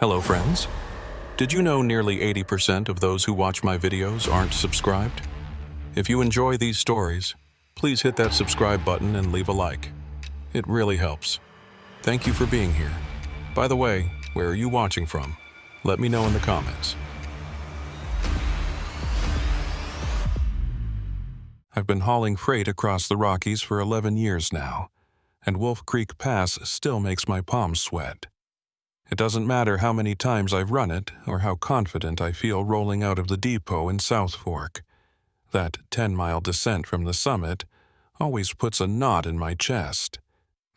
Hello friends. Did you know nearly 80% of those who watch my videos aren't subscribed? If you enjoy these stories, please hit that subscribe button and leave a like. It really helps. Thank you for being here. By the way, where are you watching from? Let me know in the comments. I've been hauling freight across the Rockies for 11 years now, and Wolf Creek Pass still makes my palms sweat. It doesn't matter how many times I've run it or how confident I feel rolling out of the depot in South Fork. That 10-mile descent from the summit always puts a knot in my chest.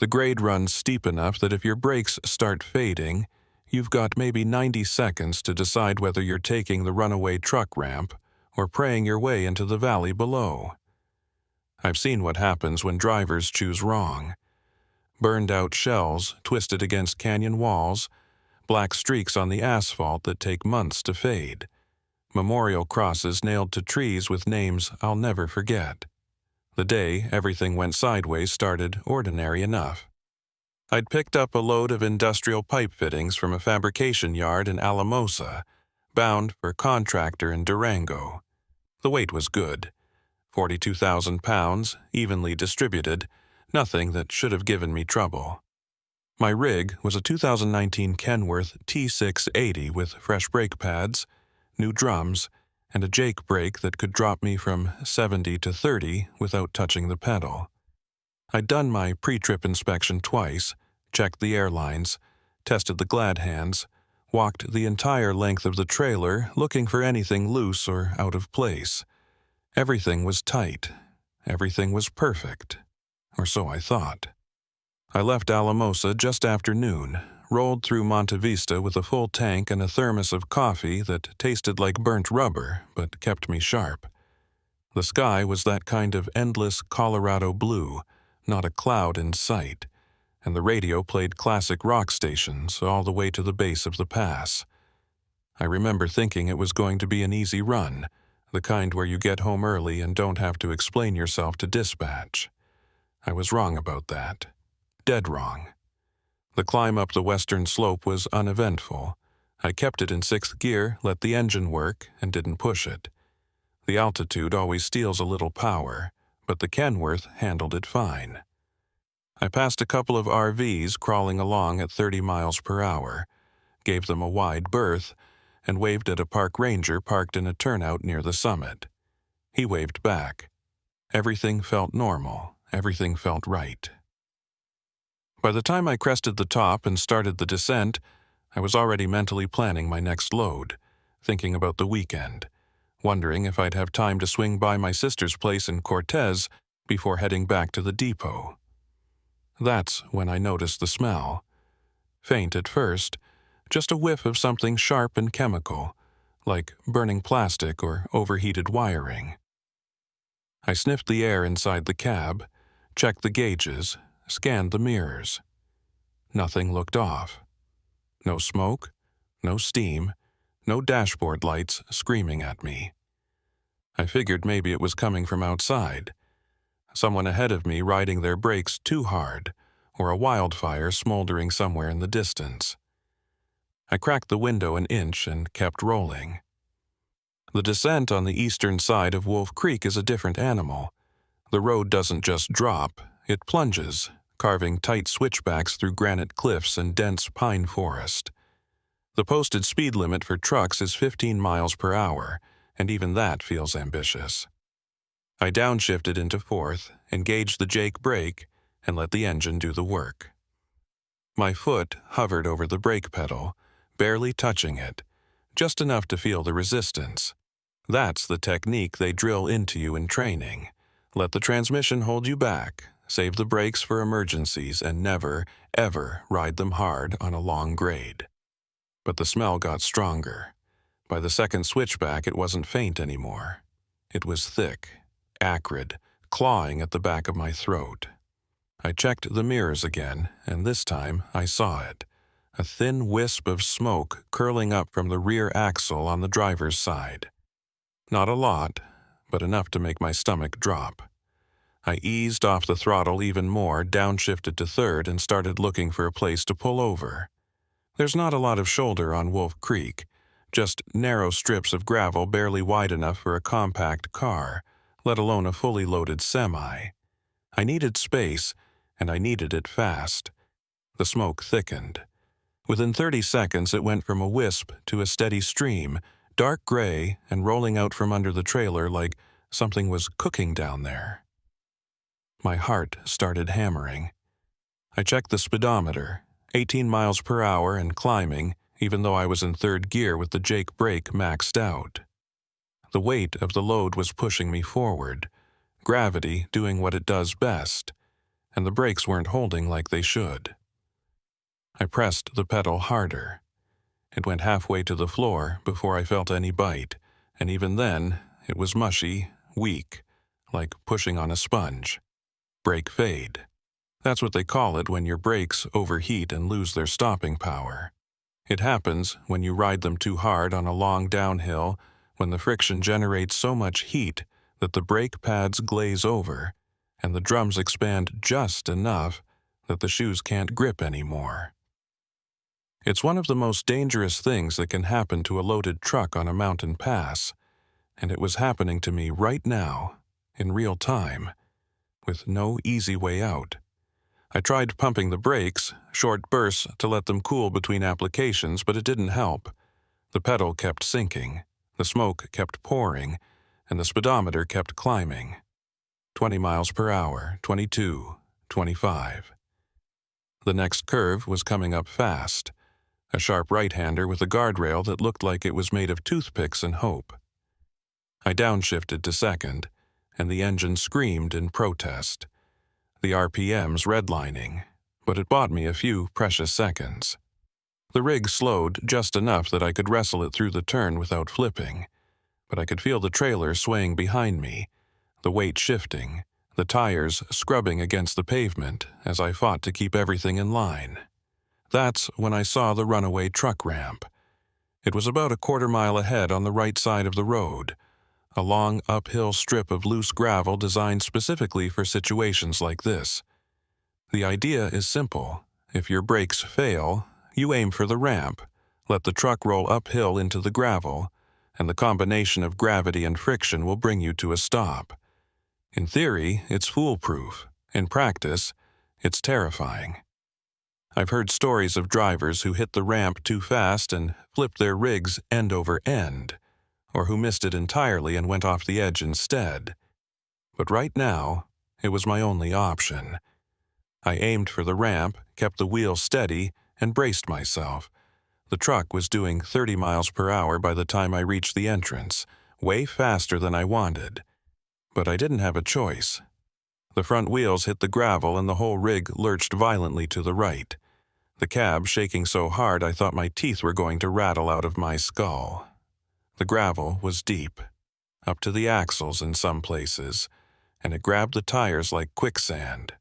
The grade runs steep enough that if your brakes start fading, you've got maybe 90 seconds to decide whether you're taking the runaway truck ramp or praying your way into the valley below. I've seen what happens when drivers choose wrong. Burned-out shells twisted against canyon walls, black streaks on the asphalt that take months to fade, memorial crosses nailed to trees with names I'll never forget. The day everything went sideways started ordinary enough. I'd picked up a load of industrial pipe fittings from a fabrication yard in Alamosa, bound for contractor in Durango. The weight was good, 42,000 pounds, evenly distributed, nothing that should have given me trouble. My rig was a 2019 Kenworth T680 with fresh brake pads, new drums, and a Jake brake that could drop me from 70 to 30 without touching the pedal. I'd done my pre-trip inspection twice, checked the airlines, tested the glad hands, walked the entire length of the trailer looking for anything loose or out of place. Everything was tight. Everything was perfect. Or so I thought. I left Alamosa just after noon, rolled through Monte Vista with a full tank and a thermos of coffee that tasted like burnt rubber but kept me sharp. The sky was that kind of endless Colorado blue, not a cloud in sight, and the radio played classic rock stations all the way to the base of the pass. I remember thinking it was going to be an easy run, the kind where you get home early and don't have to explain yourself to dispatch. I was wrong about that. Dead wrong. The climb up the western slope was uneventful. I kept it in 6th gear, let the engine work, and didn't push it. The altitude always steals a little power, but the Kenworth handled it fine. I passed a couple of RVs crawling along at 30 miles per hour, gave them a wide berth, and waved at a park ranger parked in a turnout near the summit. He waved back. Everything felt normal. Everything felt right. By the time I crested the top and started the descent, I was already mentally planning my next load, thinking about the weekend, wondering if I'd have time to swing by my sister's place in Cortez before heading back to the depot. That's when I noticed the smell. Faint at first, just a whiff of something sharp and chemical, like burning plastic or overheated wiring. I sniffed the air inside the cab, checked the gauges, scanned the mirrors. Nothing looked off. No smoke, no steam, no dashboard lights screaming at me. I figured maybe it was coming from outside. Someone ahead of me riding their brakes too hard, or a wildfire smoldering somewhere in the distance. I cracked the window an inch and kept rolling. The descent on the eastern side of Wolf Creek is a different animal. The road doesn't just drop, it plunges, carving tight switchbacks through granite cliffs and dense pine forest. The posted speed limit for trucks is 15 miles per hour, and even that feels ambitious. I downshifted into 4th, engaged the Jake brake, and let the engine do the work. My foot hovered over the brake pedal, barely touching it, just enough to feel the resistance. That's the technique they drill into you in training. Let the transmission hold you back, save the brakes for emergencies, and never, ever ride them hard on a long grade. But the smell got stronger. By the second switchback, it wasn't faint anymore. It was thick, acrid, clawing at the back of my throat. I checked the mirrors again, and this time I saw it. A thin wisp of smoke curling up from the rear axle on the driver's side. Not a lot, but enough to make my stomach drop. I eased off the throttle even more, downshifted to 3rd, and started looking for a place to pull over. There's not a lot of shoulder on Wolf Creek, just narrow strips of gravel barely wide enough for a compact car, let alone a fully loaded semi. I needed space, and I needed it fast. The smoke thickened. Within 30 seconds, it went from a wisp to a steady stream, dark gray and rolling out from under the trailer like something was cooking down there. My heart started hammering. I checked the speedometer, 18 miles per hour and climbing, even though I was in third gear with the Jake brake maxed out. The weight of the load was pushing me forward, gravity doing what it does best, and the brakes weren't holding like they should. I pressed the pedal harder. It went halfway to the floor before I felt any bite, and even then, it was mushy, weak, like pushing on a sponge. Brake fade. That's what they call it when your brakes overheat and lose their stopping power. It happens when you ride them too hard on a long downhill, when the friction generates so much heat that the brake pads glaze over, and the drums expand just enough that the shoes can't grip anymore. It's one of the most dangerous things that can happen to a loaded truck on a mountain pass, and it was happening to me right now, in real time, with no easy way out. I tried pumping the brakes, short bursts to let them cool between applications, but it didn't help. The pedal kept sinking, the smoke kept pouring, and the speedometer kept climbing. 20 miles per hour, 22, 25. The next curve was coming up fast, a sharp right-hander with a guardrail that looked like it was made of toothpicks and hope. I downshifted to second, and the engine screamed in protest. The RPMs redlining, but it bought me a few precious seconds. The rig slowed just enough that I could wrestle it through the turn without flipping, but I could feel the trailer swaying behind me, the weight shifting, the tires scrubbing against the pavement as I fought to keep everything in line. That's when I saw the runaway truck ramp. It was about a quarter-mile ahead on the right side of the road, a long uphill strip of loose gravel designed specifically for situations like this. The idea is simple. If your brakes fail, you aim for the ramp, let the truck roll uphill into the gravel, and the combination of gravity and friction will bring you to a stop. In theory, it's foolproof. In practice, it's terrifying. I've heard stories of drivers who hit the ramp too fast and flipped their rigs end over end, or who missed it entirely and went off the edge instead. But right now, it was my only option. I aimed for the ramp, kept the wheel steady, and braced myself. The truck was doing 30 miles per hour by the time I reached the entrance, way faster than I wanted. But I didn't have a choice. The front wheels hit the gravel and the whole rig lurched violently to the right. The cab shaking so hard I thought my teeth were going to rattle out of my skull. The gravel was deep, up to the axles in some places, and it grabbed the tires like quicksand.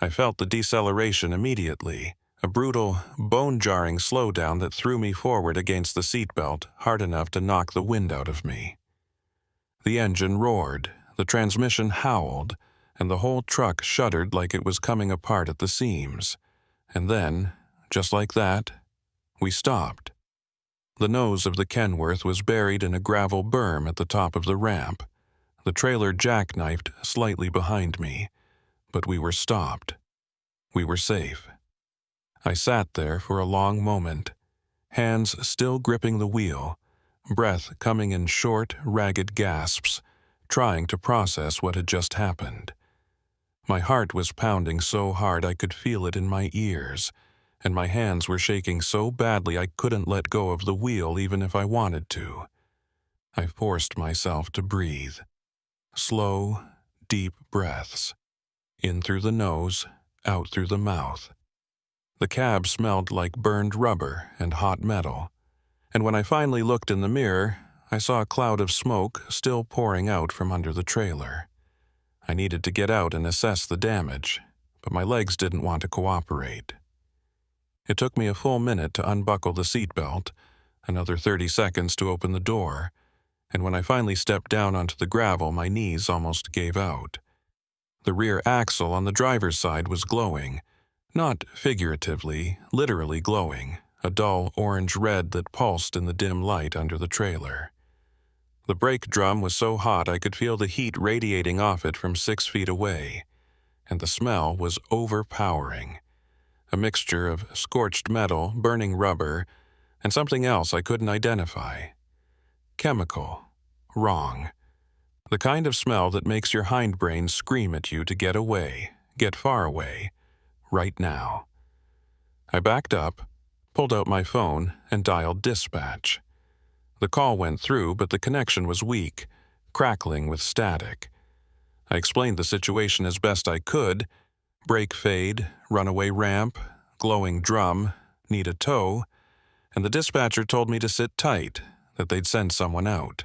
I felt the deceleration immediately, a brutal, bone-jarring slowdown that threw me forward against the seatbelt hard enough to knock the wind out of me. The engine roared, the transmission howled, and the whole truck shuddered like it was coming apart at the seams. And then, just like that, we stopped. The nose of the Kenworth was buried in a gravel berm at the top of the ramp. The trailer jackknifed slightly behind me, but we were stopped. We were safe. I sat there for a long moment, hands still gripping the wheel, breath coming in short, ragged gasps, trying to process what had just happened. My heart was pounding so hard I could feel it in my ears, and my hands were shaking so badly I couldn't let go of the wheel even if I wanted to. I forced myself to breathe. Slow, deep breaths. In through the nose, out through the mouth. The cab smelled like burned rubber and hot metal, and when I finally looked in the mirror, I saw a cloud of smoke still pouring out from under the trailer. I needed to get out and assess the damage, but my legs didn't want to cooperate. It took me a full minute to unbuckle the seatbelt, another 30 seconds to open the door, and when I finally stepped down onto the gravel, my knees almost gave out. The rear axle on the driver's side was glowing, not figuratively, literally glowing, a dull orange-red that pulsed in the dim light under the trailer. The brake drum was so hot I could feel the heat radiating off it from 6 feet away, and the smell was overpowering. A mixture of scorched metal, burning rubber, and something else I couldn't identify. Chemical. Wrong. The kind of smell that makes your hindbrain scream at you to get away, get far away, right now. I backed up, pulled out my phone, and dialed dispatch. The call went through, but the connection was weak, crackling with static. I explained the situation as best I could: brake fade, runaway ramp, glowing drum, need a tow, and the dispatcher told me to sit tight, that they'd send someone out.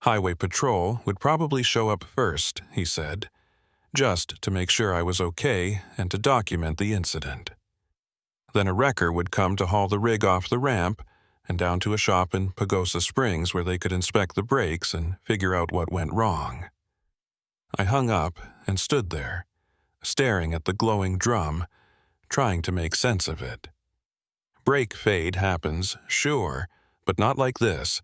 Highway patrol would probably show up first, he said, just to make sure I was okay and to document the incident. Then a wrecker would come to haul the rig off the ramp and down to a shop in Pagosa Springs where they could inspect the brakes and figure out what went wrong. I hung up and stood there, staring at the glowing drum, trying to make sense of it. Brake fade happens, sure, but not like this.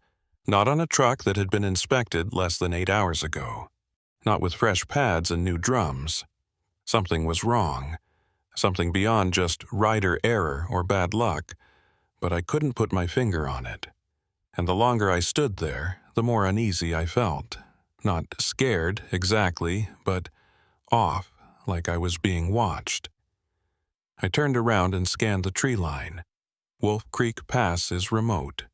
Not on a truck that had been inspected less than 8 hours ago. Not with fresh pads and new drums. Something was wrong. Something beyond just rider error or bad luck, but I couldn't put my finger on it. And the longer I stood there, the more uneasy I felt. Not scared, exactly, but off, like I was being watched. I turned around and scanned the tree line. Wolf Creek Pass is remote,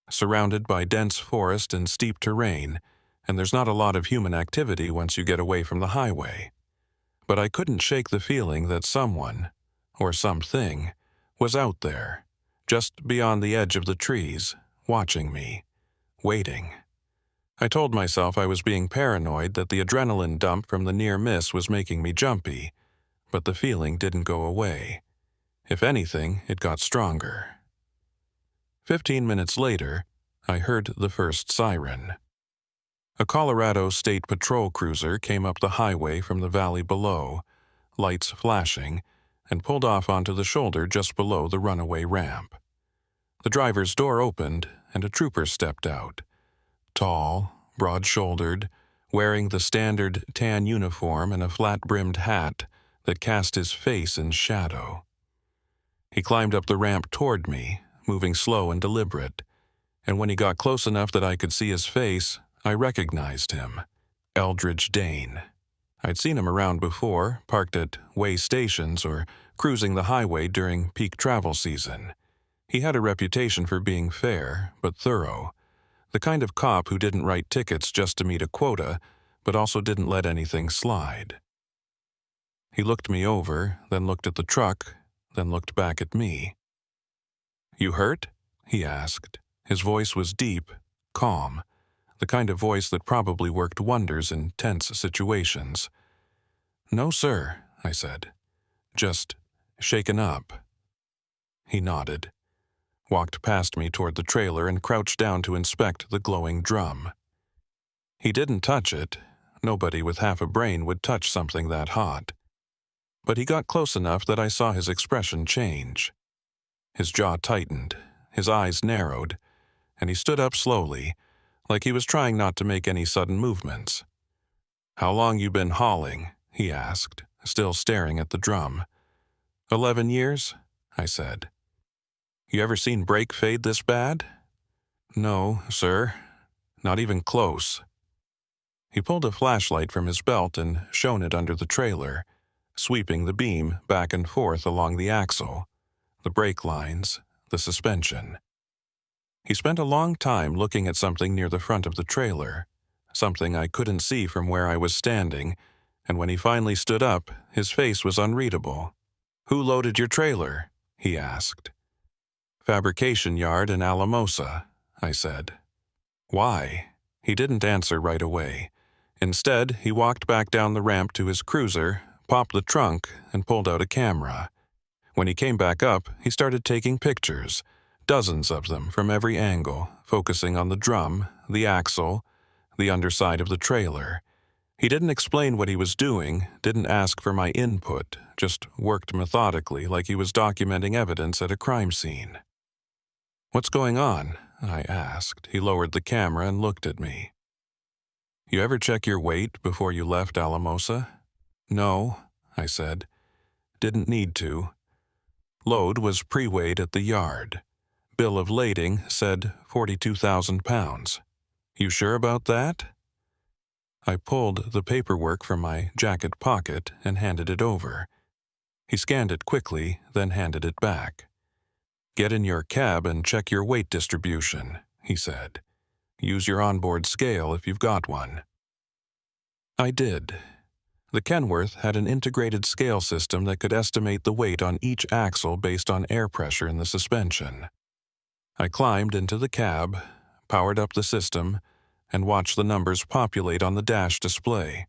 surrounded by dense forest and steep terrain, and there's not a lot of human activity once you get away from the highway. But I couldn't shake the feeling that someone, or something, was out there, just beyond the edge of the trees, watching me, waiting. I told myself I was being paranoid, that the adrenaline dump from the near miss was making me jumpy, but the feeling didn't go away. If anything, it got stronger. 15 minutes later, I heard the first siren. A Colorado State Patrol cruiser came up the highway from the valley below, lights flashing, and pulled off onto the shoulder just below the runaway ramp. The driver's door opened, and a trooper stepped out. Tall, broad-shouldered, wearing the standard tan uniform and a flat-brimmed hat that cast his face in shadow. He climbed up the ramp toward me, moving slow and deliberate, and when he got close enough that I could see his face, I recognized him. Eldridge Dane. I'd seen him around before, parked at way stations or cruising the highway during peak travel season. He had a reputation for being fair, but thorough. The kind of cop who didn't write tickets just to meet a quota, but also didn't let anything slide. He looked me over, then looked at the truck, then looked back at me. "You hurt?" he asked. His voice was deep, calm, the kind of voice that probably worked wonders in tense situations. "No, sir," I said. "Just shaken up." He nodded, walked past me toward the trailer and crouched down to inspect the glowing drum. He didn't touch it. Nobody with half a brain would touch something that hot. But he got close enough that I saw his expression change. His jaw tightened, his eyes narrowed, and he stood up slowly, like he was trying not to make any sudden movements. "How long you been hauling?" he asked, still staring at the drum. 11 years, I said. "You ever seen brake fade this bad?" "No, sir. Not even close." He pulled a flashlight from his belt and shone it under the trailer, sweeping the beam back and forth along the axle, the brake lines, the suspension. He spent a long time looking at something near the front of the trailer, something I couldn't see from where I was standing, and when he finally stood up, his face was unreadable. "Who loaded your trailer?" he asked. "Fabrication yard in Alamosa," I said. "Why?" He didn't answer right away. Instead, he walked back down the ramp to his cruiser, popped the trunk, and pulled out a camera. When he came back up, he started taking pictures, dozens of them from every angle, focusing on the drum, the axle, the underside of the trailer, He didn't explain what he was doing, didn't ask for my input, just worked methodically like he was documenting evidence at a crime scene. "What's going on?" I asked. He lowered the camera and looked at me. "You ever check your weight before you left Alamosa?" "No," I said. "Didn't need to." Load was pre-weighed at the yard. Bill of lading said 42,000 pounds. "You sure about that?" I pulled the paperwork from my jacket pocket and handed it over. He scanned it quickly, then handed it back. "Get in your cab and check your weight distribution," he said. "Use your onboard scale if you've got one." I did. The Kenworth had an integrated scale system that could estimate the weight on each axle based on air pressure in the suspension. I climbed into the cab, powered up the system, and watched the numbers populate on the dash display.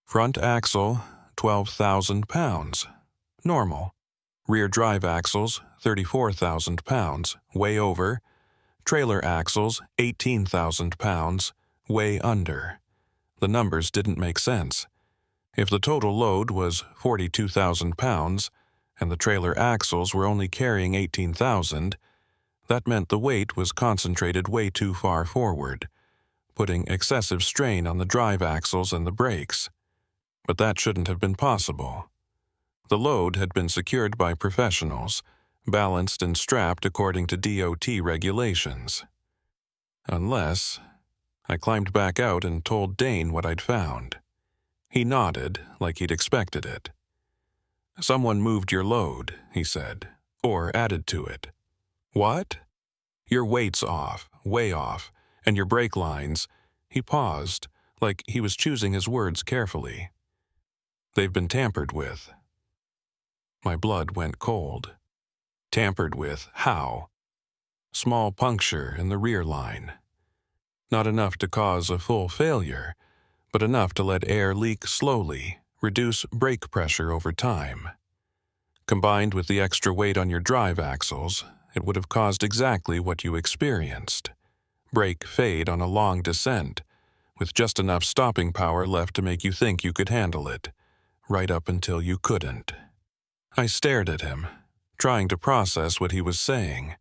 Front axle, 12,000 pounds. Normal. Rear drive axles, 34,000 pounds. Way over. Trailer axles, 18,000 pounds. Way under. The numbers didn't make sense. If the total load was 42,000 pounds, and the trailer axles were only carrying 18,000, that meant the weight was concentrated way too far forward, putting excessive strain on the drive axles and the brakes. But that shouldn't have been possible. The load had been secured by professionals, balanced and strapped according to DOT regulations. Unless... I climbed back out and told Dane what I'd found. He nodded, like he'd expected it. "Someone moved your load," he said, "or added to it." "What?" "Your weight's off, way off, and your brake lines." He paused, like he was choosing his words carefully. "They've been tampered with." My blood went cold. Tampered with? How? Small puncture in the rear line. Not enough to cause a full failure, but enough to let air leak slowly, reduce brake pressure over time. Combined with the extra weight on your drive axles, it would have caused exactly what you experienced. Brake fade on a long descent, with just enough stopping power left to make you think you could handle it, right up until you couldn't. I stared at him, trying to process what he was saying.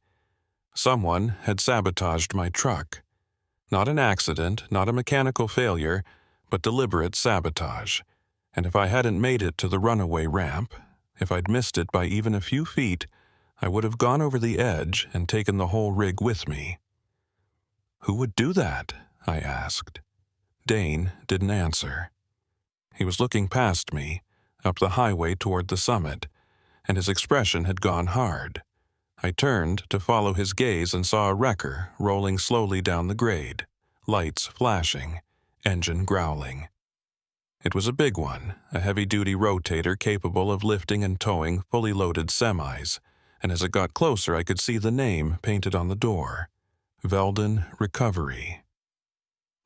Someone had sabotaged my truck. Not an accident, not a mechanical failure, but deliberate sabotage. And if I hadn't made it to the runaway ramp, if I'd missed it by even a few feet, I would have gone over the edge and taken the whole rig with me. "Who would do that?" I asked. Dane didn't answer. He was looking past me, up the highway toward the summit, and his expression had gone hard. I turned to follow his gaze and saw a wrecker rolling slowly down the grade, lights flashing, engine growling. It was a big one, a heavy-duty rotator capable of lifting and towing fully loaded semis, and as it got closer I could see the name painted on the door, Veldon Recovery.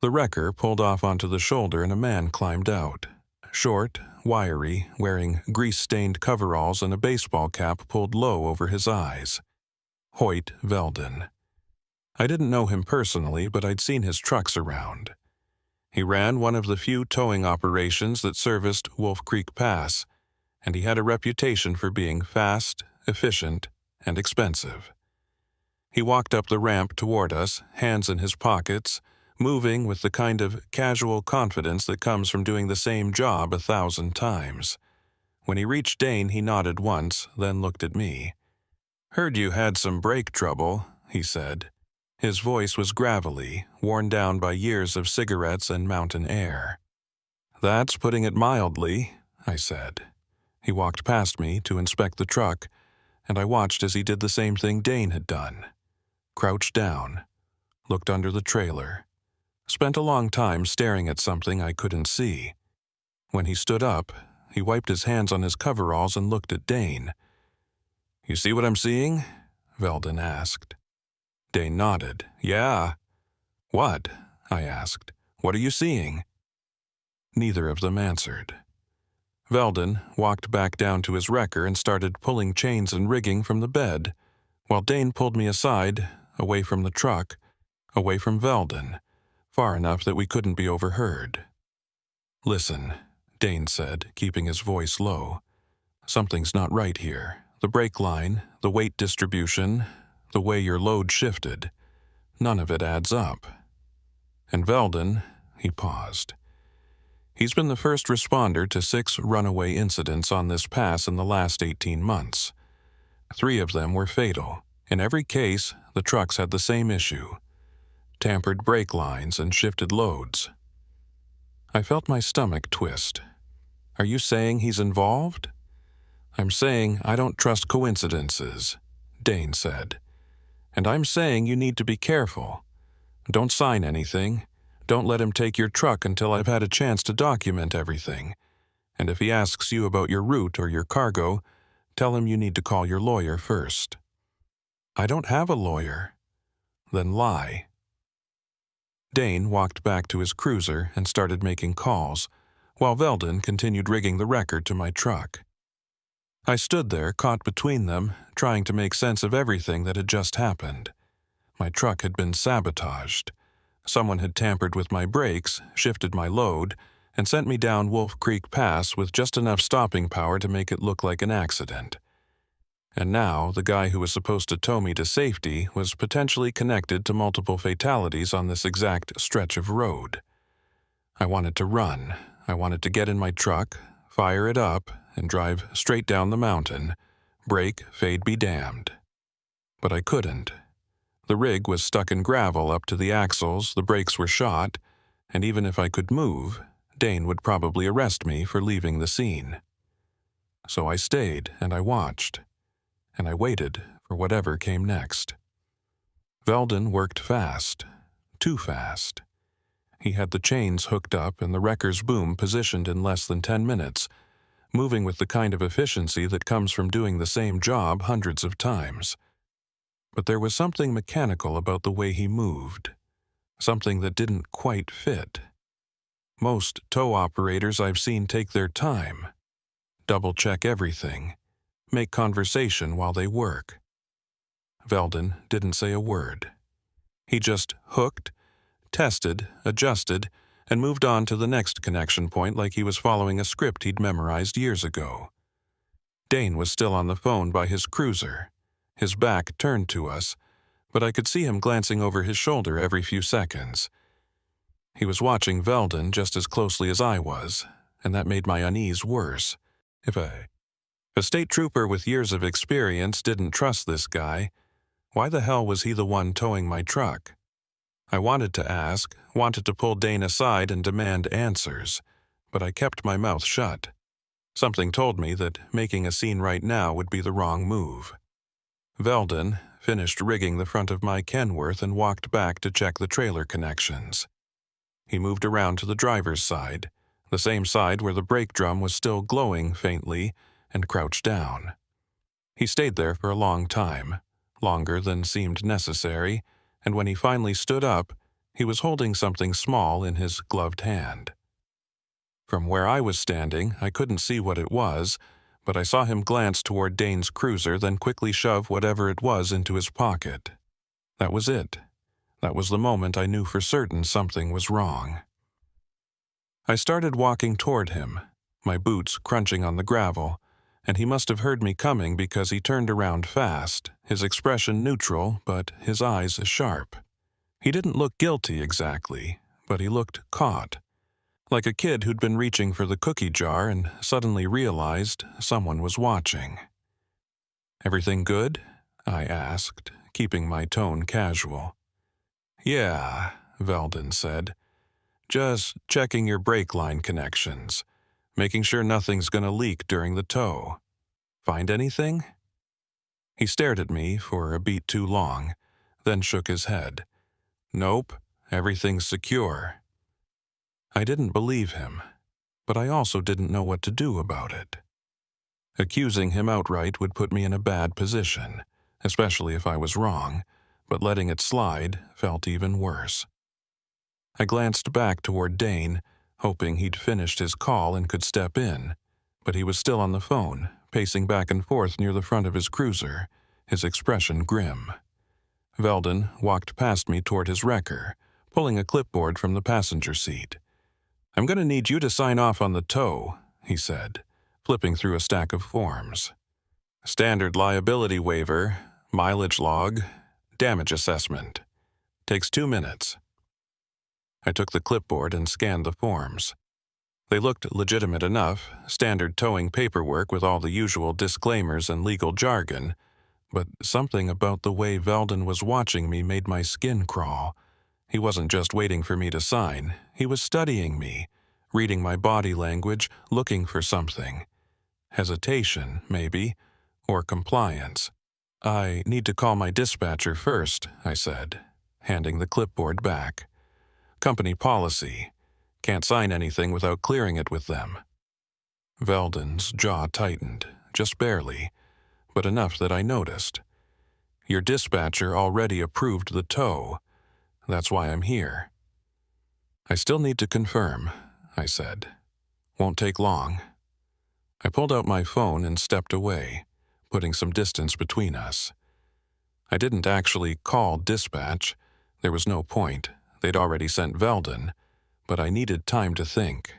The wrecker pulled off onto the shoulder and a man climbed out. Short, wiry, wearing grease-stained coveralls and a baseball cap pulled low over his eyes. Hoyt Veldon. I didn't know him personally, but I'd seen his trucks around. He ran one of the few towing operations that serviced Wolf Creek Pass, and he had a reputation for being fast, efficient, and expensive. He walked up the ramp toward us, hands in his pockets, moving with the kind of casual confidence that comes from doing the same job 1,000 times. When he reached Dane, he nodded once, then looked at me. "Heard you had some brake trouble," he said. His voice was gravelly, worn down by years of cigarettes and mountain air. "That's putting it mildly," I said. He walked past me to inspect the truck, and I watched as he did the same thing Dane had done. Crouched down, looked under the trailer, spent a long time staring at something I couldn't see. When he stood up, he wiped his hands on his coveralls and looked at Dane. "You see what I'm seeing?" Veldon asked. Dane nodded. "Yeah." "What?" I asked. "What are you seeing?" Neither of them answered. Veldon walked back down to his wrecker and started pulling chains and rigging from the bed, while Dane pulled me aside, away from the truck, away from Veldon, far enough that we couldn't be overheard. "Listen," Dane said, keeping his voice low. "Something's not right here. The brake line, the weight distribution, the way your load shifted. None of it adds up. And Veldon," he paused. "He's been the first responder to 6 runaway incidents on this pass in the last 18 months. 3 of them were fatal. In every case, the trucks had the same issue: tampered brake lines and shifted loads." I felt my stomach twist. "Are you saying he's involved?" "I'm saying I don't trust coincidences," Dane said. "And I'm saying you need to be careful. Don't sign anything. Don't let him take your truck until I've had a chance to document everything. And if he asks you about your route or your cargo, tell him you need to call your lawyer first." "I don't have a lawyer." "Then lie." Dane walked back to his cruiser and started making calls, while Veldon continued rigging the record to my truck. I stood there, caught between them, trying to make sense of everything that had just happened. My truck had been sabotaged. Someone had tampered with my brakes, shifted my load, and sent me down Wolf Creek Pass with just enough stopping power to make it look like an accident. And now, the guy who was supposed to tow me to safety was potentially connected to multiple fatalities on this exact stretch of road. I wanted to run. I wanted to get in my truck, fire it up, and drive straight down the mountain. Brake, fade be damned. But I couldn't. The rig was stuck in gravel up to the axles, the brakes were shot, and even if I could move, Dane would probably arrest me for leaving the scene. So I stayed and I watched. And I waited for whatever came next. Veldon worked fast. Too fast. He had the chains hooked up and the wrecker's boom positioned in less than 10 minutes, moving with the kind of efficiency that comes from doing the same job hundreds of times. But there was something mechanical about the way he moved. Something that didn't quite fit. Most tow operators I've seen take their time. Double-check everything. Make conversation while they work. Veldon didn't say a word. He just hooked, tested, adjusted, and moved on to the next connection point like he was following a script he'd memorized years ago. Dane was still on the phone by his cruiser, his back turned to us, but I could see him glancing over his shoulder every few seconds. He was watching Veldon just as closely as I was, and that made my unease worse. If a state trooper with years of experience didn't trust this guy, why the hell was he the one towing my truck? I wanted to ask, wanted to pull Dane aside and demand answers, but I kept my mouth shut. Something told me that making a scene right now would be the wrong move. Veldon finished rigging the front of my Kenworth and walked back to check the trailer connections. He moved around to the driver's side, the same side where the brake drum was still glowing faintly, and crouched down. He stayed there for a long time, longer than seemed necessary, and when he finally stood up, he was holding something small in his gloved hand. From where I was standing, I couldn't see what it was, but I saw him glance toward Dane's cruiser, then quickly shove whatever it was into his pocket. That was it. That was the moment I knew for certain something was wrong. I started walking toward him, my boots crunching on the gravel, and he must have heard me coming because he turned around fast, his expression neutral, but his eyes sharp. He didn't look guilty exactly, but he looked caught, like a kid who'd been reaching for the cookie jar and suddenly realized someone was watching. "Everything good?" I asked, keeping my tone casual. "Yeah," Veldon said. "Just checking your brake line connections. Making sure nothing's gonna leak during the tow. Find anything?" He stared at me for a beat too long, then shook his head. "Nope, everything's secure." I didn't believe him, but I also didn't know what to do about it. Accusing him outright would put me in a bad position, especially if I was wrong, but letting it slide felt even worse. I glanced back toward Dane, hoping he'd finished his call and could step in, but he was still on the phone, pacing back and forth near the front of his cruiser, his expression grim. Veldon walked past me toward his wrecker, pulling a clipboard from the passenger seat. "I'm going to need you to sign off on the tow," he said, flipping through a stack of forms. "Standard liability waiver, mileage log, damage assessment. Takes 2 minutes." I took the clipboard and scanned the forms. They looked legitimate enough, standard towing paperwork with all the usual disclaimers and legal jargon, but something about the way Veldon was watching me made my skin crawl. He wasn't just waiting for me to sign, he was studying me, reading my body language, looking for something. Hesitation, maybe, or compliance. "I need to call my dispatcher first," I said, handing the clipboard back. "Company policy. Can't sign anything without clearing it with them." Veldon's jaw tightened, just barely, but enough that I noticed. "Your dispatcher already approved the tow. That's why I'm here." "I still need to confirm," I said. "Won't take long." I pulled out my phone and stepped away, putting some distance between us. I didn't actually call dispatch. There was no point. They'd already sent Veldon, but I needed time to think.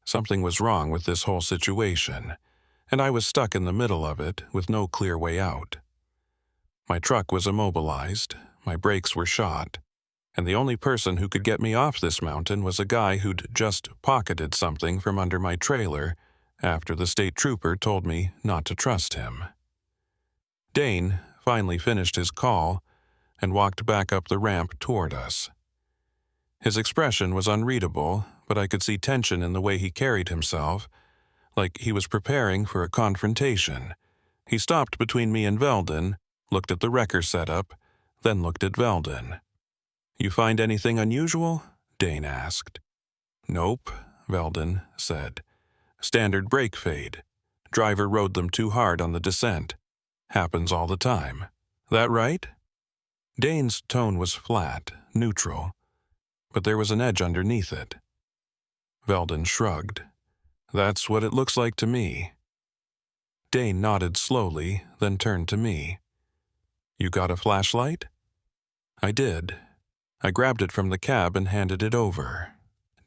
Something was wrong with this whole situation, and I was stuck in the middle of it with no clear way out. My truck was immobilized, my brakes were shot, and the only person who could get me off this mountain was a guy who'd just pocketed something from under my trailer after the state trooper told me not to trust him. Dane finally finished his call and walked back up the ramp toward us. His expression was unreadable, but I could see tension in the way he carried himself, like he was preparing for a confrontation. He stopped between me and Veldon, looked at the wrecker setup, then looked at Veldon. "You find anything unusual?" Dane asked. "Nope," Veldon said. "Standard brake fade. Driver rode them too hard on the descent. Happens all the time. That right?" Dane's tone was flat, neutral, but there was an edge underneath it. Veldon shrugged. "That's what it looks like to me." Dane nodded slowly, then turned to me. "You got a flashlight?" I did. I grabbed it from the cab and handed it over.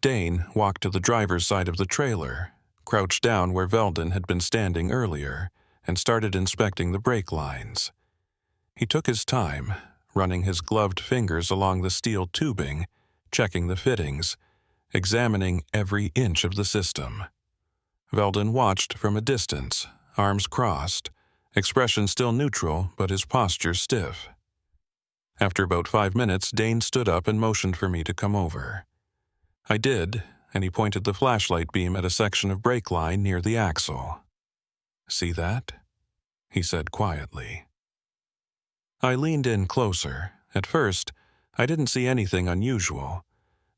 Dane walked to the driver's side of the trailer, crouched down where Veldon had been standing earlier, and started inspecting the brake lines. He took his time, running his gloved fingers along the steel tubing, checking the fittings, examining every inch of the system. Veldon watched from a distance, arms crossed, expression still neutral but his posture stiff. After about 5 minutes, Dane stood up and motioned for me to come over. I did, and he pointed the flashlight beam at a section of brake line near the axle. "See that?" he said quietly. I leaned in closer. At first, I didn't see anything unusual.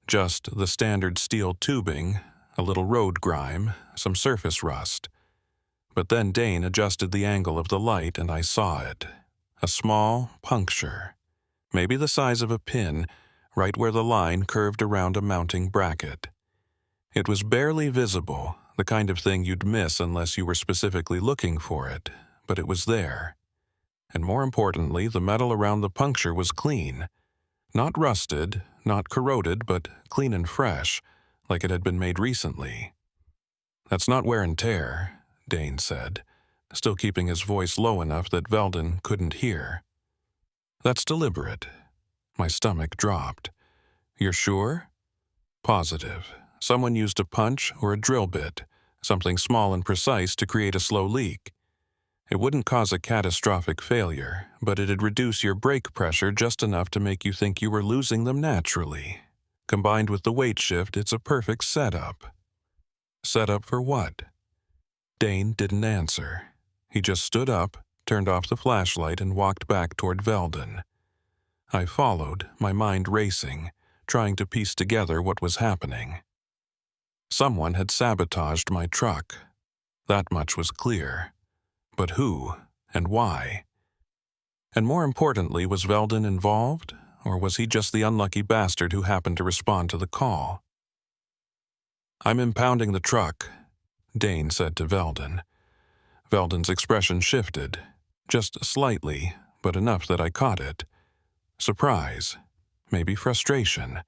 Just the standard steel tubing, a little road grime, some surface rust. But then Dane adjusted the angle of the light and I saw it. A small puncture, maybe the size of a pin, right where the line curved around a mounting bracket. It was barely visible, the kind of thing you'd miss unless you were specifically looking for it, but it was there. And more importantly, the metal around the puncture was clean. Not rusted, not corroded, but clean and fresh, like it had been made recently. "That's not wear and tear," Dane said, still keeping his voice low enough that Veldon couldn't hear. "That's deliberate." My stomach dropped. "You're sure?" "Positive. Someone used a punch or a drill bit, something small and precise to create a slow leak. It wouldn't cause a catastrophic failure, but it'd reduce your brake pressure just enough to make you think you were losing them naturally. Combined with the weight shift, it's a perfect setup." "Setup for what?" Dane didn't answer. He just stood up, turned off the flashlight, and walked back toward Veldon. I followed, my mind racing, trying to piece together what was happening. Someone had sabotaged my truck. That much was clear. But who and why? And more importantly, was Veldon involved, or was he just the unlucky bastard who happened to respond to the call? "I'm impounding the truck," Dane said to Veldon. Veldon's expression shifted, just slightly, but enough that I caught it. Surprise, maybe frustration.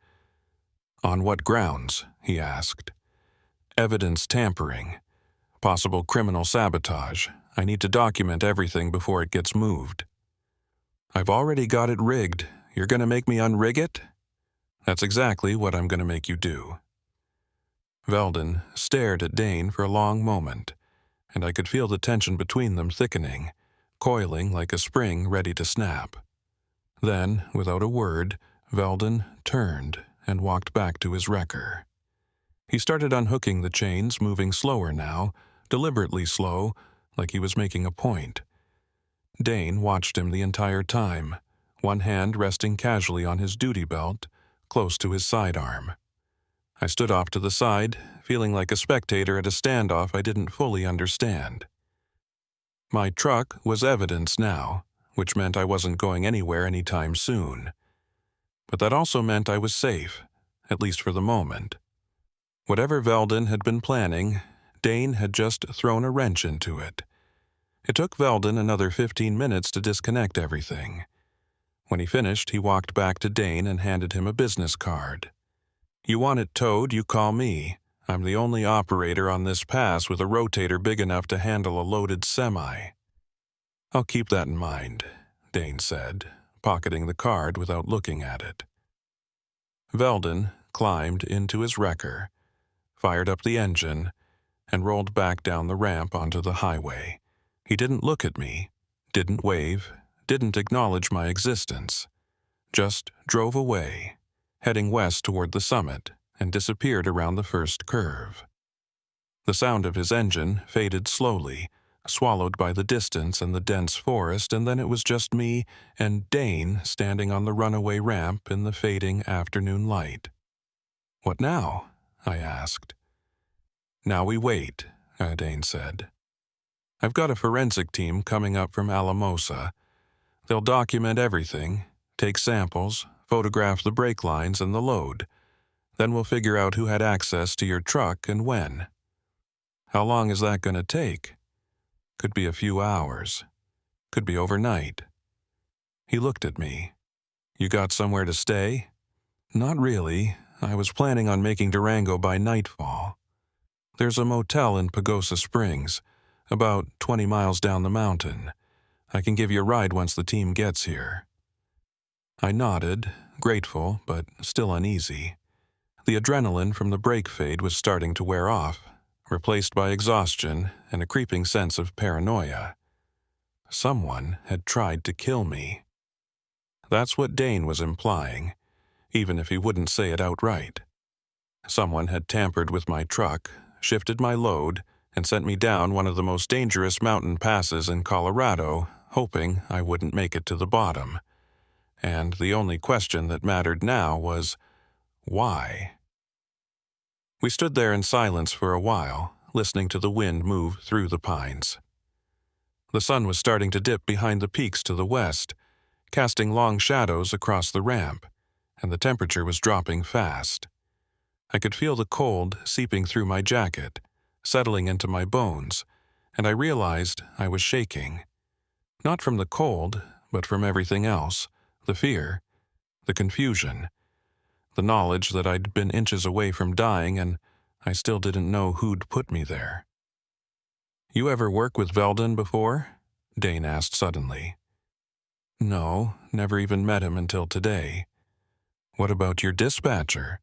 On what grounds? He asked. Evidence tampering. Possible criminal sabotage. I need to document everything before it gets moved. I've already got it rigged. You're going to make me unrig it? That's exactly what I'm going to make you do. Veldon stared at Dane for a long moment, and I could feel the tension between them thickening, coiling like a spring ready to snap. Then, without a word, Veldon turned and walked back to his wrecker. He started unhooking the chains, moving slower now, deliberately slow, like he was making a point. Dane watched him the entire time, one hand resting casually on his duty belt, close to his sidearm. I stood off to the side, feeling like a spectator at a standoff I didn't fully understand. My truck was evidence now, which meant I wasn't going anywhere anytime soon. But that also meant I was safe, at least for the moment. Whatever Veldon had been planning, Dane had just thrown a wrench into it. It took Veldon another 15 minutes to disconnect everything. When he finished, he walked back to Dane and handed him a business card. You want it towed, you call me. I'm the only operator on this pass with a rotator big enough to handle a loaded semi. I'll keep that in mind, Dane said, pocketing the card without looking at it. Veldon climbed into his wrecker, fired up the engine, and rolled back down the ramp onto the highway. He didn't look at me, didn't wave, didn't acknowledge my existence. Just drove away, heading west toward the summit, and disappeared around the first curve. The sound of his engine faded slowly, swallowed by the distance and the dense forest, and then it was just me and Dane standing on the runaway ramp in the fading afternoon light. What now? I asked. Now we wait, Dane said. I've got a forensic team coming up from Alamosa. They'll document everything, take samples, photograph the brake lines and the load. Then we'll figure out who had access to your truck and when. How long is that going to take? Could be a few hours. Could be overnight. He looked at me. You got somewhere to stay? Not really. I was planning on making Durango by nightfall. There's a motel in Pagosa Springs, about 20 miles down the mountain. I can give you a ride once the team gets here. I nodded, grateful but still uneasy. The adrenaline from the brake fade was starting to wear off, replaced by exhaustion and a creeping sense of paranoia. Someone had tried to kill me. That's what Dane was implying, even if he wouldn't say it outright. Someone had tampered with my truck, shifted my load, and sent me down one of the most dangerous mountain passes in Colorado, hoping I wouldn't make it to the bottom. And the only question that mattered now was, why? We stood there in silence for a while, listening to the wind move through the pines. The sun was starting to dip behind the peaks to the west, casting long shadows across the ramp, and the temperature was dropping fast. I could feel the cold seeping through my jacket, settling into my bones, and I realized I was shaking. Not from the cold, but from everything else, the fear, the confusion, the knowledge that I'd been inches away from dying and I still didn't know who'd put me there. You ever work with Veldon before? Dane asked suddenly. No, never even met him until today. What about your dispatcher?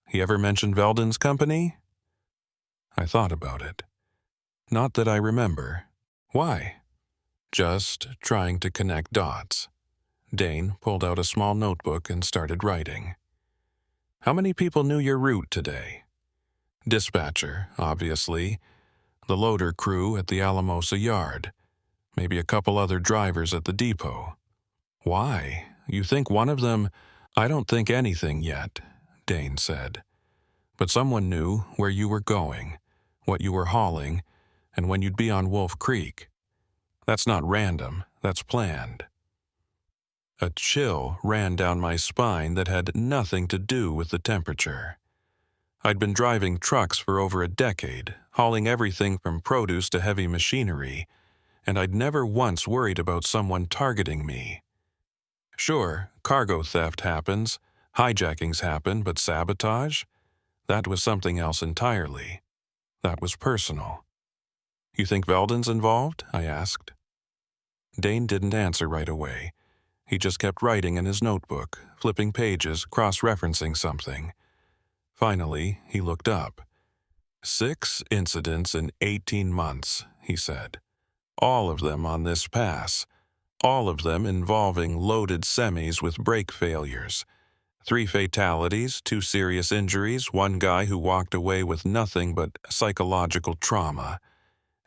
He ever mentioned Veldon's company? I thought about it. Not that I remember. Why? Just trying to connect dots. Dane pulled out a small notebook and started writing. How many people knew your route today? Dispatcher, obviously. The loader crew at the Alamosa yard. Maybe a couple other drivers at the depot. Why? You think one of them... I don't think anything yet, Dane said. But someone knew where you were going, what you were hauling, and when you'd be on Wolf Creek. That's not random, that's planned. A chill ran down my spine that had nothing to do with the temperature. I'd been driving trucks for over a decade, hauling everything from produce to heavy machinery, and I'd never once worried about someone targeting me. Sure, cargo theft happens, Hijackings happen, but sabotage? That was something else entirely. That was personal. You think Veldon's involved? I asked. Dane didn't answer right away. He just kept writing in his notebook, flipping pages, cross-referencing something. Finally, he looked up. 6 incidents in 18 months, he said. All of them on this pass. All of them involving loaded semis with brake failures. 3 fatalities, 2 serious injuries, 1 guy who walked away with nothing but psychological trauma.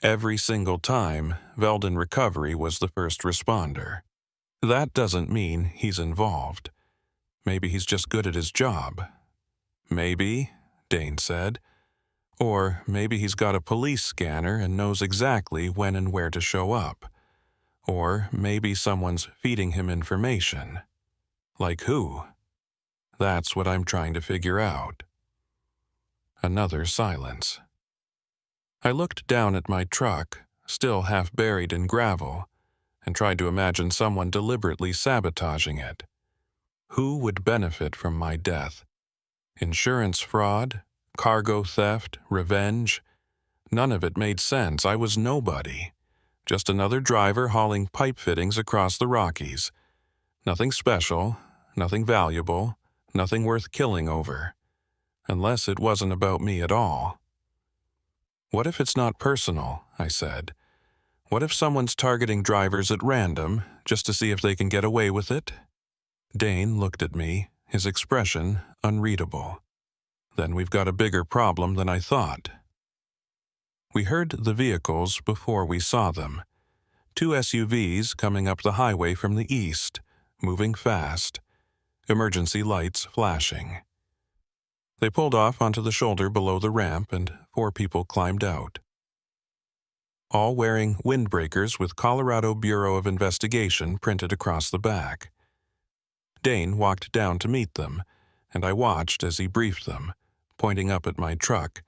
Every single time, Veldon Recovery was the first responder. That doesn't mean he's involved. Maybe he's just good at his job. Maybe, Dane said. Or maybe he's got a police scanner and knows exactly when and where to show up. Or maybe someone's feeding him information. Like who? That's what I'm trying to figure out. Another silence. I looked down at my truck, still half buried in gravel, and tried to imagine someone deliberately sabotaging it. Who would benefit from my death? Insurance fraud? Cargo theft? Revenge? None of it made sense. I was nobody. Just another driver hauling pipe fittings across the Rockies. Nothing special, nothing valuable, nothing worth killing over. Unless it wasn't about me at all. What if it's not personal? I said. What if someone's targeting drivers at random, just to see if they can get away with it? Dane looked at me, his expression unreadable. Then we've got a bigger problem than I thought. We heard the vehicles before we saw them. 2 SUVs coming up the highway from the east, moving fast. Emergency lights flashing. They pulled off onto the shoulder below the ramp, and 4 people climbed out. All wearing windbreakers with Colorado Bureau of Investigation printed across the back. Dane walked down to meet them, and I watched as he briefed them, pointing up at my truck,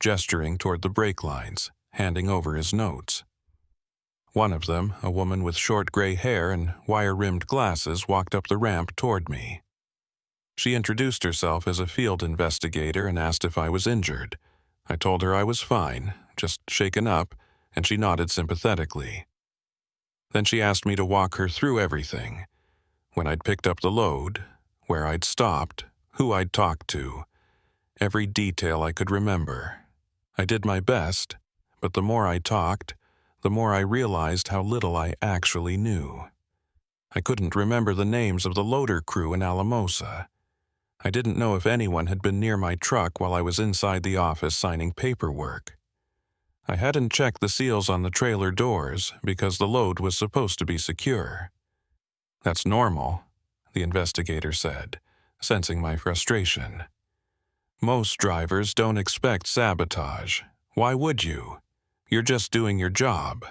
gesturing toward the brake lines, handing over his notes. One of them, a woman with short gray hair and wire-rimmed glasses, walked up the ramp toward me. She introduced herself as a field investigator and asked if I was injured. I told her I was fine, just shaken up, and she nodded sympathetically. Then she asked me to walk her through everything. When I'd picked up the load, where I'd stopped, who I'd talked to. Every detail I could remember. I did my best, but the more I talked, the more I realized how little I actually knew. I couldn't remember the names of the loader crew in Alamosa. I didn't know if anyone had been near my truck while I was inside the office signing paperwork. I hadn't checked the seals on the trailer doors because the load was supposed to be secure. That's normal, the investigator said, sensing my frustration. Most drivers don't expect sabotage. Why would you? You're just doing your job.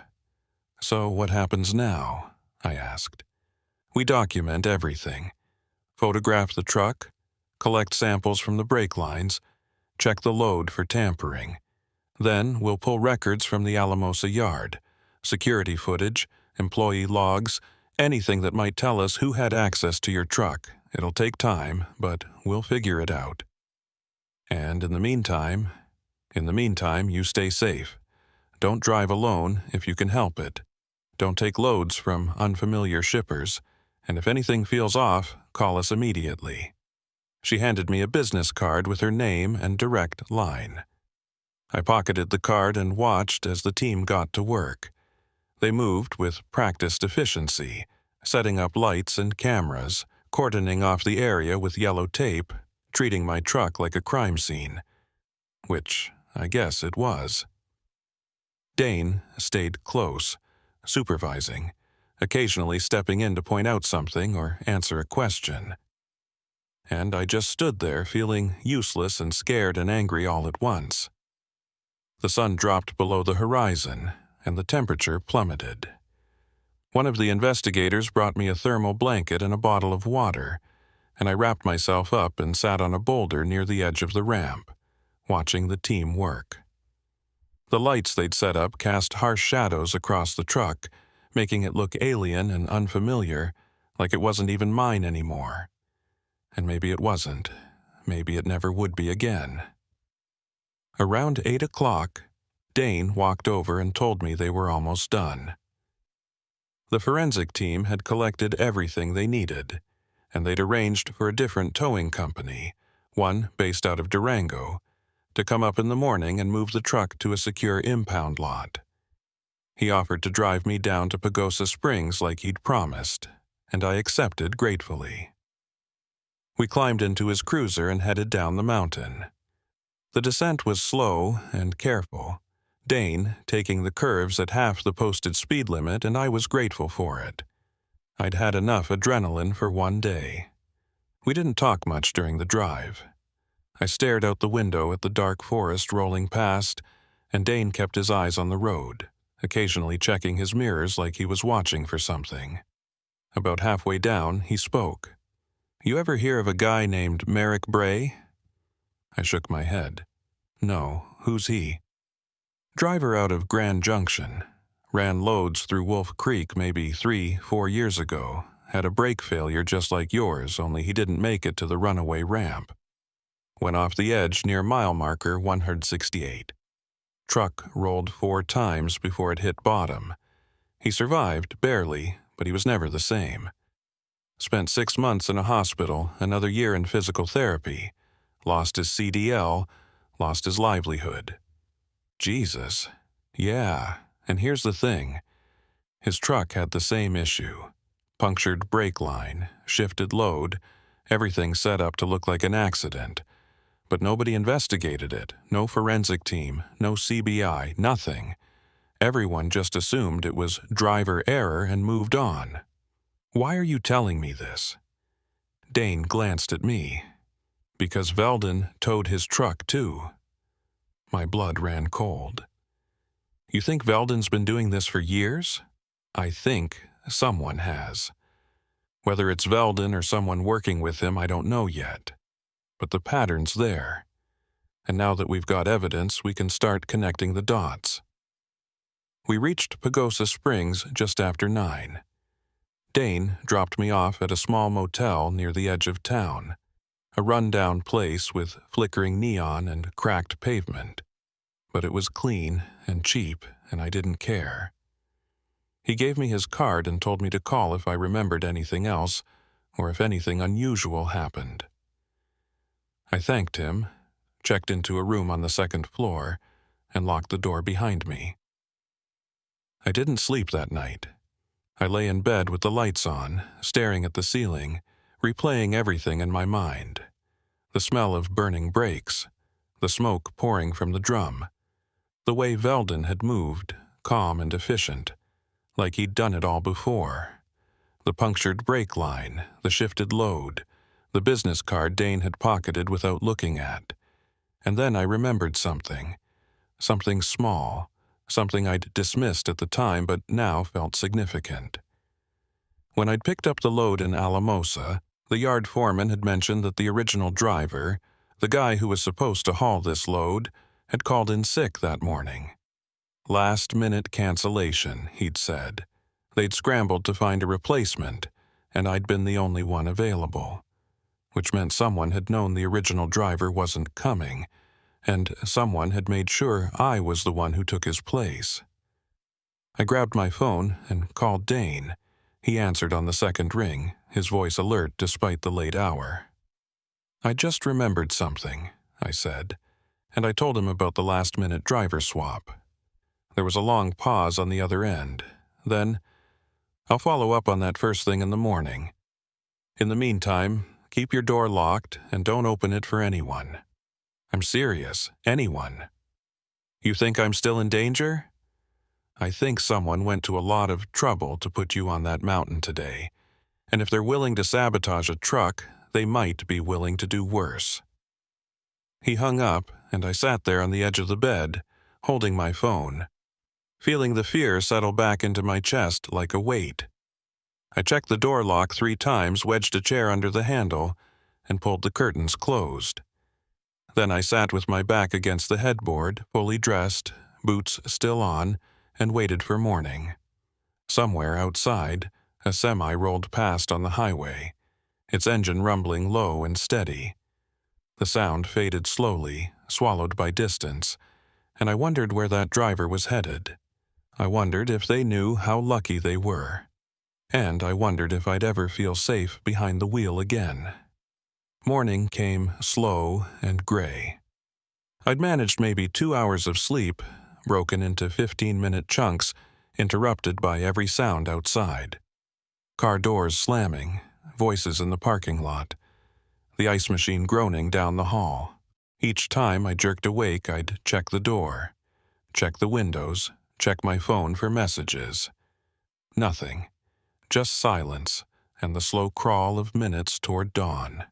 So what happens now? I asked. We document everything. Photograph the truck, collect samples from the brake lines, check the load for tampering. Then we'll pull records from the Alamosa yard, security footage, employee logs, anything that might tell us who had access to your truck. It'll take time, but we'll figure it out. And in the meantime, you stay safe. Don't drive alone if you can help it. Don't take loads from unfamiliar shippers, and if anything feels off, call us immediately. She handed me a business card with her name and direct line. I pocketed the card and watched as the team got to work. They moved with practiced efficiency, setting up lights and cameras, cordoning off the area with yellow tape, treating my truck like a crime scene. Which I guess it was. Dane stayed close, supervising, occasionally stepping in to point out something or answer a question. And I just stood there feeling useless and scared and angry all at once. The sun dropped below the horizon, and the temperature plummeted. One of the investigators brought me a thermal blanket and a bottle of water, and I wrapped myself up and sat on a boulder near the edge of the ramp, watching the team work. The lights they'd set up cast harsh shadows across the truck, making it look alien and unfamiliar, like it wasn't even mine anymore. And maybe it wasn't. Maybe it never would be again. Around 8 o'clock, Dane walked over and told me they were almost done. The forensic team had collected everything they needed, and they'd arranged for a different towing company, one based out of Durango, to come up in the morning and move the truck to a secure impound lot. He offered to drive me down to Pagosa Springs like he'd promised, and I accepted gratefully. We climbed into his cruiser and headed down the mountain. The descent was slow and careful, Dane taking the curves at half the posted speed limit, and I was grateful for it. I'd had enough adrenaline for one day. We didn't talk much during the drive. I stared out the window at the dark forest rolling past, and Dane kept his eyes on the road, occasionally checking his mirrors like he was watching for something. About halfway down, he spoke. "You ever hear of a guy named Merrick Bray?" I shook my head. "No, who's he?" "Driver out of Grand Junction. Ran loads through Wolf Creek maybe 3-4 years ago. Had a brake failure just like yours, only he didn't make it to the runaway ramp. Went off the edge near mile marker 168. Truck rolled 4 times before it hit bottom. He survived, barely, but he was never the same. Spent 6 months in a hospital, another year in physical therapy. Lost his CDL, lost his livelihood." Jesus. Yeah, and here's the thing. His truck had the same issue. Punctured brake line, shifted load, everything set up to look like an accident. But nobody investigated it, no forensic team, no CBI, nothing. Everyone just assumed it was driver error and moved on. "Why are you telling me this?" Dane glanced at me. "Because Veldon towed his truck too." My blood ran cold. "You think Veldon's been doing this for years?" "I think someone has. Whether it's Veldon or someone working with him, I don't know yet. But the pattern's there. And now that we've got evidence, we can start connecting the dots." We reached Pagosa Springs just after 9. Dane dropped me off at a small motel near the edge of town, a run-down place with flickering neon and cracked pavement. But it was clean and cheap, and I didn't care. He gave me his card and told me to call if I remembered anything else, or if anything unusual happened. I thanked him, checked into a room on the 2nd floor, and locked the door behind me. I didn't sleep that night. I lay in bed with the lights on, staring at the ceiling, replaying everything in my mind. The smell of burning brakes, the smoke pouring from the drum, the way Veldon had moved, calm and efficient, like he'd done it all before. The punctured brake line, the shifted load, the business card Dane had pocketed without looking at. And then I remembered something small, something I'd dismissed at the time but now felt significant. When I'd picked up the load in Alamosa, the yard foreman had mentioned that the original driver, the guy who was supposed to haul this load, had called in sick that morning. Last-minute cancellation, he'd said. They'd scrambled to find a replacement, and I'd been the only one available, which meant someone had known the original driver wasn't coming, and someone had made sure I was the one who took his place. I grabbed my phone and called Dane. He answered on the 2nd ring, his voice alert despite the late hour. "I just remembered something," I said, and I told him about the last-minute driver swap. There was a long pause on the other end. Then, "I'll follow up on that first thing in the morning. In the meantime, keep your door locked and don't open it for anyone." "I'm serious. Anyone." "You think I'm still in danger?" "I think someone went to a lot of trouble to put you on that mountain today, and if they're willing to sabotage a truck, they might be willing to do worse." He hung up, and I sat there on the edge of the bed, holding my phone, feeling the fear settle back into my chest like a weight. I checked the door lock 3 times, wedged a chair under the handle, and pulled the curtains closed. Then I sat with my back against the headboard, fully dressed, boots still on, and waited for morning. Somewhere outside, a semi rolled past on the highway. its engine rumbling low and steady. The sound faded slowly, swallowed by distance, and I wondered where that driver was headed. I wondered if they knew how lucky they were. And I wondered if I'd ever feel safe behind the wheel again. Morning came slow and gray. I'd managed maybe 2 hours of sleep, broken into 15-minute chunks, interrupted by every sound outside. Car doors slamming, voices in the parking lot, the ice machine groaning down the hall. Each time I jerked awake, I'd check the door, check the windows, check my phone for messages. Nothing. Just silence and the slow crawl of minutes toward dawn.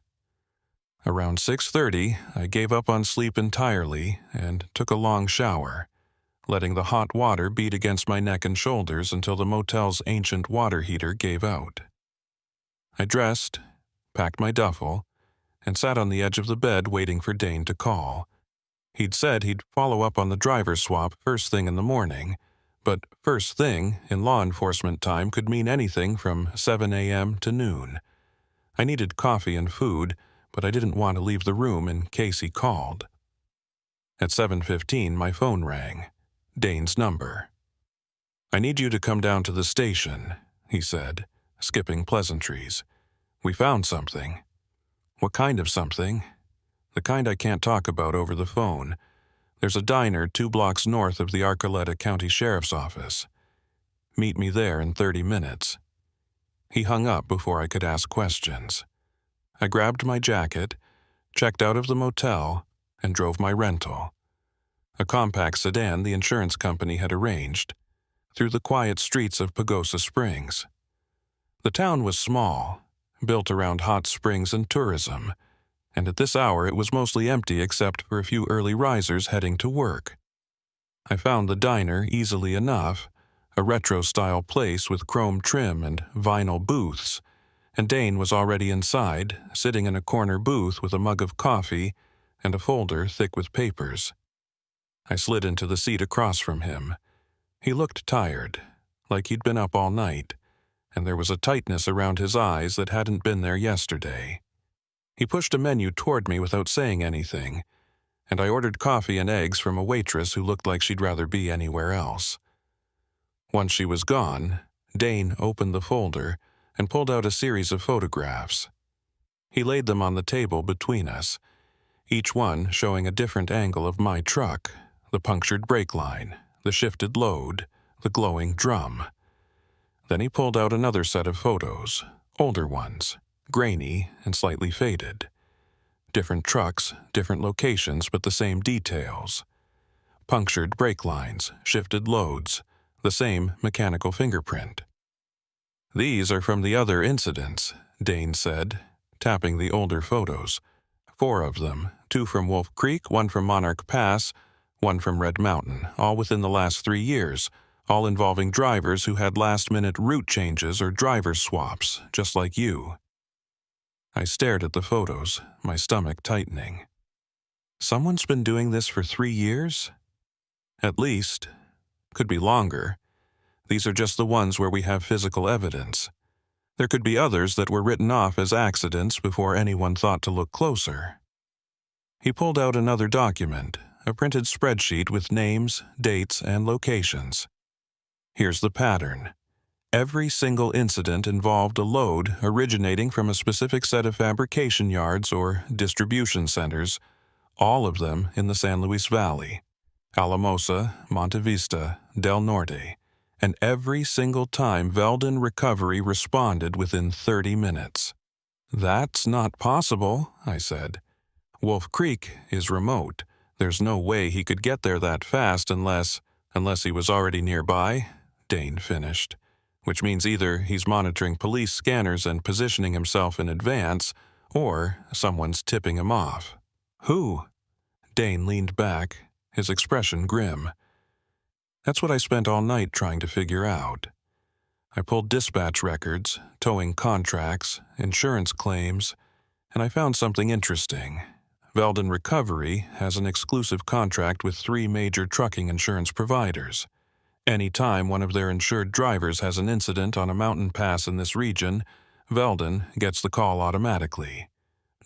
Around 6:30, I gave up on sleep entirely and took a long shower, letting the hot water beat against my neck and shoulders until the motel's ancient water heater gave out. I dressed, packed my duffel, and sat on the edge of the bed waiting for Dane to call. He'd said he'd follow up on the driver swap first thing in the morning, but first thing in law enforcement time could mean anything from 7 a.m. to noon. I needed coffee and food, but I didn't want to leave the room in case he called. At 7:15, my phone rang. Dane's number. "I need you to come down to the station," he said, skipping pleasantries. "We found something." "What kind of something?" "The kind I can't talk about over the phone. There's a diner 2 blocks north of the Arcoleta County Sheriff's Office. Meet me there in 30 minutes. He hung up before I could ask questions. I grabbed my jacket, checked out of the motel, and drove my rental. A compact sedan the insurance company had arranged, through the quiet streets of Pagosa Springs. The town was small, built around hot springs and tourism, and at this hour it was mostly empty except for a few early risers heading to work. I found the diner easily enough, a retro-style place with chrome trim and vinyl booths, and Dane was already inside, sitting in a corner booth with a mug of coffee and a folder thick with papers. I slid into the seat across from him. He looked tired, like he'd been up all night, and there was a tightness around his eyes that hadn't been there yesterday. He pushed a menu toward me without saying anything, and I ordered coffee and eggs from a waitress who looked like she'd rather be anywhere else. Once she was gone, Dane opened the folder and pulled out a series of photographs. He laid them on the table between us, each one showing a different angle of my truck, the punctured brake line, the shifted load, the glowing drum. Then he pulled out another set of photos, older ones, grainy and slightly faded. Different trucks, different locations, but the same details. Punctured brake lines, shifted loads, the same mechanical fingerprint. "These are from the other incidents," Dane said, tapping the older photos. 4 of them, 2 from Wolf Creek, 1 from Monarch Pass, 1 from Red Mountain, all within the last 3 years, all involving drivers who had last-minute route changes or driver swaps, just like you. I stared at the photos, my stomach tightening. Someone's been doing this for 3 years? At least. Could be longer. These are just the ones where we have physical evidence. There could be others that were written off as accidents before anyone thought to look closer. He pulled out another document, a printed spreadsheet with names, dates, and locations. Here's the pattern. Every single incident involved a load originating from a specific set of fabrication yards or distribution centers, all of them in the San Luis Valley, Alamosa, Monte Vista, Del Norte, and every single time Veldon Recovery responded within 30 minutes. "That's not possible," I said. "Wolf Creek is remote. There's no way he could get there that fast unless he was already nearby," Dane finished. "Which means either he's monitoring police scanners and positioning himself in advance, or someone's tipping him off." "Who?" Dane leaned back, his expression grim. "That's what I spent all night trying to figure out. I pulled dispatch records, towing contracts, insurance claims, and I found something interesting. Veldon Recovery has an exclusive contract with 3 major trucking insurance providers. Any time one of their insured drivers has an incident on a mountain pass in this region, Veldon gets the call automatically.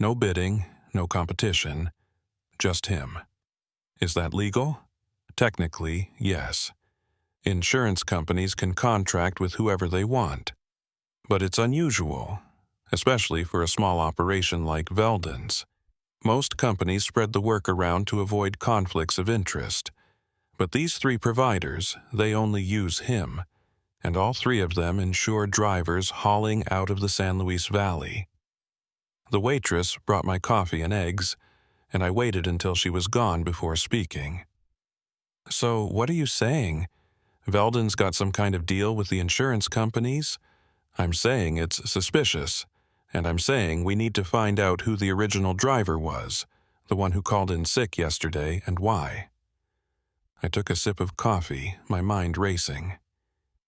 No bidding, no competition, just him. Is that legal? Technically, yes. Insurance companies can contract with whoever they want. But it's unusual, especially for a small operation like Veldon's. Most companies spread the work around to avoid conflicts of interest. But these three providers, they only use him, and all three of them insure drivers hauling out of the San Luis Valley. The waitress brought my coffee and eggs, and I waited until she was gone before speaking. So, what are you saying? Veldon's got some kind of deal with the insurance companies? I'm saying it's suspicious, and I'm saying we need to find out who the original driver was, the one who called in sick yesterday, and why. I took a sip of coffee, my mind racing.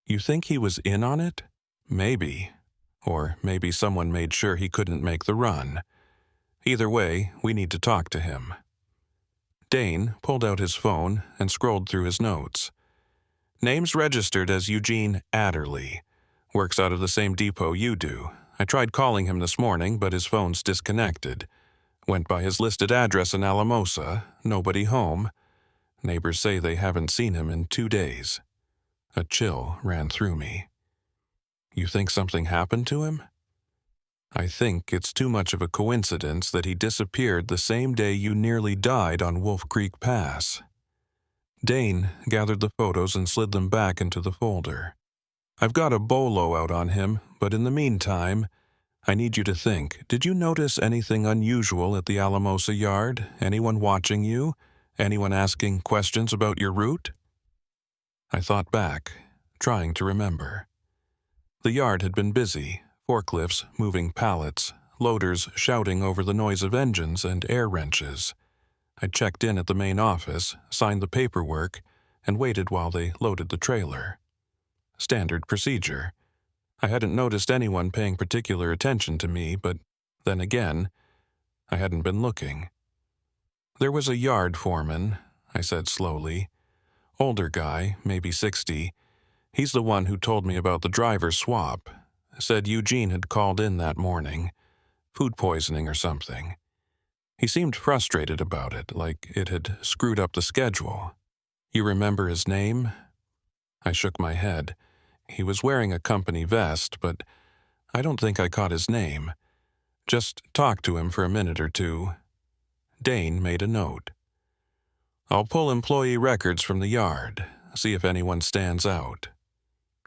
You think he was in on it? Maybe. Or maybe someone made sure he couldn't make the run. Either way, we need to talk to him. Dane pulled out his phone and scrolled through his notes. Name's registered as Eugene Adderley. Works out of the same depot you do. I tried calling him this morning, but his phone's disconnected. Went by his listed address in Alamosa, nobody home. Neighbors say they haven't seen him in 2 days. A chill ran through me. You think something happened to him? I think it's too much of a coincidence that he disappeared the same day you nearly died on Wolf Creek Pass. Dane gathered the photos and slid them back into the folder. I've got a bolo out on him, but in the meantime, I need you to think, did you notice anything unusual at the Alamosa yard? Anyone watching you? Anyone asking questions about your route? I thought back, trying to remember. The yard had been busy, forklifts moving pallets, loaders shouting over the noise of engines and air wrenches. I checked in at the main office, signed the paperwork, and waited while they loaded the trailer. Standard procedure. I hadn't noticed anyone paying particular attention to me, but then again, I hadn't been looking. There was a yard foreman, I said slowly. Older guy, maybe 60. He's the one who told me about the driver swap. Said Eugene had called in that morning. Food poisoning or something. He seemed frustrated about it, like it had screwed up the schedule. You remember his name? I shook my head. He was wearing a company vest, but I don't think I caught his name. Just talked to him for a minute or two. Dane made a note. I'll pull employee records from the yard, see if anyone stands out.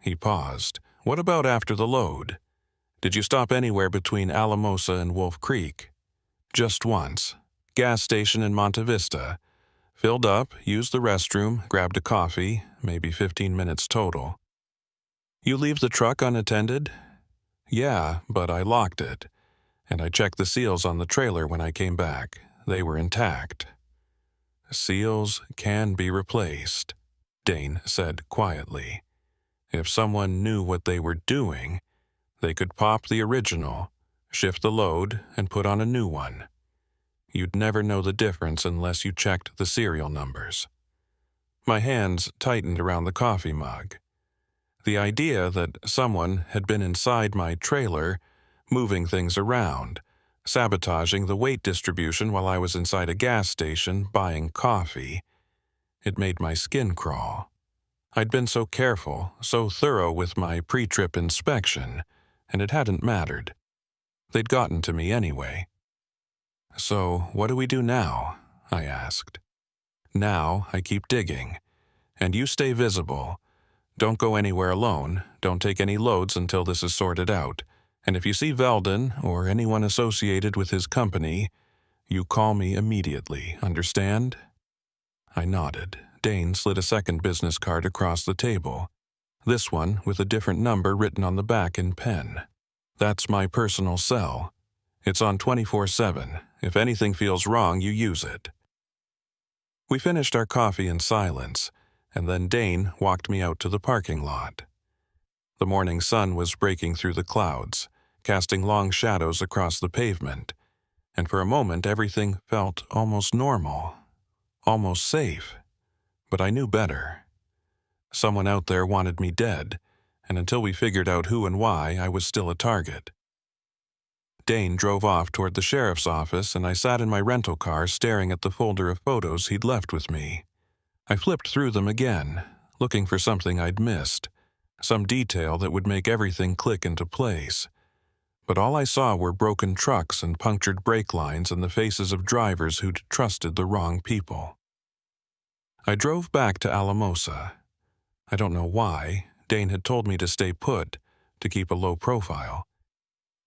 He paused. What about after the load? Did you stop anywhere between Alamosa and Wolf Creek? Just once. Gas station in Monte Vista. Filled up, used the restroom, grabbed a coffee, maybe 15 minutes total. You leave the truck unattended? Yeah, but I locked it. And I checked the seals on the trailer when I came back. They were intact. Seals can be replaced, Dane said quietly. If someone knew what they were doing, they could pop the original, shift the load, and put on a new one. You'd never know the difference unless you checked the serial numbers. My hands tightened around the coffee mug. The idea that someone had been inside my trailer, moving things around, sabotaging the weight distribution while I was inside a gas station buying coffee, it made my skin crawl. I'd been so careful, so thorough with my pre-trip inspection, and it hadn't mattered. They'd gotten to me anyway. So, what do we do now? I asked. Now, I keep digging. And you stay visible. Don't go anywhere alone. Don't take any loads until this is sorted out. And if you see Veldon or anyone associated with his company, you call me immediately, understand? I nodded. Dane slid a second business card across the table. This one with a different number written on the back in pen. That's my personal cell. It's on 24/7. If anything feels wrong, you use it. We finished our coffee in silence, and then Dane walked me out to the parking lot. The morning sun was breaking through the clouds, casting long shadows across the pavement, and for a moment everything felt almost normal, almost safe. But I knew better. Someone out there wanted me dead, and until we figured out who and why, I was still a target. Dane drove off toward the sheriff's office, and I sat in my rental car staring at the folder of photos he'd left with me. I flipped through them again, looking for something I'd missed, some detail that would make everything click into place. But all I saw were broken trucks and punctured brake lines and the faces of drivers who'd trusted the wrong people. I drove back to Alamosa. I don't know why. Dane had told me to stay put, to keep a low profile.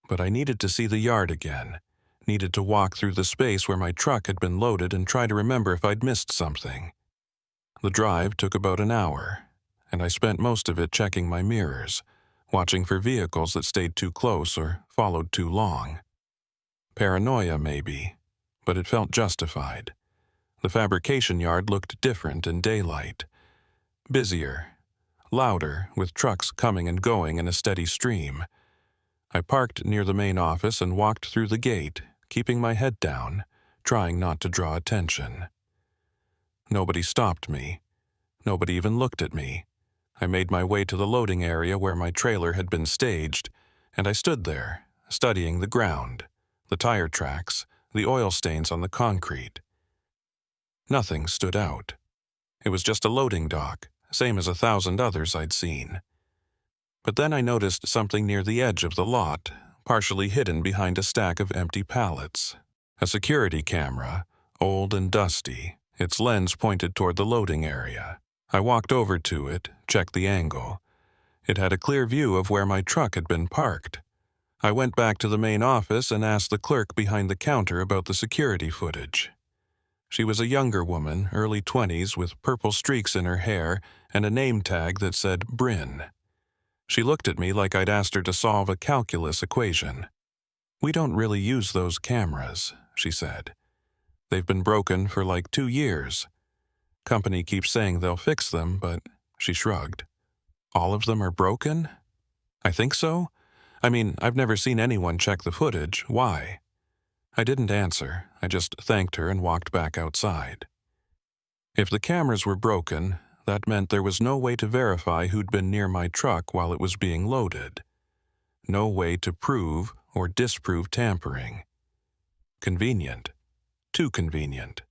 But I needed to see the yard again, needed to walk through the space where my truck had been loaded and try to remember if I'd missed something. The drive took about an hour, and I spent most of it checking my mirrors, watching for vehicles that stayed too close or followed too long. Paranoia, maybe, but it felt justified. The fabrication yard looked different in daylight. Busier, louder, with trucks coming and going in a steady stream. I parked near the main office and walked through the gate, keeping my head down, trying not to draw attention. Nobody stopped me. Nobody even looked at me. I made my way to the loading area where my trailer had been staged, and I stood there, studying the ground, the tire tracks, the oil stains on the concrete. Nothing stood out. It was just a loading dock, same as 1,000 others I'd seen. But then I noticed something near the edge of the lot, partially hidden behind a stack of empty pallets. A security camera, old and dusty, its lens pointed toward the loading area. I walked over to it, checked the angle. It had a clear view of where my truck had been parked. I went back to the main office and asked the clerk behind the counter about the security footage. She was a younger woman, early 20s, with purple streaks in her hair and a name tag that said Bryn. She looked at me like I'd asked her to solve a calculus equation. "We don't really use those cameras," she said. "They've been broken for like 2 years. Company keeps saying they'll fix them, but," she shrugged. "All of them are broken?" "I think so. I mean, I've never seen anyone check the footage. Why?" I didn't answer. I just thanked her and walked back outside. If the cameras were broken, that meant there was no way to verify who'd been near my truck while it was being loaded. No way to prove or disprove tampering. Convenient. Too convenient.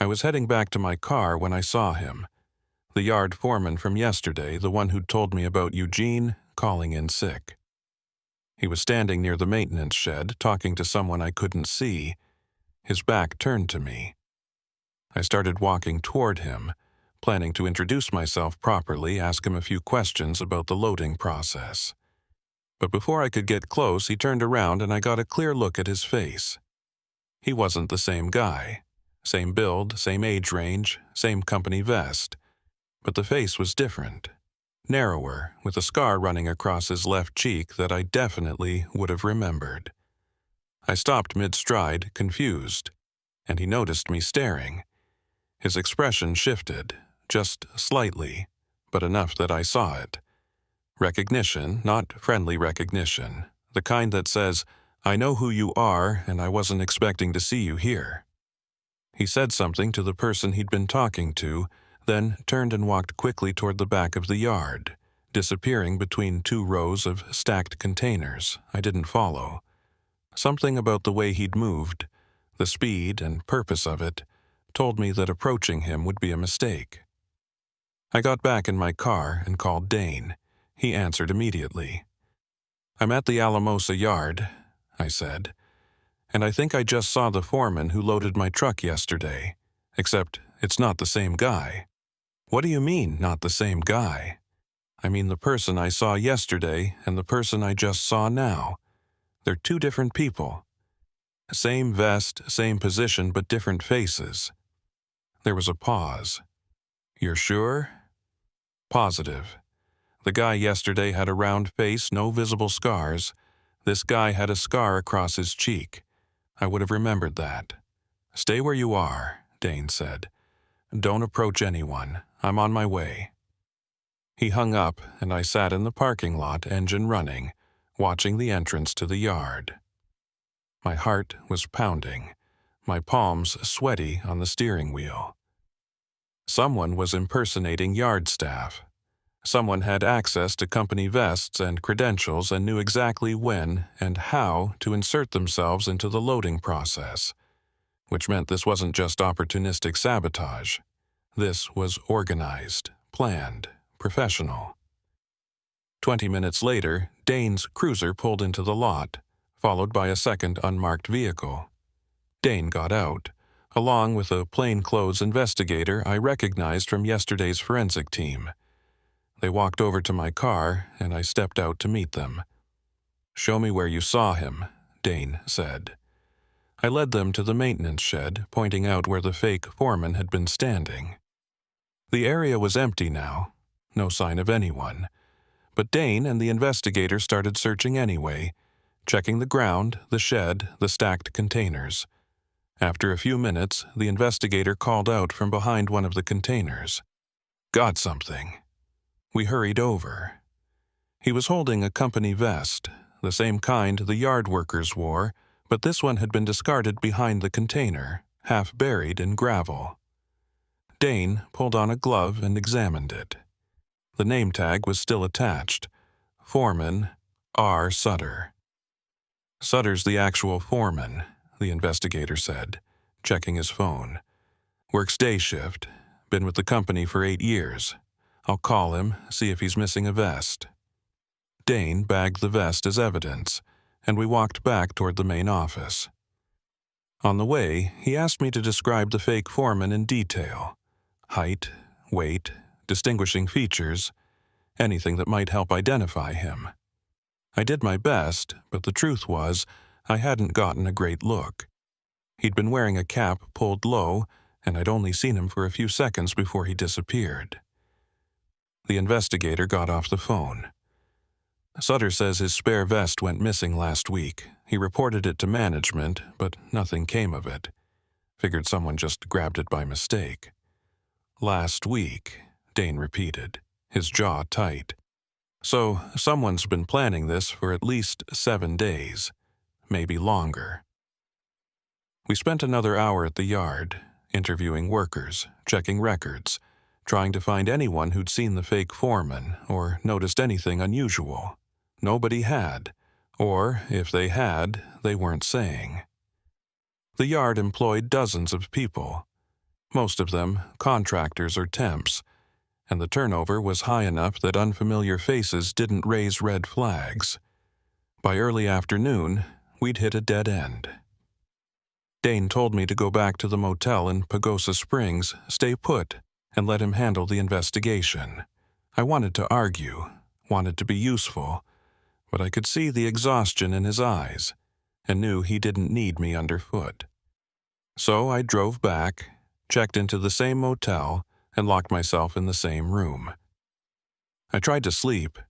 I was heading back to my car when I saw him. The yard foreman from yesterday, the one who'd told me about Eugene calling in sick. He was standing near the maintenance shed, talking to someone I couldn't see, his back turned to me. I started walking toward him, planning to introduce myself properly, ask him a few questions about the loading process. But before I could get close, he turned around and I got a clear look at his face. He wasn't the same guy. Same build, same age range, same company vest. But the face was different. Narrower, with a scar running across his left cheek that I definitely would have remembered. I stopped mid-stride, confused, and he noticed me staring. His expression shifted, just slightly, but enough that I saw it. Recognition, not friendly recognition, the kind that says, "I know who you are, and I wasn't expecting to see you here." He said something to the person he'd been talking to, then turned and walked quickly toward the back of the yard, disappearing between 2 rows of stacked containers I didn't follow. Something about the way he'd moved, the speed and purpose of it, told me that approaching him would be a mistake. I got back in my car and called Dane. He answered immediately. "I'm at the Alamosa yard," I said, "and I think I just saw the foreman who loaded my truck yesterday, except it's not the same guy." "What do you mean, not the same guy?" "I mean the person I saw yesterday and the person I just saw now. They're 2 different people. Same vest, same position, but different faces." There was a pause. "You're sure?" "Positive. The guy yesterday had a round face, no visible scars. This guy had a scar across his cheek. I would have remembered that." "Stay where you are," Dane said. "Don't approach anyone. I'm on my way." He hung up, and I sat in the parking lot, engine running, watching the entrance to the yard. My heart was pounding, my palms sweaty on the steering wheel. Someone was impersonating yard staff. Someone had access to company vests and credentials and knew exactly when and how to insert themselves into the loading process, which meant this wasn't just opportunistic sabotage. This was organized, planned, professional. 20 minutes later, Dane's cruiser pulled into the lot, followed by a second unmarked vehicle. Dane got out, along with a plainclothes investigator I recognized from yesterday's forensic team. They walked over to my car, and I stepped out to meet them. "Show me where you saw him," Dane said. I led them to the maintenance shed, pointing out where the fake foreman had been standing. The area was empty now, no sign of anyone. But Dane and the investigator started searching anyway, checking the ground, the shed, the stacked containers. After a few minutes, the investigator called out from behind one of the containers. "Got something." We hurried over. He was holding a company vest, the same kind the yard workers wore, but this one had been discarded behind the container, half buried in gravel. Dane pulled on a glove and examined it. The name tag was still attached. Foreman R. Sutter. "Sutter's the actual foreman," the investigator said, checking his phone. "Works day shift. Been with the company for 8 years. I'll call him, see if he's missing a vest." Dane bagged the vest as evidence, and we walked back toward the main office. On the way, he asked me to describe the fake foreman in detail. Height, weight, distinguishing features, anything that might help identify him. I did my best, but the truth was, I hadn't gotten a great look. He'd been wearing a cap pulled low, and I'd only seen him for a few seconds before he disappeared. The investigator got off the phone. "Sutter says his spare vest went missing last week. He reported it to management, but nothing came of it. Figured someone just grabbed it by mistake." "Last week," Dane repeated, his jaw tight. "So someone's been planning this for at least 7 days, maybe longer." We spent another hour at the yard, interviewing workers, checking records, trying to find anyone who'd seen the fake foreman or noticed anything unusual. Nobody had, or if they had, they weren't saying. The yard employed dozens of people, most of them contractors or temps, and the turnover was high enough that unfamiliar faces didn't raise red flags. By early afternoon, we'd hit a dead end. Dane told me to go back to the motel in Pagosa Springs, stay put, and let him handle the investigation. I wanted to argue, wanted to be useful, but I could see the exhaustion in his eyes, and knew he didn't need me underfoot. So I drove back, checked into the same motel, and locked myself in the same room. I tried to sleep,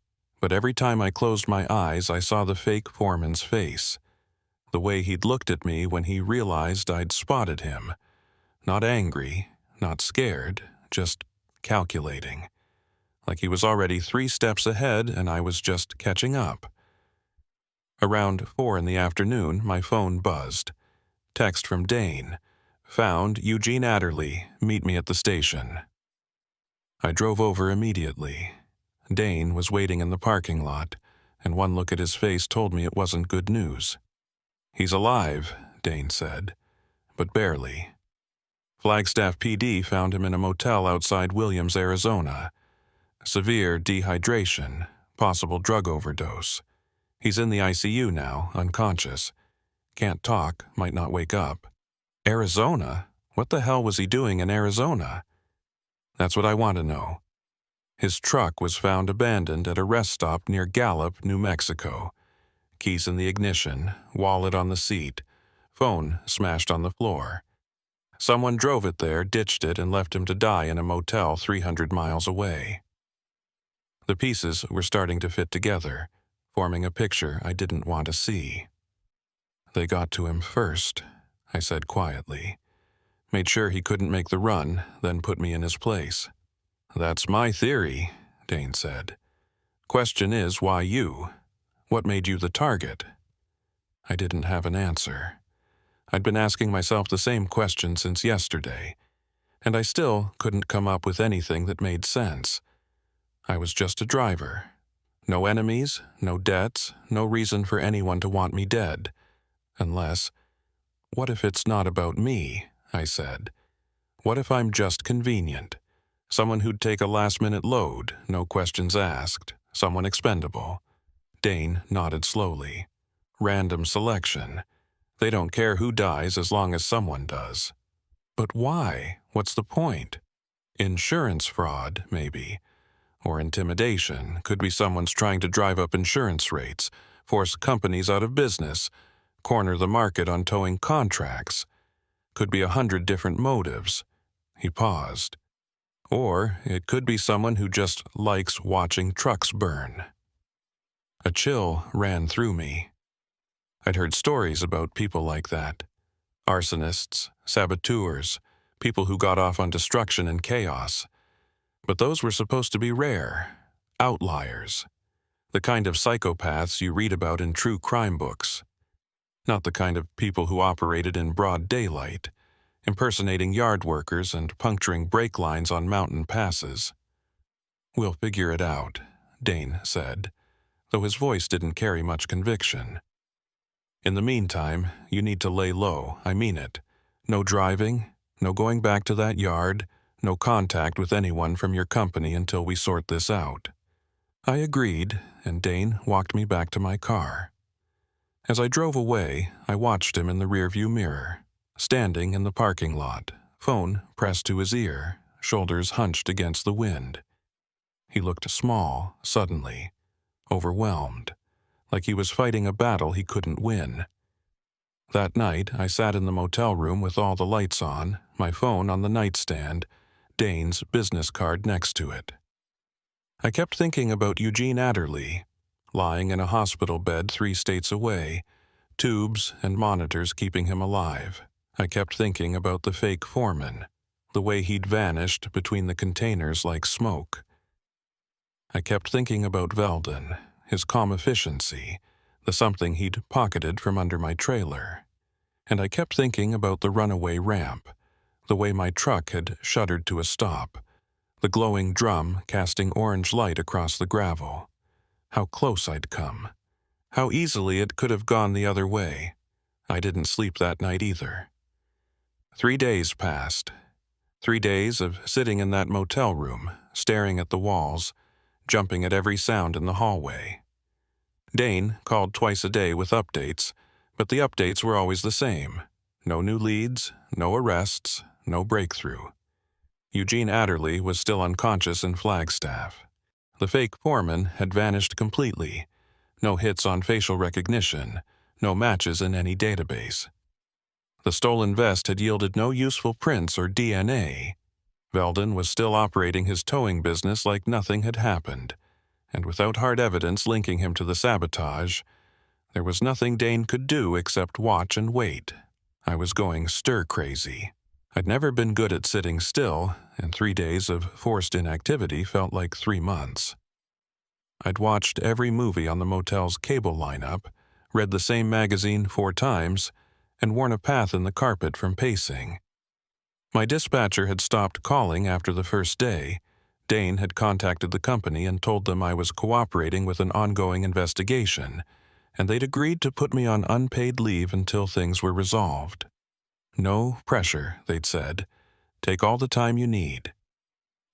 but every time I closed my eyes I saw the fake foreman's face, the way he'd looked at me when he realized I'd spotted him. Not angry, not scared, just calculating. Like he was already 3 steps ahead and I was just catching up. Around 4 in the afternoon, my phone buzzed. Text from Dane. "Found Eugene Adderley. Meet me at the station." I drove over immediately. Dane was waiting in the parking lot, and one look at his face told me it wasn't good news. "He's alive," Dane said, "but barely. Flagstaff PD found him in a motel outside Williams, Arizona. Severe dehydration, possible drug overdose. He's in the ICU now, unconscious. Can't talk, might not wake up." Arizona? What the hell was he doing in Arizona? That's what I want to know. His truck was found abandoned at a rest stop near Gallup, New Mexico. Keys in the ignition, wallet on the seat, phone smashed on the floor. Someone drove it there, ditched it, and left him to die in a motel 300 miles away. The pieces were starting to fit together, forming a picture I didn't want to see. "They got to him first," I said quietly. "Made sure he couldn't make the run, then put me in his place." "That's my theory," Dane said. "Question is, why you? What made you the target?" I didn't have an answer. I'd been asking myself the same question since yesterday, and I still couldn't come up with anything that made sense. I was just a driver. No enemies, no debts, no reason for anyone to want me dead. Unless, what if it's not about me? I said. What if I'm just convenient? Someone who'd take a last-minute load, no questions asked. Someone expendable. Dane nodded slowly. Random selection. They don't care who dies as long as someone does. But why? What's the point? Insurance fraud, maybe. Or intimidation. Could be someone's trying to drive up insurance rates, force companies out of business, corner the market on towing contracts. Could be 100 different motives. He paused. Or it could be someone who just likes watching trucks burn. A chill ran through me. I'd heard stories about people like that. Arsonists, saboteurs, people who got off on destruction and chaos. But those were supposed to be rare, outliers. The kind of psychopaths you read about in true crime books. Not the kind of people who operated in broad daylight, impersonating yard workers and puncturing brake lines on mountain passes. We'll figure it out, Dane said, though his voice didn't carry much conviction. In the meantime, you need to lay low, I mean it. No driving, no going back to that yard, no contact with anyone from your company until we sort this out. I agreed, and Dane walked me back to my car. As I drove away, I watched him in the rearview mirror, standing in the parking lot, phone pressed to his ear, shoulders hunched against the wind. He looked small, suddenly, overwhelmed, like he was fighting a battle he couldn't win. That night, I sat in the motel room with all the lights on, my phone on the nightstand, Dane's business card next to it. I kept thinking about Eugene Adderley, lying in a hospital bed 3 states away, tubes and monitors keeping him alive. I kept thinking about the fake foreman, the way he'd vanished between the containers like smoke. I kept thinking about Veldon, his calm efficiency, the something he'd pocketed from under my trailer. And I kept thinking about the runaway ramp, the way my truck had shuddered to a stop, the glowing drum casting orange light across the gravel. How close I'd come. How easily it could have gone the other way. I didn't sleep that night either. 3 days passed. 3 days of sitting in that motel room, staring at the walls, jumping at every sound in the hallway. Dane called twice a day with updates, but the updates were always the same. No new leads, no arrests, no breakthrough. Eugene Adderley was still unconscious in Flagstaff. The fake foreman had vanished completely. No hits on facial recognition, no matches in any database. The stolen vest had yielded no useful prints or DNA. Veldon was still operating his towing business like nothing had happened, and without hard evidence linking him to the sabotage, there was nothing Dane could do except watch and wait. I was going stir-crazy. I'd never been good at sitting still, and 3 days of forced inactivity felt like 3 months. I'd watched every movie on the motel's cable lineup, read the same magazine 4 times, and worn a path in the carpet from pacing. My dispatcher had stopped calling after the first day. Dane had contacted the company and told them I was cooperating with an ongoing investigation, and they'd agreed to put me on unpaid leave until things were resolved. No pressure, they'd said. Take all the time you need.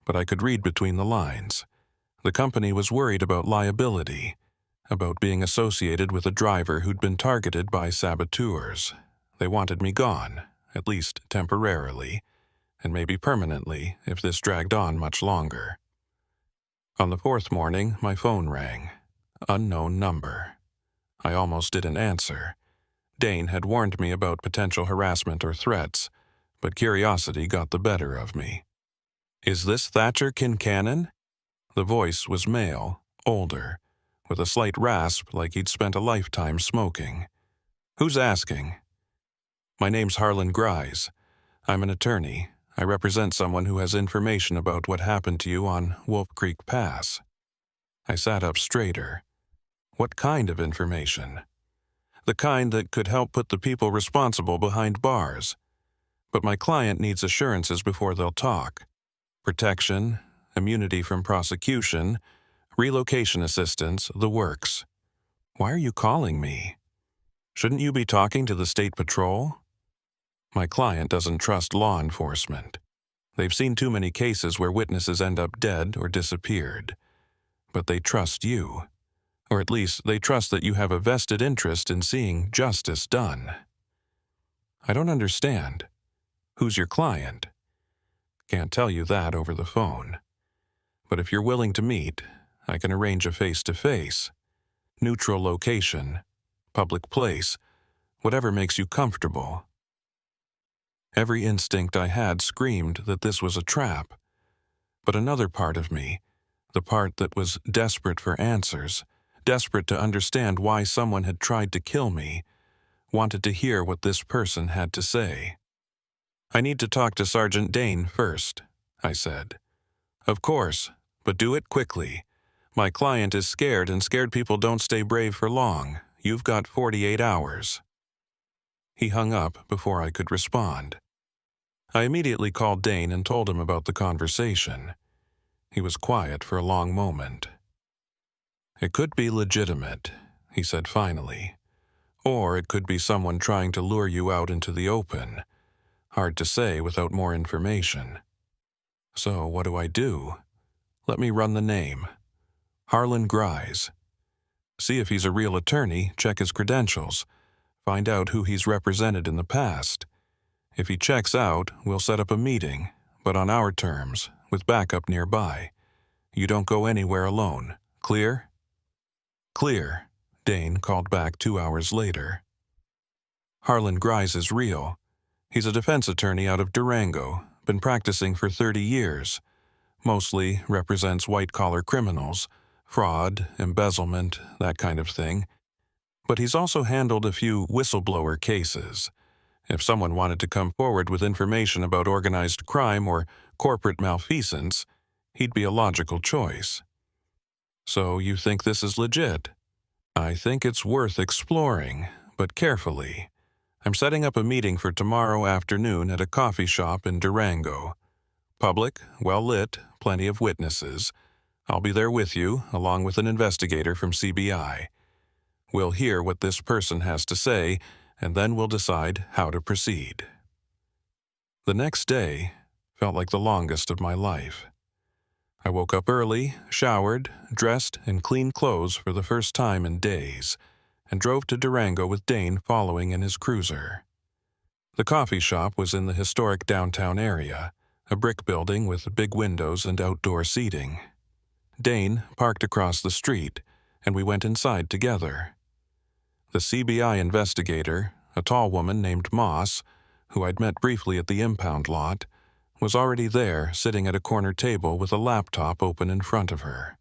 But I could read between the lines. The company was worried about liability, about being associated with a driver who'd been targeted by saboteurs. They wanted me gone, at least temporarily, and maybe permanently if this dragged on much longer. On the 4th morning, my phone rang. Unknown number. I almost didn't answer. Dane had warned me about potential harassment or threats, but curiosity got the better of me. "Is this Thatcher Kincannon?" The voice was male, older, with a slight rasp like he'd spent a lifetime smoking. "Who's asking?" "My name's Harlan Grise. I'm an attorney. I represent someone who has information about what happened to you on Wolf Creek Pass." I sat up straighter. What kind of information? The kind that could help put the people responsible behind bars. But my client needs assurances before they'll talk. Protection, immunity from prosecution, relocation assistance, the works. Why are you calling me? Shouldn't you be talking to the state patrol? My client doesn't trust law enforcement. They've seen too many cases where witnesses end up dead or disappeared. But they trust you. Or at least they trust that you have a vested interest in seeing justice done. I don't understand. Who's your client? Can't tell you that over the phone. But if you're willing to meet, I can arrange a face-to-face. Neutral location, public place, whatever makes you comfortable. Every instinct I had screamed that this was a trap. But another part of me, the part that was desperate for answers, desperate to understand why someone had tried to kill me, wanted to hear what this person had to say. I need to talk to Sergeant Dane first, I said. Of course, but do it quickly. My client is scared, and scared people don't stay brave for long. You've got 48 hours. He hung up before I could respond. I immediately called Dane and told him about the conversation. He was quiet for a long moment. It could be legitimate, he said finally. Or it could be someone trying to lure you out into the open. Hard to say without more information. So what do I do? Let me run the name. Harlan Grise. See if he's a real attorney, check his credentials. Find out who he's represented in the past. If he checks out, we'll set up a meeting, but on our terms, with backup nearby. You don't go anywhere alone. Clear? Clear, Dane called back 2 hours later. Harlan Grise is real. He's a defense attorney out of Durango, been practicing for 30 years. Mostly represents white-collar criminals, fraud, embezzlement, that kind of thing. But he's also handled a few whistleblower cases. If someone wanted to come forward with information about organized crime or corporate malfeasance, he'd be a logical choice. So you think this is legit? I think it's worth exploring, but carefully. I'm setting up a meeting for tomorrow afternoon at a coffee shop in Durango. Public, well-lit, plenty of witnesses. I'll be there with you, along with an investigator from CBI. We'll hear what this person has to say, and then we'll decide how to proceed. The next day felt like the longest of my life. I woke up early, showered, dressed in clean clothes for the first time in days, and drove to Durango with Dane following in his cruiser. The coffee shop was in the historic downtown area, a brick building with big windows and outdoor seating. Dane parked across the street, and we went inside together. The CBI investigator, a tall woman named Moss, who I'd met briefly at the impound lot, was already there, sitting at a corner table with a laptop open in front of her.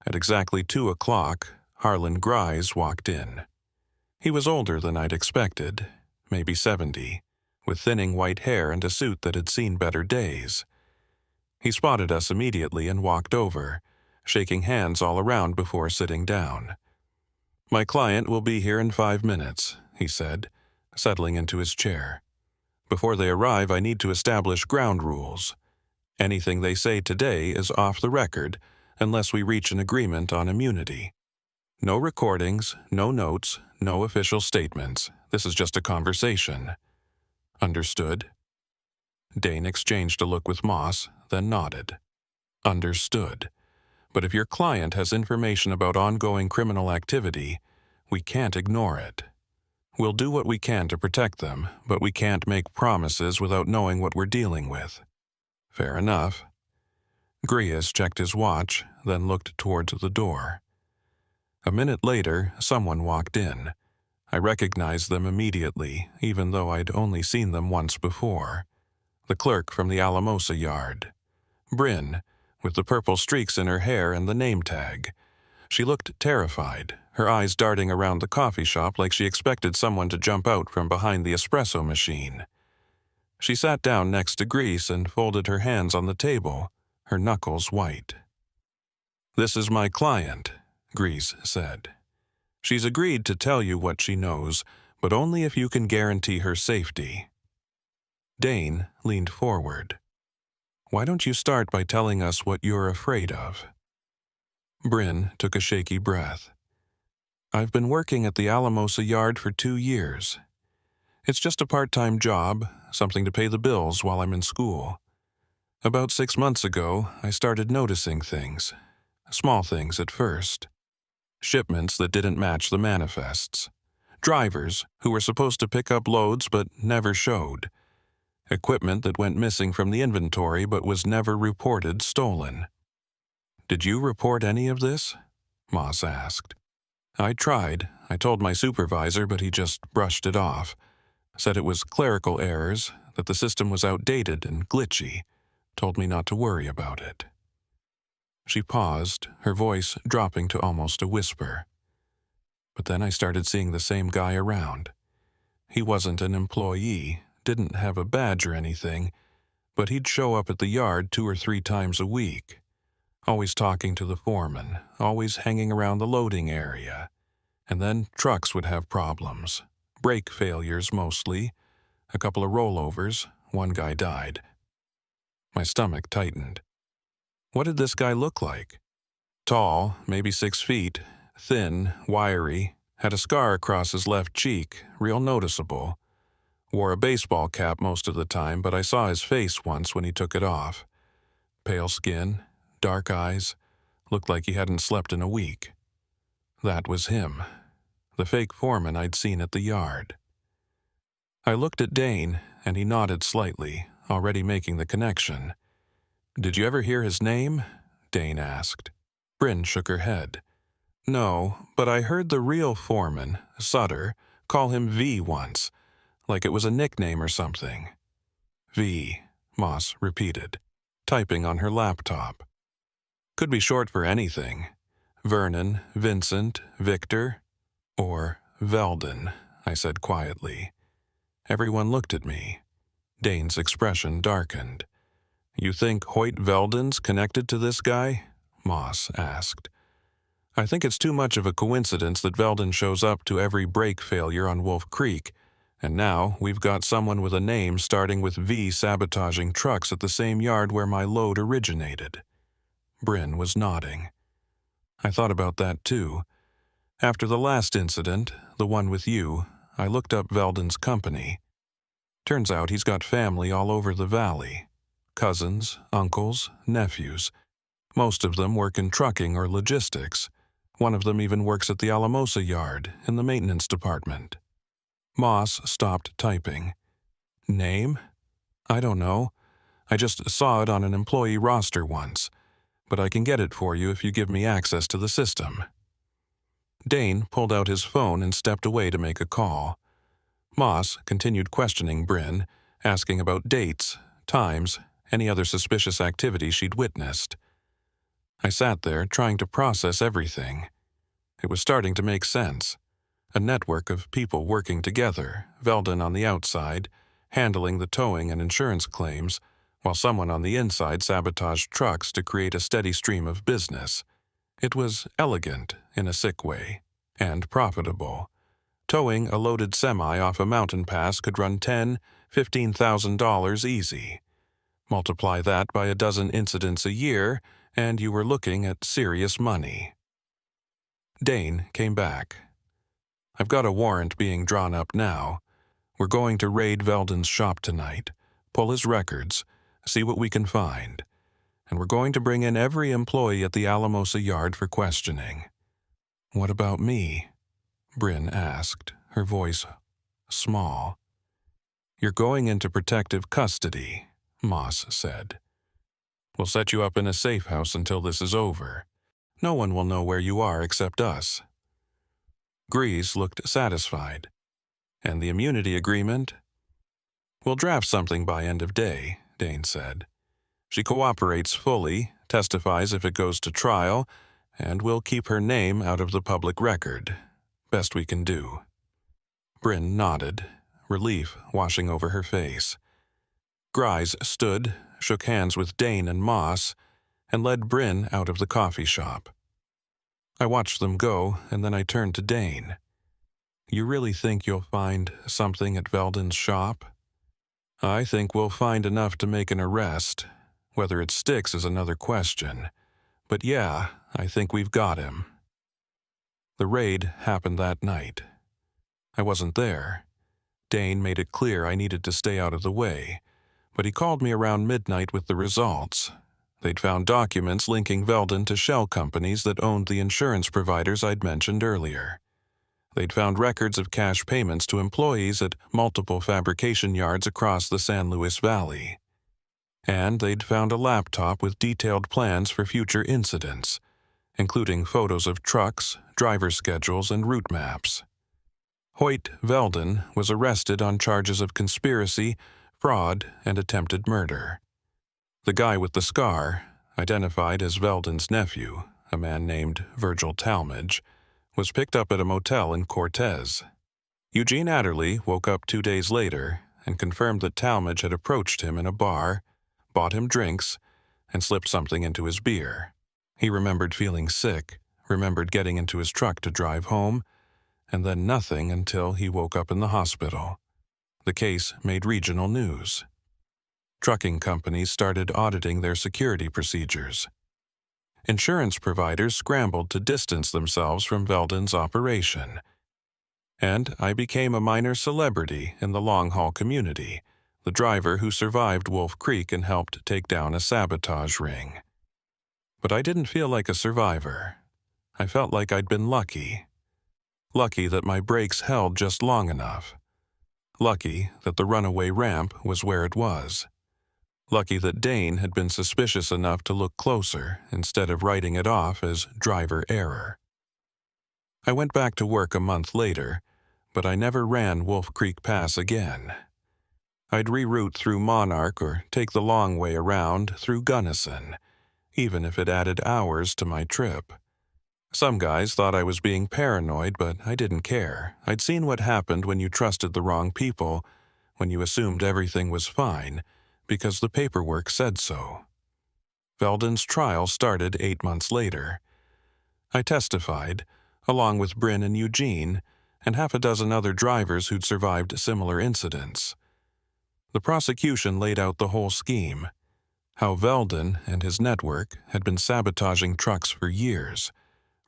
At exactly 2 o'clock, Harlan Grise walked in. He was older than I'd expected, maybe 70, with thinning white hair and a suit that had seen better days. He spotted us immediately and walked over, shaking hands all around before sitting down. My client will be here in 5 minutes, he said, settling into his chair. Before they arrive, I need to establish ground rules. Anything they say today is off the record, unless we reach an agreement on immunity. No recordings, no notes, no official statements. This is just a conversation. Understood? Dane exchanged a look with Moss, then nodded. Understood. But if your client has information about ongoing criminal activity, we can't ignore it. We'll do what we can to protect them, but we can't make promises without knowing what we're dealing with. Fair enough. Grias checked his watch, then looked towards the door. A minute later, someone walked in. I recognized them immediately, even though I'd only seen them once before. The clerk from the Alamosa yard. Bryn, with the purple streaks in her hair and the name tag. She looked terrified, her eyes darting around the coffee shop like she expected someone to jump out from behind the espresso machine. She sat down next to Grease and folded her hands on the table, her knuckles white. "This is my client," Grease said. "She's agreed to tell you what she knows, but only if you can guarantee her safety." Dane leaned forward. Why don't you start by telling us what you're afraid of? Bryn took a shaky breath. I've been working at the Alamosa yard for 2 years. It's just a part-time job, something to pay the bills while I'm in school. About 6 months ago, I started noticing things. Small things at first. Shipments that didn't match the manifests. Drivers who were supposed to pick up loads but never showed. Equipment that went missing from the inventory but was never reported stolen. Did you report any of this? Moss asked. I tried. I told my supervisor, but he just brushed it off. Said it was clerical errors, that the system was outdated and glitchy. Told me not to worry about it. She paused, her voice dropping to almost a whisper. But then I started seeing the same guy around. He wasn't an employee, didn't have a badge or anything, but he'd show up at the yard 2 or 3 times a week. Always talking to the foreman, always hanging around the loading area. And then trucks would have problems. Brake failures mostly. A couple of rollovers. One guy died. My stomach tightened. What did this guy look like? Tall, maybe 6 feet, thin, wiry, had a scar across his left cheek, real noticeable. Wore a baseball cap most of the time, but I saw his face once when he took it off. Pale skin, dark eyes, looked like he hadn't slept in a week. That was him, the fake foreman I'd seen at the yard. I looked at Dane, and he nodded slightly, already making the connection. Did you ever hear his name? Dane asked. Bryn shook her head. No, but I heard the real foreman, Sutter, call him V once, like it was a nickname or something. V, Moss repeated, typing on her laptop. Could be short for anything. Vernon, Vincent, Victor, or Veldon, I said quietly. Everyone looked at me. Dane's expression darkened. You think Hoyt Veldon's connected to this guy? Moss asked. I think it's too much of a coincidence that Veldon shows up to every brake failure on Wolf Creek, and now we've got someone with a name starting with V sabotaging trucks at the same yard where my load originated. Bryn was nodding. I thought about that too. After the last incident, the one with you, I looked up Veldon's company. Turns out he's got family all over the valley. Cousins, uncles, nephews. Most of them work in trucking or logistics. One of them even works at the Alamosa yard in the maintenance department. Moss stopped typing. Name? I don't know. I just saw it on an employee roster once, but I can get it for you if you give me access to the system. Dane pulled out his phone and stepped away to make a call. Moss continued questioning Bryn, asking about dates, times, any other suspicious activity she'd witnessed. I sat there trying to process everything. It was starting to make sense. A network of people working together, Veldon on the outside, handling the towing and insurance claims, while someone on the inside sabotaged trucks to create a steady stream of business. It was elegant in a sick way, and profitable. Towing a loaded semi off a mountain pass could run $10,000, $15,000 easy. Multiply that by a dozen incidents a year, and you were looking at serious money. Dane came back. I've got a warrant being drawn up now. We're going to raid Veldon's shop tonight, pull his records, see what we can find. And we're going to bring in every employee at the Alamosa yard for questioning. What about me? Bryn asked, her voice small. You're going into protective custody, Moss said. We'll set you up in a safe house until this is over. No one will know where you are except us. Grease looked satisfied. And the immunity agreement? We'll draft something by end of day, Dane said. She cooperates fully, testifies if it goes to trial, and we'll keep her name out of the public record. Best we can do. Bryn nodded, relief washing over her face. Grise stood, shook hands with Dane and Moss, and led Bryn out of the coffee shop. I watched them go, and then I turned to Dane. You really think you'll find something at Veldon's shop? I think we'll find enough to make an arrest, Whether it sticks is another question. But yeah, I think we've got him. The raid happened that night. I wasn't there. Dane made it clear I needed to stay out of the way, but he called me around midnight with the results. They'd found documents linking Veldon to shell companies that owned the insurance providers I'd mentioned earlier. They'd found records of cash payments to employees at multiple fabrication yards across the San Luis Valley. And they'd found a laptop with detailed plans for future incidents, including photos of trucks, driver schedules, and route maps. Hoyt Veldon was arrested on charges of conspiracy, fraud, and attempted murder. The guy with the scar, identified as Veldon's nephew, a man named Virgil Talmadge, was picked up at a motel in Cortez. Eugene Adderley woke up 2 days later and confirmed that Talmadge had approached him in a bar, bought him drinks, and slipped something into his beer. He remembered feeling sick, remembered getting into his truck to drive home, and then nothing until he woke up in the hospital. The case made regional news. Trucking companies started auditing their security procedures. Insurance providers scrambled to distance themselves from Veldon's operation. And I became a minor celebrity in the long-haul community, the driver who survived Wolf Creek and helped take down a sabotage ring. But I didn't feel like a survivor. I felt like I'd been lucky. Lucky that my brakes held just long enough. Lucky that the runaway ramp was where it was. Lucky that Dane had been suspicious enough to look closer instead of writing it off as driver error. I went back to work a month later, but I never ran Wolf Creek Pass again. I'd reroute through Monarch or take the long way around through Gunnison, even if it added hours to my trip. Some guys thought I was being paranoid, but I didn't care. I'd seen what happened when you trusted the wrong people, when you assumed everything was fine, because the paperwork said so. Veldon's trial started 8 months later. I testified, along with Bryn and Eugene, and half a dozen other drivers who'd survived similar incidents. The prosecution laid out the whole scheme, how Veldon and his network had been sabotaging trucks for years,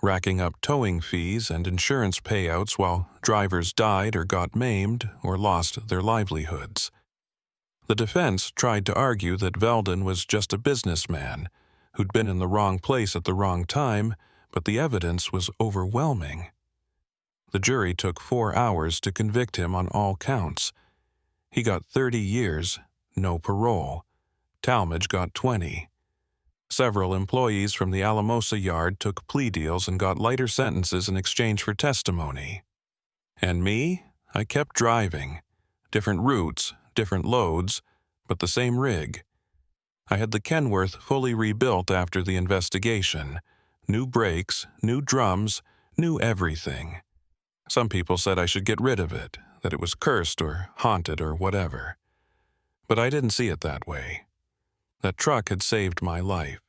racking up towing fees and insurance payouts while drivers died or got maimed or lost their livelihoods. The defense tried to argue that Veldon was just a businessman who'd been in the wrong place at the wrong time, but the evidence was overwhelming. The jury took 4 hours to convict him on all counts. He got 30 years, no parole. Talmadge got 20. Several employees from the Alamosa yard took plea deals and got lighter sentences in exchange for testimony. And me? I kept driving. Different routes, different loads, but the same rig. I had the Kenworth fully rebuilt after the investigation. New brakes, new drums, new everything. Some people said I should get rid of it, that it was cursed or haunted or whatever. But I didn't see it that way. That truck had saved my life.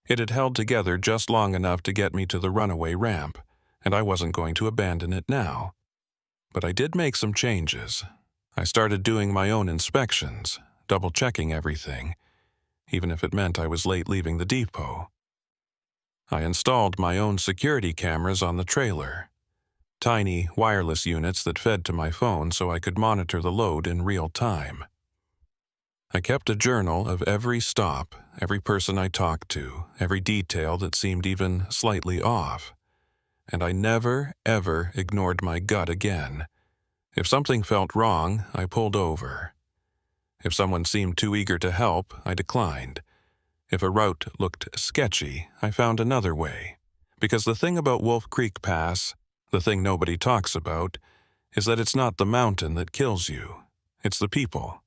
It had held together just long enough to get me to the runaway ramp, and I wasn't going to abandon it now. But I did make some changes. I started doing my own inspections, double-checking everything, even if it meant I was late leaving the depot. I installed my own security cameras on the trailer, tiny wireless units that fed to my phone so I could monitor the load in real time. I kept a journal of every stop, every person I talked to, every detail that seemed even slightly off. And I never, ever ignored my gut again. If something felt wrong, I pulled over. If someone seemed too eager to help, I declined. If a route looked sketchy, I found another way. Because the thing about Wolf Creek Pass, the thing nobody talks about, is that it's not the mountain that kills you. It's the people.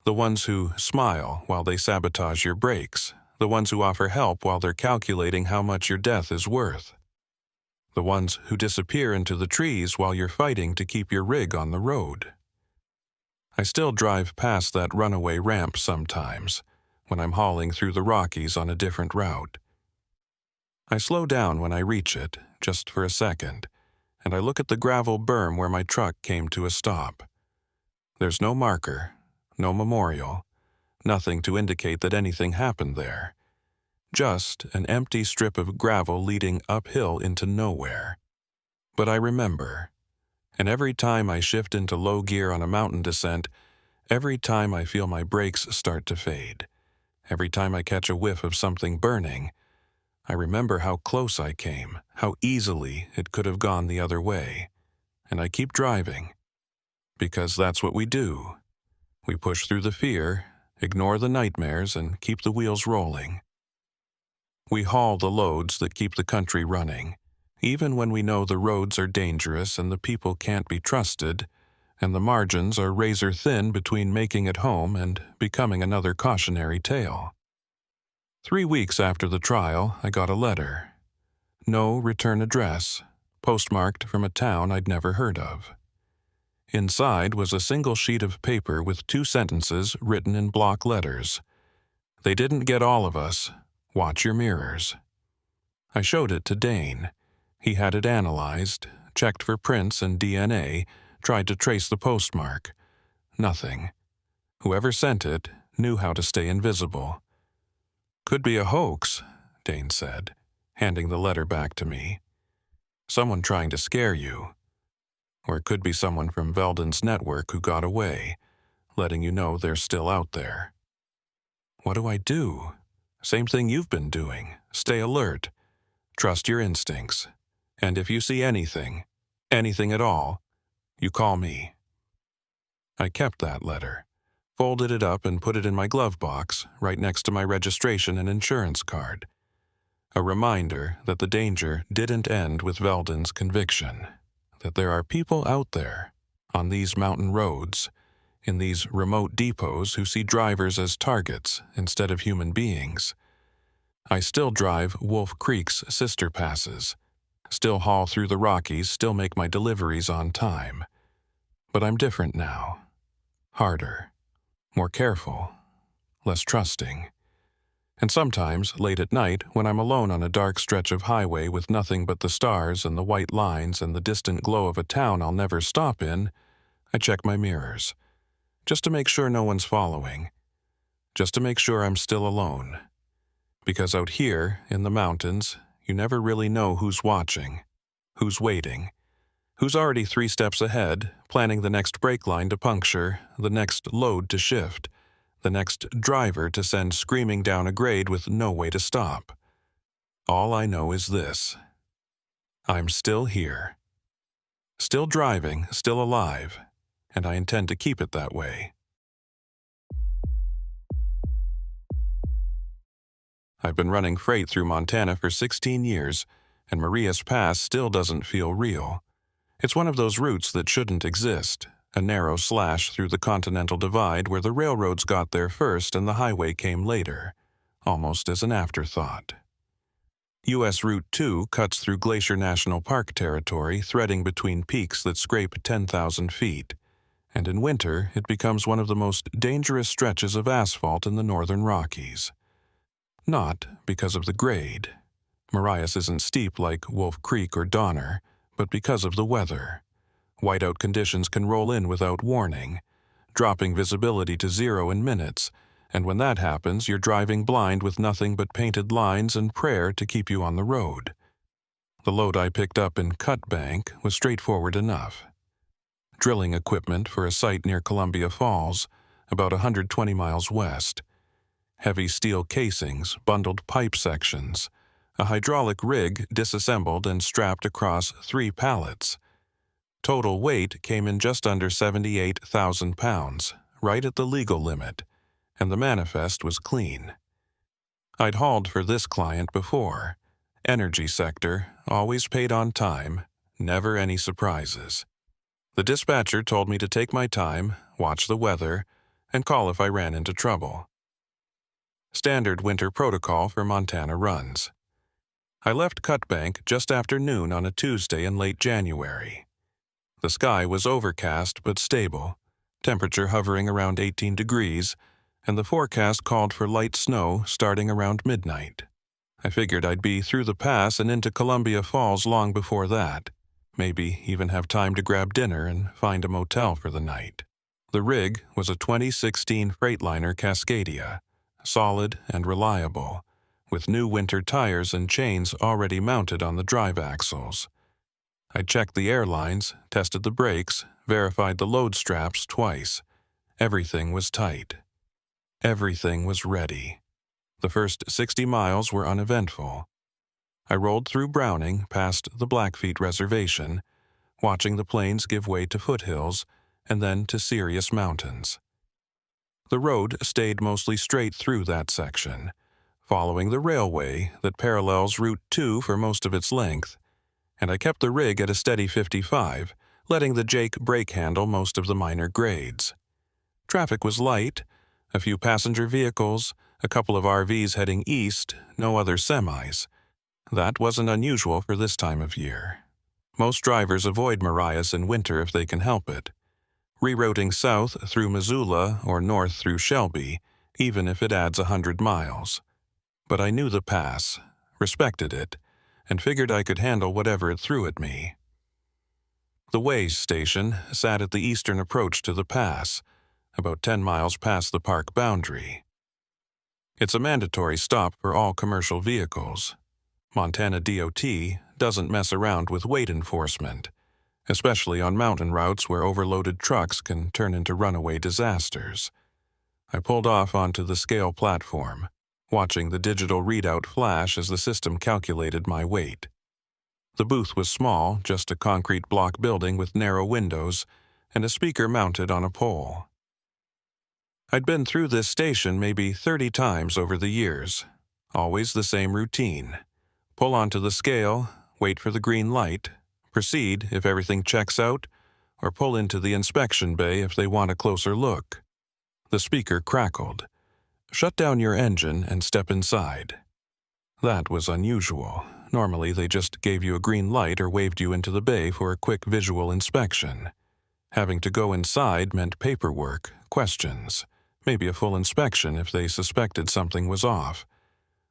The ones who smile while they sabotage your brakes. The ones who offer help while they're calculating how much your death is worth. The ones who disappear into the trees while you're fighting to keep your rig on the road. I still drive past that runaway ramp sometimes, when I'm hauling through the Rockies on a different route. I slow down when I reach it, just for a second, and I look at the gravel berm where my truck came to a stop. There's no marker, no memorial, Nothing to indicate that anything happened there. Just an empty strip of gravel leading uphill into nowhere. But I remember, and every time I shift into low gear on a mountain descent, every time I feel my brakes start to fade, every time I catch a whiff of something burning, I remember how close I came, how easily it could have gone the other way. And I keep driving, because that's what we do. We push through the fear, ignore the nightmares, and keep the wheels rolling. We haul the loads that keep the country running, even when we know the roads are dangerous and the people can't be trusted, and the margins are razor thin between making it home and becoming another cautionary tale. 3 weeks after the trial, I got a letter. No return address, postmarked from a town I'd never heard of. Inside was a single sheet of paper with 2 sentences written in block letters. They didn't get all of us. Watch your mirrors. I showed it to Dane. He had it analyzed, checked for prints and DNA, tried to trace the postmark. Nothing. Whoever sent it knew how to stay invisible. Could be a hoax, Dane said, handing the letter back to me. Someone trying to scare you. Or it could be someone from Veldon's network who got away, letting you know they're still out there. What do I do? Same thing you've been doing. Stay alert. Trust your instincts. And if you see anything at all, you call me. I kept that letter, folded it up and put it in my glove box right next to my registration and insurance card. A reminder that the danger didn't end with Veldon's conviction. That there are people out there, on these mountain roads, in these remote depots who see drivers as targets instead of human beings. I still drive Wolf Creek's sister passes, still haul through the Rockies, still make my deliveries on time. But I'm different now. Harder, more careful, less trusting. And sometimes, late at night, when I'm alone on a dark stretch of highway with nothing but the stars and the white lines and the distant glow of a town I'll never stop in, I check my mirrors, just to make sure no one's following, just to make sure I'm still alone. Because out here, in the mountains, you never really know who's watching, who's waiting, who's already 3 steps ahead, planning the next brake line to puncture, the next load to shift, the next driver to send screaming down a grade with no way to stop. All I know is this. I'm still here. Still driving, still alive, and I intend to keep it that way. I've been running freight through Montana for 16 years, and Marias Pass still doesn't feel real. It's one of those routes that shouldn't exist. A narrow slash through the Continental Divide where the railroads got there first and the highway came later, almost as an afterthought. U.S. Route 2 cuts through Glacier National Park territory, threading between peaks that scrape 10,000 feet, and in winter it becomes one of the most dangerous stretches of asphalt in the northern Rockies. Not because of the grade. Marias isn't steep like Wolf Creek or Donner, but because of the weather. Whiteout conditions can roll in without warning, dropping visibility to 0 in minutes, and when that happens, you're driving blind with nothing but painted lines and prayer to keep you on the road. The load I picked up in Cut Bank was straightforward enough. Drilling equipment for a site near Columbia Falls, about 120 miles west. Heavy steel casings, bundled pipe sections, a hydraulic rig disassembled and strapped across 3 pallets. Total weight came in just under 78,000 pounds, right at the legal limit, and the manifest was clean. I'd hauled for this client before. Energy sector, always paid on time, never any surprises. The dispatcher told me to take my time, watch the weather, and call if I ran into trouble. Standard winter protocol for Montana runs. I left Cut Bank just after noon on a Tuesday in late January. The sky was overcast but stable, temperature hovering around 18 degrees, and the forecast called for light snow starting around midnight. I figured I'd be through the pass and into Columbia Falls long before that, maybe even have time to grab dinner and find a motel for the night. The rig was a 2016 Freightliner Cascadia, solid and reliable, with new winter tires and chains already mounted on the drive axles. I checked the airlines, tested the brakes, verified the load straps twice. Everything was tight. Everything was ready. The first 60 miles were uneventful. I rolled through Browning past the Blackfeet Reservation, watching the plains give way to foothills and then to serious mountains. The road stayed mostly straight through that section, following the railway that parallels Route 2 for most of its length, and I kept the rig at a steady 55, letting the Jake brake handle most of the minor grades. Traffic was light, a few passenger vehicles, a couple of RVs heading east, no other semis. That wasn't unusual for this time of year. Most drivers avoid Marias in winter if they can help it, rerouting south through Missoula or north through Shelby, even if it adds 100 miles. But I knew the pass, respected it, and figured I could handle whatever it threw at me. The Waze station sat at the eastern approach to the pass, about 10 miles past the park boundary. It's a mandatory stop for all commercial vehicles. Montana DOT doesn't mess around with weight enforcement, especially on mountain routes where overloaded trucks can turn into runaway disasters. I pulled off onto the scale platform, watching the digital readout flash as the system calculated my weight. The booth was small, just a concrete block building with narrow windows and a speaker mounted on a pole. I'd been through this station maybe 30 times over the years, always the same routine. Pull onto the scale, wait for the green light, proceed if everything checks out, or pull into the inspection bay if they want a closer look. The speaker crackled. Shut down your engine and step inside. That was unusual. Normally they just gave you a green light or waved you into the bay for a quick visual inspection. Having to go inside meant paperwork, questions, maybe a full inspection if they suspected something was off.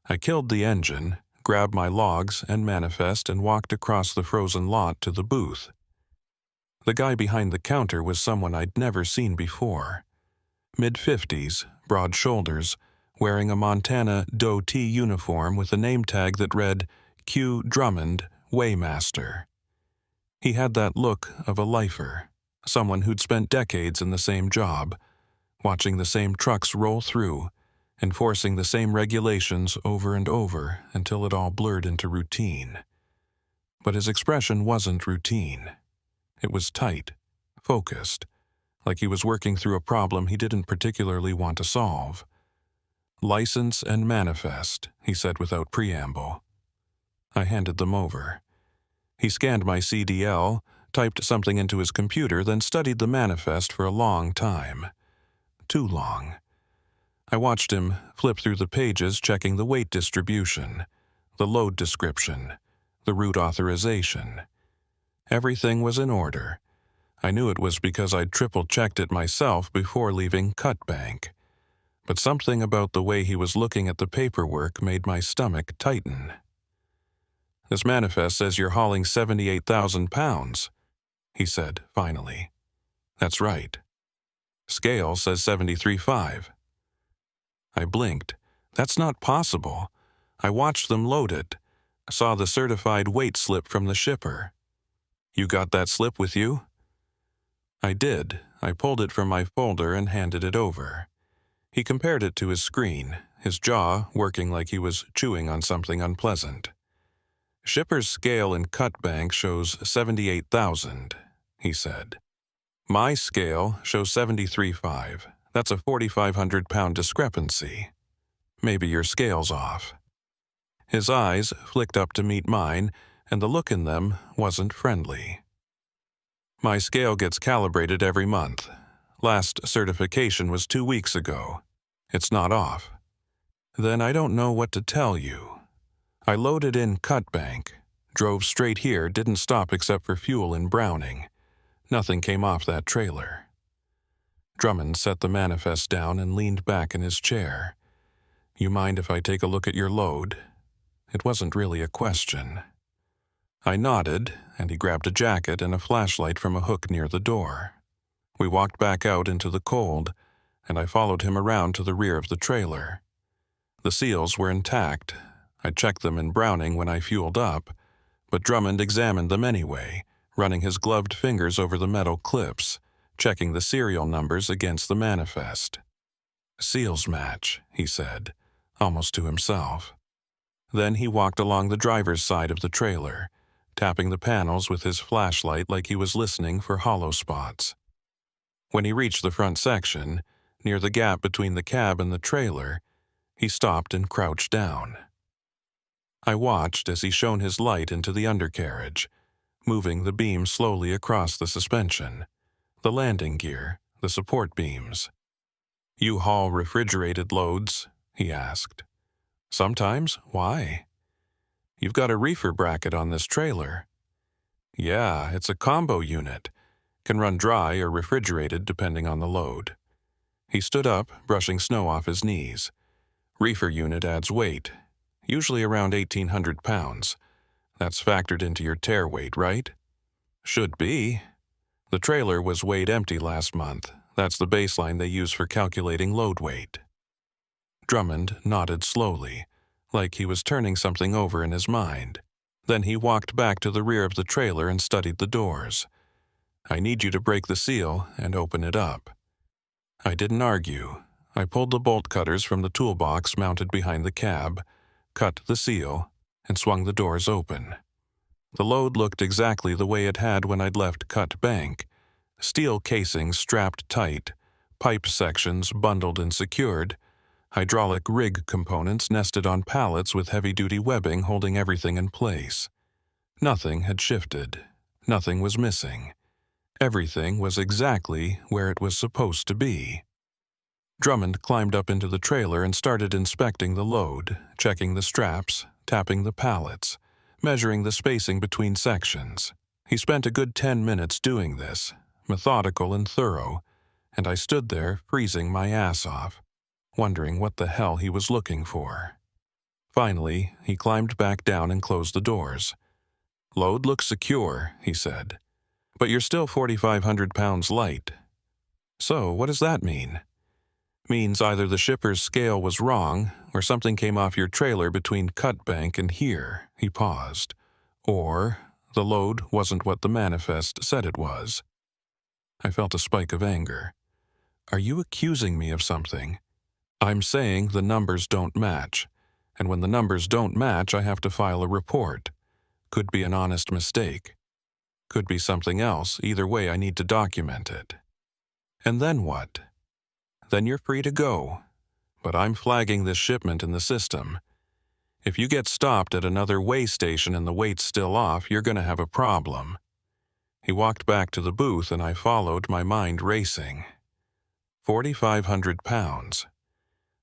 I killed the engine, grabbed my logs and manifest and walked across the frozen lot to the booth. The guy behind the counter was someone I'd never seen before. Mid-50s, broad shoulders, wearing a Montana DOT uniform with a name tag that read Q. Drummond, Weighmaster. He had that look of a lifer, someone who'd spent decades in the same job, watching the same trucks roll through, enforcing the same regulations over and over until it all blurred into routine. But his expression wasn't routine. It was tight, focused, like he was working through a problem he didn't particularly want to solve. "License and manifest," he said without preamble. I handed them over. He scanned my CDL, typed something into his computer, then studied the manifest for a long time. Too long. I watched him flip through the pages, checking the weight distribution, the load description, the route authorization. Everything was in order. I knew it was because I'd triple-checked it myself before leaving Cut Bank. But something about the way he was looking at the paperwork made my stomach tighten. "This manifest says you're hauling 78,000 pounds, he said, finally. "That's right." "Scale says 73.5. I blinked. "That's not possible. I watched them load it. Saw the certified weight slip from the shipper." "You got that slip with you?" I did. I pulled it from my folder and handed it over. He compared it to his screen, his jaw working like he was chewing on something unpleasant. "Shipper's scale in Cut Bank shows 78,000, he said. "My scale shows 73.5. That's a 4,500-pound discrepancy. Maybe your scale's off." His eyes flicked up to meet mine, and the look in them wasn't friendly. "My scale gets calibrated every month. Last certification was 2 weeks ago. It's not off." "Then I don't know what to tell you. I loaded in Cut Bank, drove straight here, didn't stop except for fuel in Browning. Nothing came off that trailer." Drummond set the manifest down and leaned back in his chair. "You mind if I take a look at your load?" It wasn't really a question. I nodded, and he grabbed a jacket and a flashlight from a hook near the door. We walked back out into the cold, and I followed him around to the rear of the trailer. The seals were intact. I checked them in Browning when I fueled up, but Drummond examined them anyway, running his gloved fingers over the metal clips, checking the serial numbers against the manifest. "Seals match," he said, almost to himself. Then he walked along the driver's side of the trailer, tapping the panels with his flashlight like he was listening for hollow spots. When he reached the front section, near the gap between the cab and the trailer, he stopped and crouched down. I watched as he shone his light into the undercarriage, moving the beam slowly across the suspension, the landing gear, the support beams. "You haul refrigerated loads?" he asked. "Sometimes. Why?" "You've got a reefer bracket on this trailer." "Yeah, it's a combo unit. Can run dry or refrigerated depending on the load." He stood up, brushing snow off his knees. "Reefer unit adds weight, usually around 1,800 pounds. That's factored into your tear weight, right?" "Should be. The trailer was weighed empty last month. That's the baseline they use for calculating load weight." Drummond nodded slowly, like he was turning something over in his mind. Then he walked back to the rear of the trailer and studied the doors. "I need you to break the seal and open it up." I didn't argue. I pulled the bolt cutters from the toolbox mounted behind the cab, cut the seal, and swung the doors open. The load looked exactly the way it had when I'd left Cut Bank. Steel casings strapped tight, pipe sections bundled and secured, hydraulic rig components nested on pallets with heavy-duty webbing holding everything in place. Nothing had shifted. Nothing was missing. Everything was exactly where it was supposed to be. Drummond climbed up into the trailer and started inspecting the load, checking the straps, tapping the pallets, measuring the spacing between sections. He spent a good 10 minutes doing this, methodical and thorough, and I stood there freezing my ass off, wondering what the hell he was looking for. Finally, he climbed back down and closed the doors. "Load looks secure," he said, "but you're still 4,500 pounds light." "So, what does that mean?" "Means either the shipper's scale was wrong, or something came off your trailer between Cut Bank and here," he paused. "Or the load wasn't what the manifest said it was." I felt a spike of anger. "Are you accusing me of something?" "I'm saying the numbers don't match, and when the numbers don't match, I have to file a report. Could be an honest mistake. Could be something else. Either way, I need to document it." "And then what?" "Then you're free to go. But I'm flagging this shipment in the system. If you get stopped at another weigh station and the weight's still off, you're going to have a problem." He walked back to the booth and I followed, my mind racing. 4,500 pounds.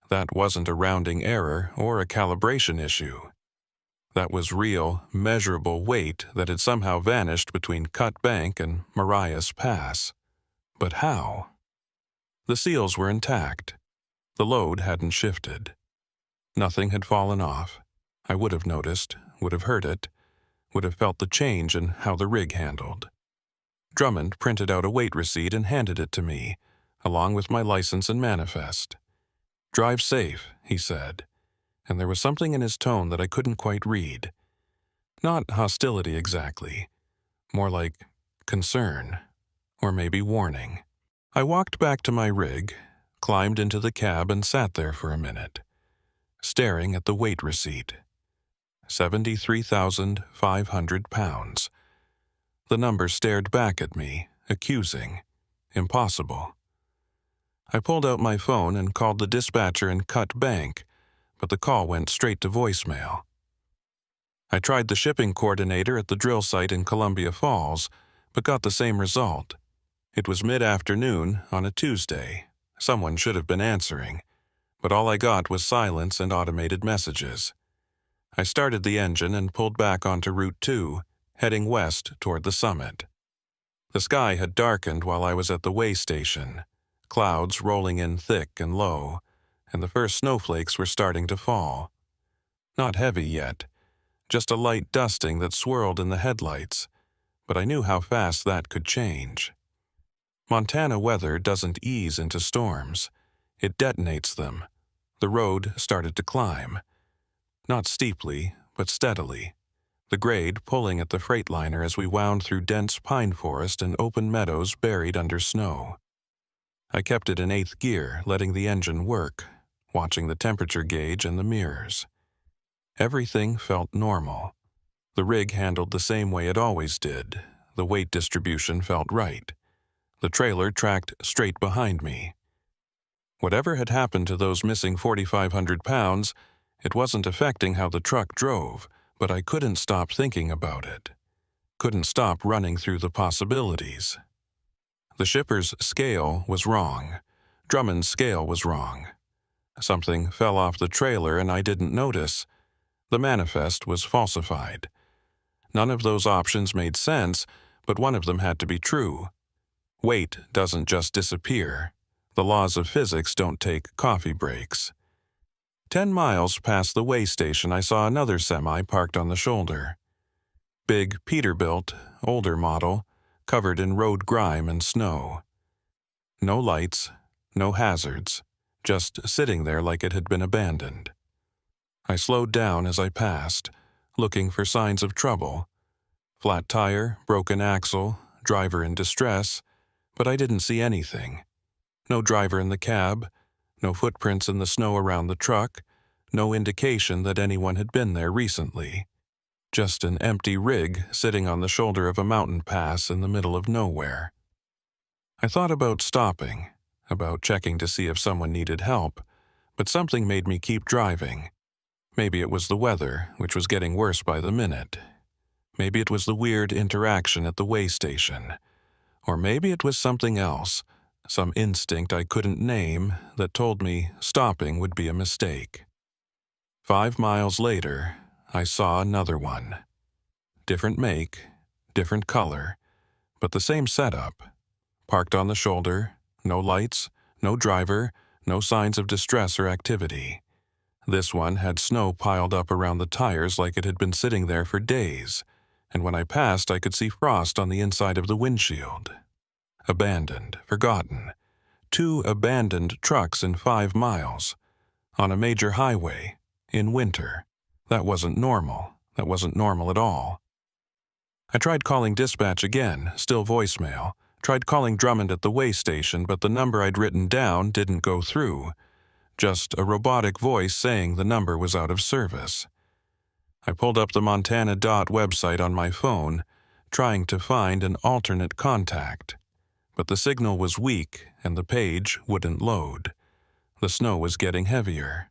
That wasn't a rounding error or a calibration issue. That was real, measurable weight that had somehow vanished between Cut Bank and Marias Pass. But how? The seals were intact. The load hadn't shifted. Nothing had fallen off. I would have noticed, would have heard it, would have felt the change in how the rig handled. Drummond printed out a weight receipt and handed it to me, along with my license and manifest. "Drive safe," he said, and there was something in his tone that I couldn't quite read. Not hostility exactly, more like concern, or maybe warning. I walked back to my rig, climbed into the cab and sat there for a minute, staring at the weight receipt. 73,500 pounds. The number stared back at me, accusing, impossible. I pulled out my phone and called the dispatcher in Cut Bank, but the call went straight to voicemail. I tried the shipping coordinator at the drill site in Columbia Falls, but got the same result. It was mid-afternoon on a Tuesday. Someone should have been answering, but all I got was silence and automated messages. I started the engine and pulled back onto Route 2, heading west toward the summit. The sky had darkened while I was at the weigh station, clouds rolling in thick and low, and the first snowflakes were starting to fall. Not heavy yet, just a light dusting that swirled in the headlights, but I knew how fast that could change. Montana weather doesn't ease into storms. It detonates them. The road started to climb. Not steeply, but steadily. The grade pulling at the Freightliner as we wound through dense pine forest and open meadows buried under snow. I kept it in 8th gear, letting the engine work, watching the temperature gauge and the mirrors. Everything felt normal. The rig handled the same way it always did. The weight distribution felt right. The trailer tracked straight behind me. Whatever had happened to those missing 4,500 pounds, it wasn't affecting how the truck drove, but I couldn't stop thinking about it. Couldn't stop running through the possibilities. The shipper's scale was wrong. Drummond's scale was wrong. Something fell off the trailer and I didn't notice. The manifest was falsified. None of those options made sense, but one of them had to be true. Weight doesn't just disappear. The laws of physics don't take coffee breaks. 10 miles past the way station, I saw another semi parked on the shoulder. Big Peterbilt, older model, covered in road grime and snow. No lights, no hazards, just sitting there like it had been abandoned. I slowed down as I passed, looking for signs of trouble. Flat tire, broken axle, driver in distress, but I didn't see anything. No driver in the cab, no footprints in the snow around the truck, no indication that anyone had been there recently. Just an empty rig sitting on the shoulder of a mountain pass in the middle of nowhere. I thought about stopping, about checking to see if someone needed help, but something made me keep driving. Maybe it was the weather, which was getting worse by the minute. Maybe it was the weird interaction at the way station. Or maybe it was something else, some instinct I couldn't name that told me stopping would be a mistake. 5 miles later, I saw another one. Different make, different color, but the same setup. Parked on the shoulder, no lights, no driver, no signs of distress or activity. This one had snow piled up around the tires like it had been sitting there for days, and when I passed I could see frost on the inside of the windshield. Abandoned, forgotten. 2 abandoned trucks in 5 miles. On a major highway, in winter. That wasn't normal. That wasn't normal at all. I tried calling dispatch again, still voicemail. Tried calling Drummond at the way station, but the number I'd written down didn't go through. Just a robotic voice saying the number was out of service. I pulled up the Montana DOT website on my phone, trying to find an alternate contact. But the signal was weak and the page wouldn't load. The snow was getting heavier.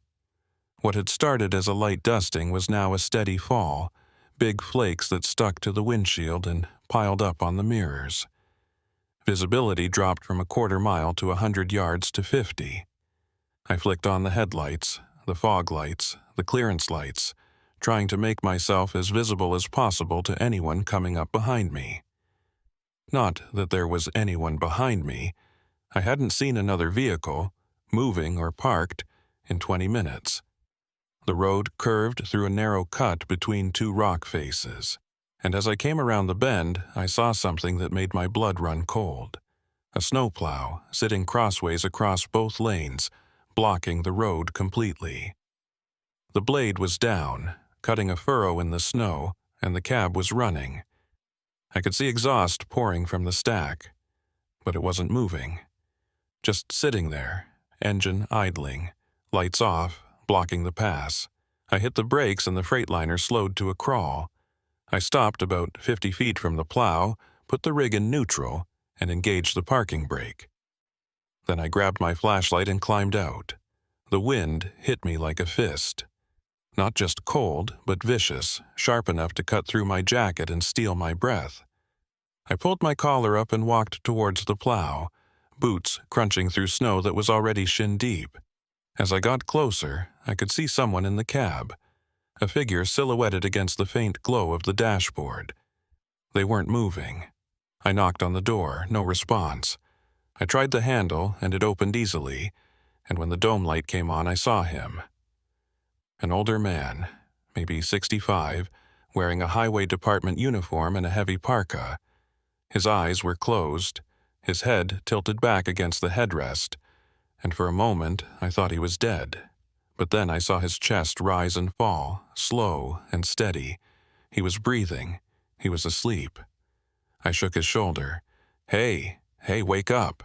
What had started as a light dusting was now a steady fall, big flakes that stuck to the windshield and piled up on the mirrors. Visibility dropped from a quarter mile to 100 yards to 50. I flicked on the headlights, the fog lights, the clearance lights, trying to make myself as visible as possible to anyone coming up behind me. Not that there was anyone behind me. I hadn't seen another vehicle, moving or parked, in 20 minutes. The road curved through a narrow cut between 2 rock faces, and as I came around the bend, I saw something that made my blood run cold. A snowplow sitting crossways across both lanes, blocking the road completely. The blade was down, cutting a furrow in the snow, and the cab was running. I could see exhaust pouring from the stack, but it wasn't moving. Just sitting there, engine idling, lights off, blocking the pass. I hit the brakes and the Freightliner slowed to a crawl. I stopped about 50 feet from the plow, put the rig in neutral, and engaged the parking brake. Then I grabbed my flashlight and climbed out. The wind hit me like a fist. Not just cold, but vicious, sharp enough to cut through my jacket and steal my breath. I pulled my collar up and walked towards the plow, boots crunching through snow that was already shin-deep. As I got closer, I could see someone in the cab, a figure silhouetted against the faint glow of the dashboard. They weren't moving. I knocked on the door, no response. I tried the handle, and it opened easily, and when the dome light came on, I saw him. An older man, maybe 65, wearing a highway department uniform and a heavy parka. His eyes were closed, his head tilted back against the headrest, and for a moment I thought he was dead. But then I saw his chest rise and fall, slow and steady. He was breathing. He was asleep. I shook his shoulder. Hey, wake up.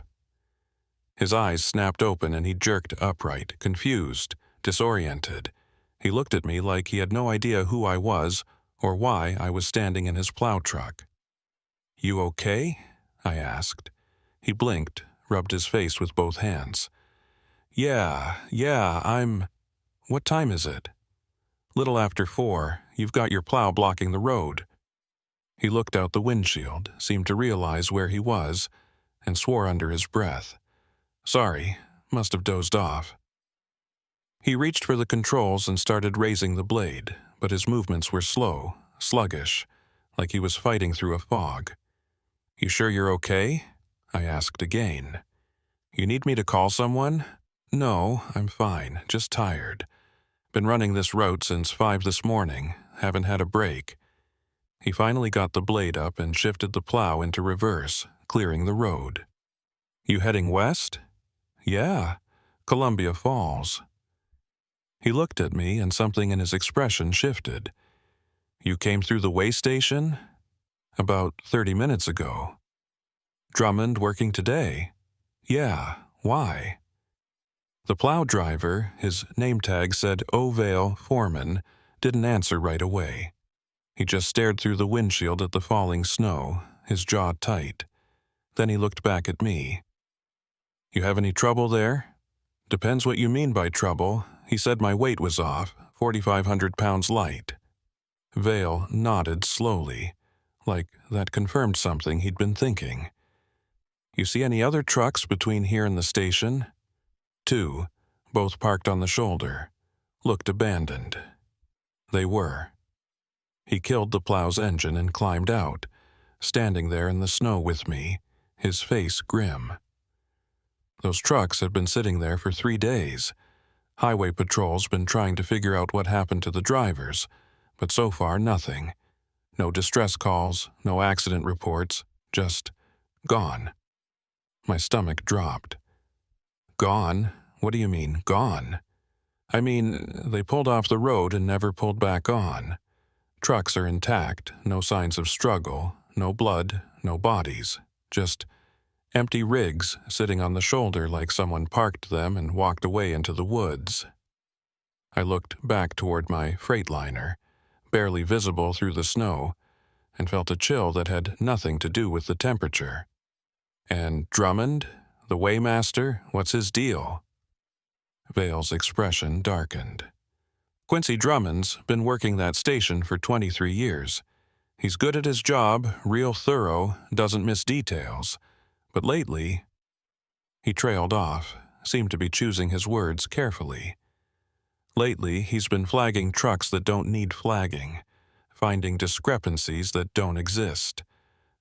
His eyes snapped open and he jerked upright, confused, disoriented. He looked at me like he had no idea who I was or why I was standing in his plow truck. You okay? I asked. He blinked, rubbed his face with both hands. Yeah, I'm... What time is it? Little after 4. You've got your plow blocking the road. He looked out the windshield, seemed to realize where he was, and swore under his breath. Sorry, must have dozed off. He reached for the controls and started raising the blade, but his movements were slow, sluggish, like he was fighting through a fog. You sure you're okay? I asked again. You need me to call someone? No, I'm fine, just tired. Been running this route since 5 this morning, haven't had a break. He finally got the blade up and shifted the plow into reverse, clearing the road. You heading west? Yeah, Columbia Falls. He looked at me and something in his expression shifted. You came through the way station? About 30 minutes ago. Drummond working today? Yeah, why? The plow driver, his name tag said Ovale Foreman, didn't answer right away. He just stared through the windshield at the falling snow, his jaw tight. Then he looked back at me. You have any trouble there? Depends what you mean by trouble. He said my weight was off, 4,500 pounds light. Vale nodded slowly, like that confirmed something he'd been thinking. You see any other trucks between here and the station? 2, both parked on the shoulder, looked abandoned. They were. He killed the plow's engine and climbed out, standing there in the snow with me, his face grim. Those trucks had been sitting there for 3 days. Highway patrol's been trying to figure out what happened to the drivers, but so far nothing. No distress calls, no accident reports, just gone. My stomach dropped. Gone? What do you mean, gone? I mean, they pulled off the road and never pulled back on. Trucks are intact, no signs of struggle, no blood, no bodies, just empty rigs sitting on the shoulder like someone parked them and walked away into the woods. I looked back toward my Freightliner, barely visible through the snow, and felt a chill that had nothing to do with the temperature. And Drummond, the weighmaster, what's his deal? Vale's expression darkened. Quincy Drummond's been working that station for 23 years. He's good at his job, real thorough, doesn't miss details. But lately, he trailed off, seemed to be choosing his words carefully. Lately, he's been flagging trucks that don't need flagging, finding discrepancies that don't exist,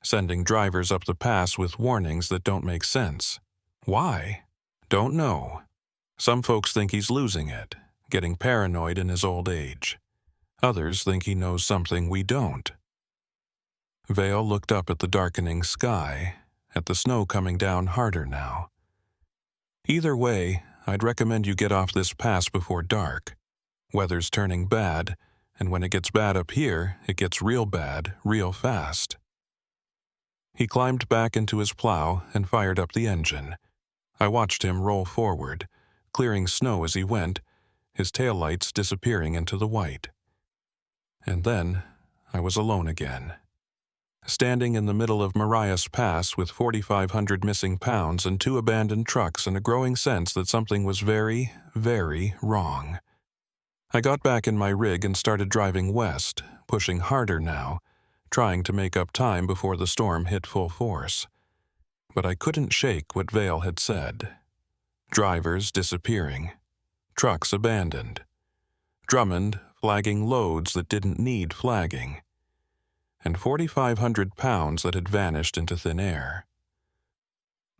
sending drivers up the pass with warnings that don't make sense. Why? Don't know. Some folks think he's losing it, getting paranoid in his old age. Others think he knows something we don't. Vale looked up at the darkening sky, at the snow coming down harder now. Either way, I'd recommend you get off this pass before dark. Weather's turning bad, and when it gets bad up here, it gets real bad, real fast. He climbed back into his plow and fired up the engine. I watched him roll forward, clearing snow as he went, his taillights disappearing into the white. And then I was alone again. Standing in the middle of Marias Pass with 4,500 missing pounds and 2 abandoned trucks and a growing sense that something was very, very wrong. I got back in my rig and started driving west, pushing harder now, trying to make up time before the storm hit full force. But I couldn't shake what Vale had said. Drivers disappearing. Trucks abandoned. Drummond flagging loads that didn't need flagging. And 4,500 pounds that had vanished into thin air.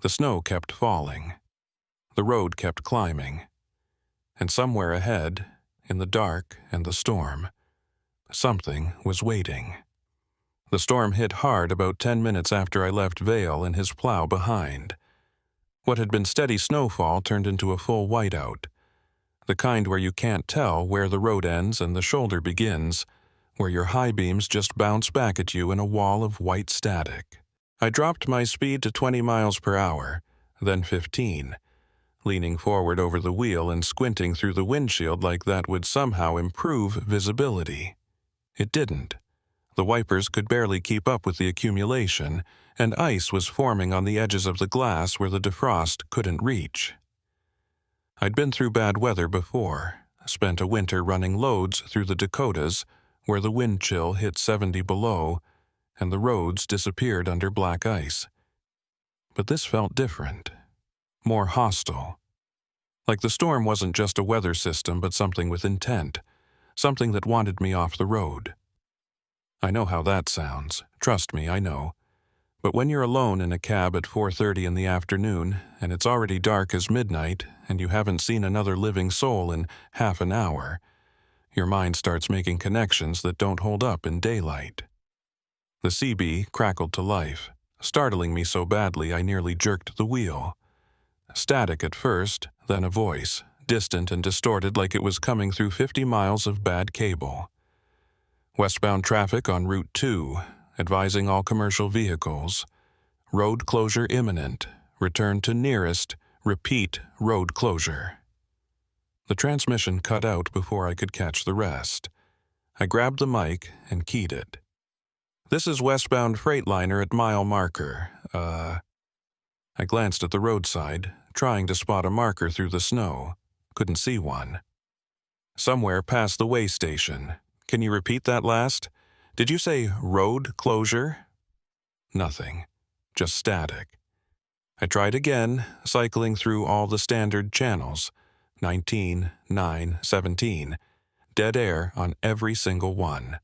The snow kept falling. The road kept climbing. And somewhere ahead, in the dark and the storm, something was waiting. The storm hit hard about 10 minutes after I left Vale and his plow behind. What had been steady snowfall turned into a full whiteout, the kind where you can't tell where the road ends and the shoulder begins, where your high beams just bounce back at you in a wall of white static. I dropped my speed to 20 miles per hour, then 15, leaning forward over the wheel and squinting through the windshield like that would somehow improve visibility. It didn't. The wipers could barely keep up with the accumulation, and ice was forming on the edges of the glass where the defrost couldn't reach. I'd been through bad weather before, spent a winter running loads through the Dakotas, where the wind chill hit 70 below, and the roads disappeared under black ice. But this felt different, more hostile. Like the storm wasn't just a weather system, but something with intent, something that wanted me off the road. I know how that sounds. Trust me, I know. But when you're alone in a cab at 4:30 in the afternoon, and it's already dark as midnight, and you haven't seen another living soul in half an hour, your mind starts making connections that don't hold up in daylight. The CB crackled to life, startling me so badly I nearly jerked the wheel. Static at first, then a voice, distant and distorted like it was coming through 50 miles of bad cable. Westbound traffic on Route 2, advising all commercial vehicles. Road closure imminent. Return to nearest. Repeat road closure. The transmission cut out before I could catch the rest. I grabbed the mic and keyed it. "This is westbound Freightliner at mile marker. I glanced at the roadside, trying to spot a marker through the snow. Couldn't see one. "Somewhere past the way station. Can you repeat that last? Did you say road closure?" Nothing. Just static. I tried again, cycling through all the standard channels. 19, 9, 17. Dead air on every single one.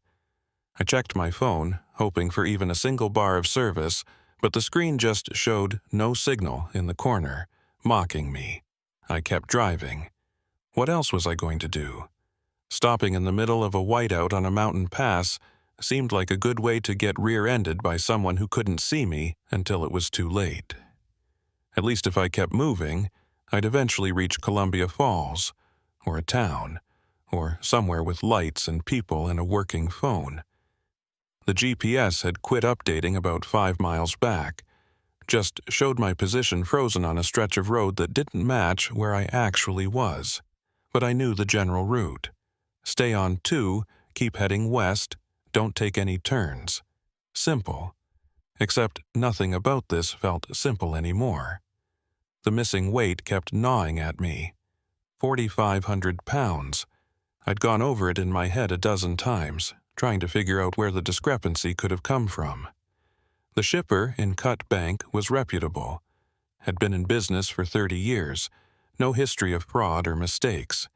I checked my phone, hoping for even a single bar of service, but the screen just showed no signal in the corner, mocking me. I kept driving. What else was I going to do? Stopping in the middle of a whiteout on a mountain pass seemed like a good way to get rear-ended by someone who couldn't see me until it was too late. At least if I kept moving, I'd eventually reach Columbia Falls, or a town, or somewhere with lights and people and a working phone. The GPS had quit updating about 5 miles back, just showed my position frozen on a stretch of road that didn't match where I actually was, but I knew the general route. Stay on 2, keep heading west, don't take any turns. Simple. Except nothing about this felt simple anymore. The missing weight kept gnawing at me. 4,500 pounds. I'd gone over it in my head a dozen times, trying to figure out where the discrepancy could have come from. The shipper in Cut Bank was reputable, had been in business for 30 years, no history of fraud or mistakes.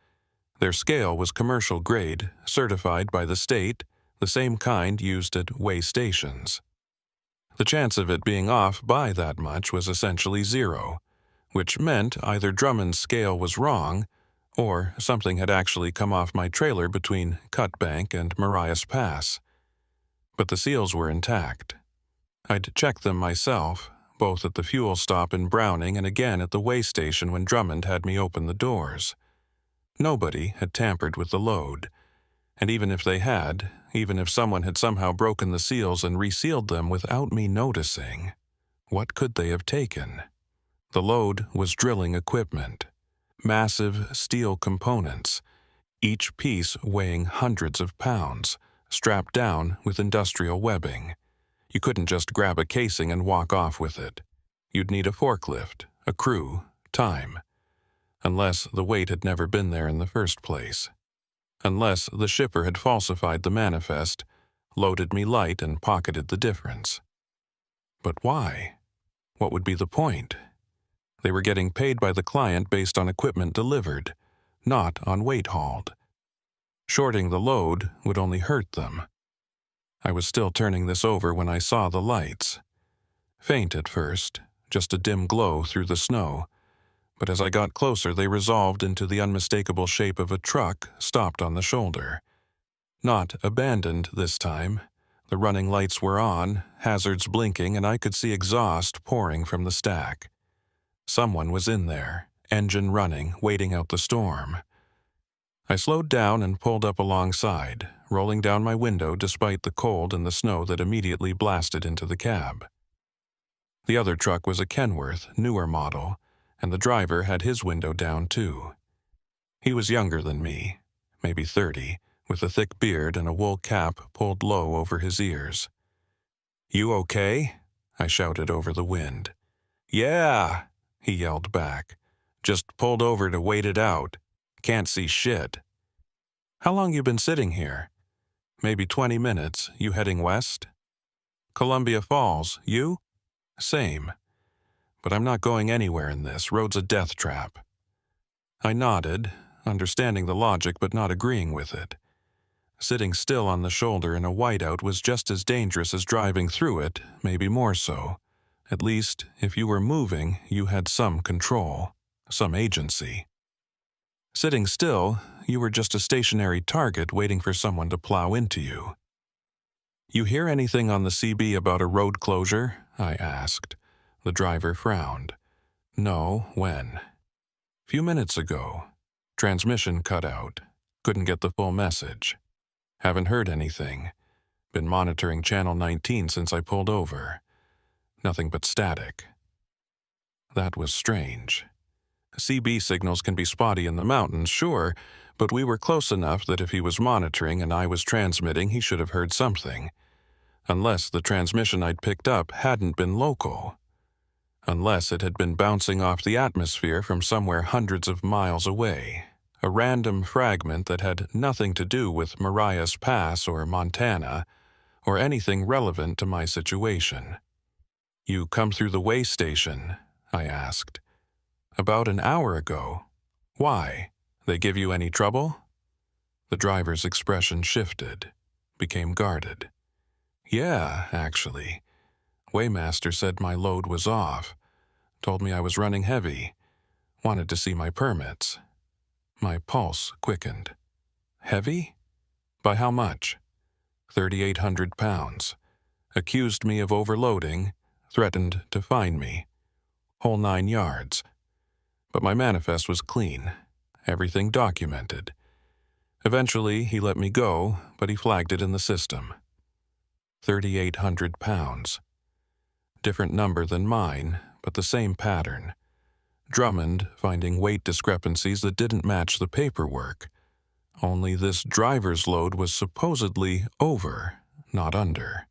Their scale was commercial grade, certified by the state, the same kind used at weigh stations. The chance of it being off by that much was essentially zero, which meant either Drummond's scale was wrong, or something had actually come off my trailer between Cut Bank and Marias Pass. But the seals were intact. I'd checked them myself, both at the fuel stop in Browning and again at the weigh station when Drummond had me open the doors. Nobody had tampered with the load, and even if they had, even if someone had somehow broken the seals and resealed them without me noticing, what could they have taken? The load was drilling equipment, massive steel components, each piece weighing hundreds of pounds, strapped down with industrial webbing. You couldn't just grab a casing and walk off with it. You'd need a forklift, a crew, time. Unless the weight had never been there in the first place. Unless the shipper had falsified the manifest, loaded me light and pocketed the difference. But why? What would be the point? They were getting paid by the client based on equipment delivered, not on weight hauled. Shorting the load would only hurt them. I was still turning this over when I saw the lights. Faint at first, just a dim glow through the snow, but as I got closer they resolved into the unmistakable shape of a truck stopped on the shoulder. Not abandoned this time. The running lights were on, hazards blinking, and I could see exhaust pouring from the stack. Someone was in there, engine running, waiting out the storm. I slowed down and pulled up alongside, rolling down my window despite the cold and the snow that immediately blasted into the cab. The other truck was a Kenworth, newer model, and the driver had his window down too. He was younger than me, maybe 30, with a thick beard and a wool cap pulled low over his ears. "You okay?" I shouted over the wind. "Yeah," he yelled back. "Just pulled over to wait it out. Can't see shit." "How long you been sitting here?" "Maybe 20 minutes. You heading west?" "Columbia Falls. You?" "Same. But I'm not going anywhere in this. Road's a death trap." I nodded, understanding the logic but not agreeing with it. Sitting still on the shoulder in a whiteout was just as dangerous as driving through it, maybe more so. At least, if you were moving, you had some control, some agency. Sitting still, you were just a stationary target waiting for someone to plow into you. "You hear anything on the CB about a road closure?" I asked. The driver frowned. "No, when?" "Few minutes ago. Transmission cut out. Couldn't get the full message. Haven't heard anything. Been monitoring Channel 19 since I pulled over. Nothing but static." That was strange. CB signals can be spotty in the mountains, sure, but we were close enough that if he was monitoring and I was transmitting, he should have heard something. Unless the transmission I'd picked up hadn't been local. Unless it had been bouncing off the atmosphere from somewhere hundreds of miles away. A random fragment that had nothing to do with Marias Pass or Montana, or anything relevant to my situation. "You come through the way station?" I asked. "About an hour ago. Why? They give you any trouble?" The driver's expression shifted, became guarded. "Yeah, actually. Weighmaster said my load was off. Told me I was running heavy. Wanted to see my permits." My pulse quickened. "Heavy? By how much?" 3,800 pounds. Accused me of overloading, threatened to fine me. Whole 9 yards. But my manifest was clean. Everything documented. Eventually, he let me go, but he flagged it in the system. 3,800 pounds. Different number than mine, but the same pattern. Drummond finding weight discrepancies that didn't match the paperwork. Only this driver's load was supposedly over, not under.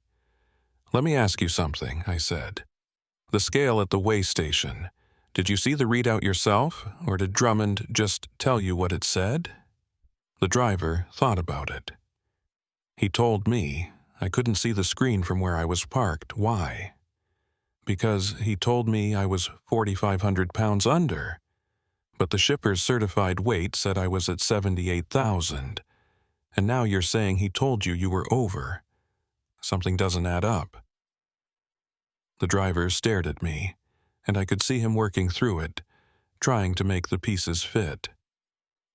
"Let me ask you something," I said. "The scale at the weigh station, did you see the readout yourself, or did Drummond just tell you what it said?" The driver thought about it. "He told me. I couldn't see the screen from where I was parked. Why?" "Because he told me I was 4,500 pounds under. But the shipper's certified weight said I was at 78,000. And now you're saying he told you were over. Something doesn't add up." The driver stared at me, and I could see him working through it, trying to make the pieces fit.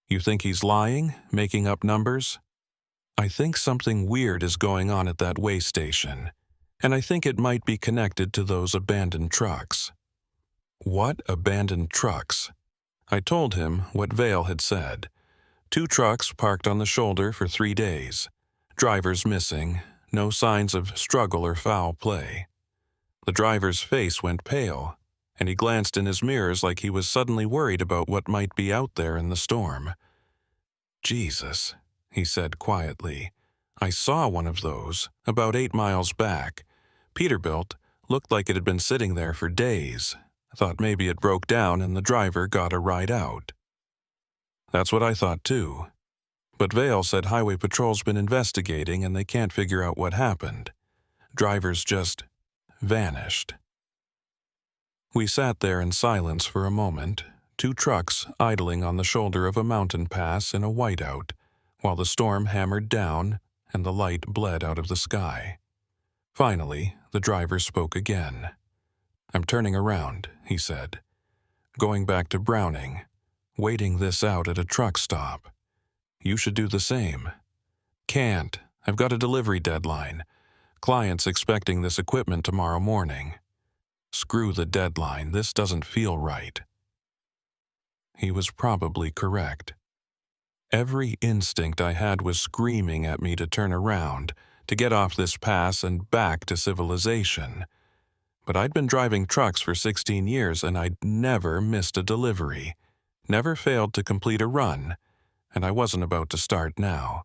"You think he's lying, making up numbers?" "I think something weird is going on at that weigh station, and I think it might be connected to those abandoned trucks." "What abandoned trucks?" I told him what Vale had said. 2 trucks parked on the shoulder for 3 days. Drivers missing. No signs of struggle or foul play. The driver's face went pale, and he glanced in his mirrors like he was suddenly worried about what might be out there in the storm. "Jesus," he said quietly. "I saw one of those, about 8 miles back. Peterbilt, looked like it had been sitting there for days. Thought maybe it broke down and the driver got a ride out." That's what I thought too. But Vale said Highway Patrol's been investigating and they can't figure out what happened. Drivers just vanished. We sat there in silence for a moment, 2 trucks idling on the shoulder of a mountain pass in a whiteout, while the storm hammered down and the light bled out of the sky. Finally, the driver spoke again. "I'm turning around," he said. "Going back to Browning. Waiting this out at a truck stop. You should do the same." "Can't. I've got a delivery deadline. Clients expecting this equipment tomorrow morning. Screw the deadline, this doesn't feel right. He was probably correct. Every instinct I had was screaming at me to turn around, to get off this pass and back to civilization. But I'd been driving trucks for 16 years and I'd never missed a delivery, never failed to complete a run, and I wasn't about to start now.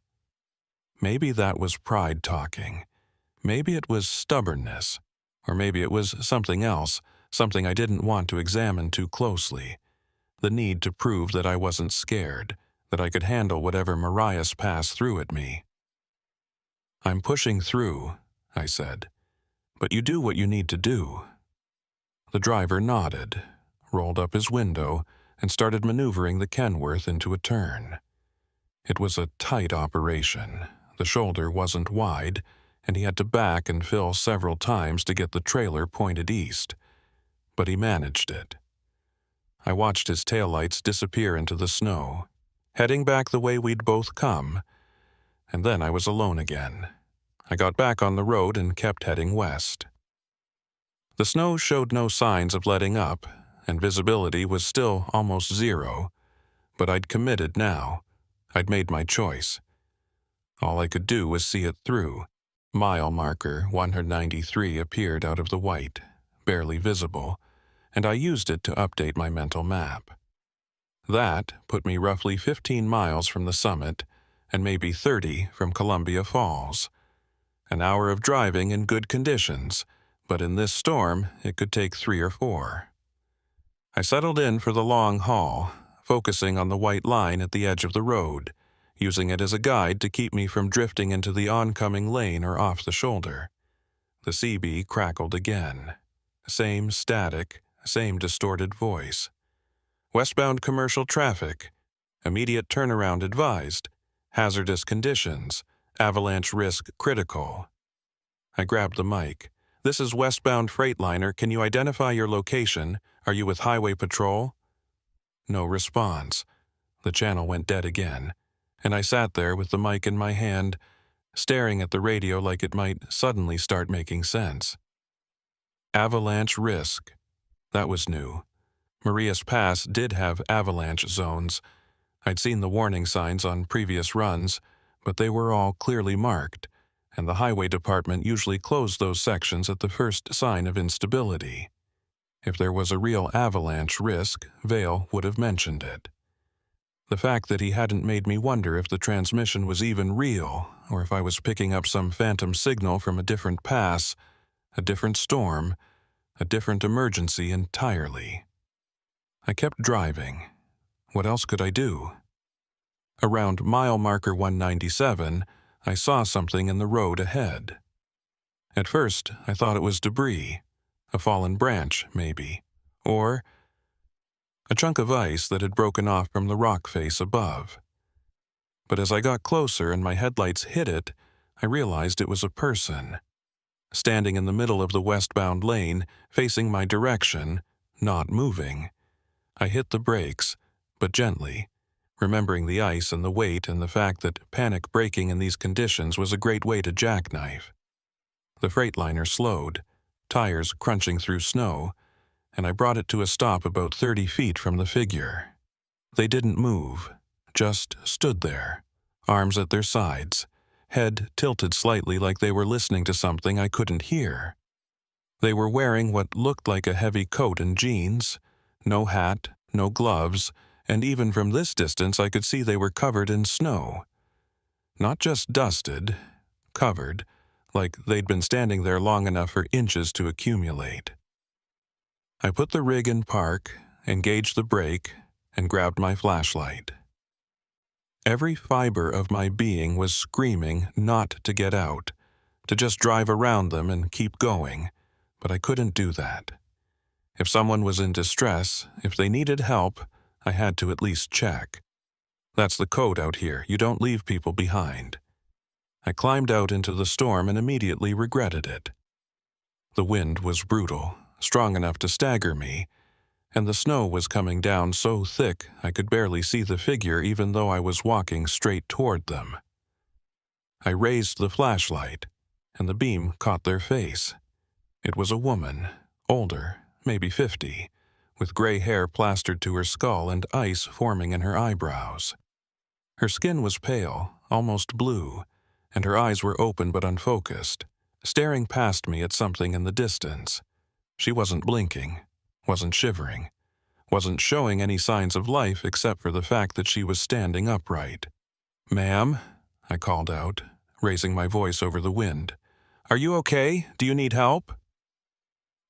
Maybe that was pride talking. Maybe it was stubbornness. Or maybe it was something else, something I didn't want to examine too closely. The need to prove that I wasn't scared, that I could handle whatever Mariah's pass threw at me. "I'm pushing through," I said, "but you do what you need to do." The driver nodded, rolled up his window, and started maneuvering the Kenworth into a turn. It was a tight operation. The shoulder wasn't wide, and he had to back and fill several times to get the trailer pointed east. But he managed it. I watched his taillights disappear into the snow, heading back the way we'd both come, and then I was alone again. I got back on the road and kept heading west. The snow showed no signs of letting up, and visibility was still almost zero, but I'd committed now. I'd made my choice. All I could do was see it through. Mile marker 193 appeared out of the white, barely visible, and I used it to update my mental map. That put me roughly 15 miles from the summit and maybe 30 from Columbia Falls. An hour of driving in good conditions, but in this storm it could take 3 or 4. I settled in for the long haul, focusing on the white line at the edge of the road, using it as a guide to keep me from drifting into the oncoming lane or off the shoulder. The CB crackled again. Same static, same distorted voice. "Westbound commercial traffic. Immediate turnaround advised. Hazardous conditions. Avalanche risk critical." I grabbed the mic. "This is westbound Freightliner. Can you identify your location? Are you with Highway Patrol?" No response. The channel went dead again, and I sat there with the mic in my hand, staring at the radio like it might suddenly start making sense. Avalanche risk. That was new. Maria's Pass did have avalanche zones. I'd seen the warning signs on previous runs, but they were all clearly marked, and the highway department usually closed those sections at the first sign of instability. If there was a real avalanche risk, Vale would have mentioned it. The fact that he hadn't made me wonder if the transmission was even real, or if I was picking up some phantom signal from a different pass, a different storm, a different emergency entirely. I kept driving. What else could I do? Around mile marker 197, I saw something in the road ahead. At first, I thought it was debris, a fallen branch, maybe, or a chunk of ice that had broken off from the rock face above. But as I got closer and my headlights hit it, I realized it was a person. Standing in the middle of the westbound lane, facing my direction, not moving. I hit the brakes, but gently, remembering the ice and the weight and the fact that panic braking in these conditions was a great way to jackknife. The Freightliner slowed, tires crunching through snow, and I brought it to a stop about 30 feet from the figure. They didn't move, just stood there, arms at their sides, head tilted slightly like they were listening to something I couldn't hear. They were wearing what looked like a heavy coat and jeans, no hat, no gloves, and even from this distance I could see they were covered in snow. Not just dusted, covered, like they'd been standing there long enough for inches to accumulate. I put the rig in park, engaged the brake, and grabbed my flashlight. Every fiber of my being was screaming not to get out, to just drive around them and keep going, but I couldn't do that. If someone was in distress, if they needed help, I had to at least check. That's the code out here, you don't leave people behind. I climbed out into the storm and immediately regretted it. The wind was brutal, strong enough to stagger me, and the snow was coming down so thick I could barely see the figure even though I was walking straight toward them. I raised the flashlight, and the beam caught their face. It was a woman, older, maybe 50, with gray hair plastered to her skull and ice forming in her eyebrows. Her skin was pale, almost blue, and her eyes were open but unfocused, staring past me at something in the distance. She wasn't blinking, wasn't shivering, wasn't showing any signs of life except for the fact that she was standing upright. "Ma'am," I called out, raising my voice over the wind. "Are you okay? Do you need help?"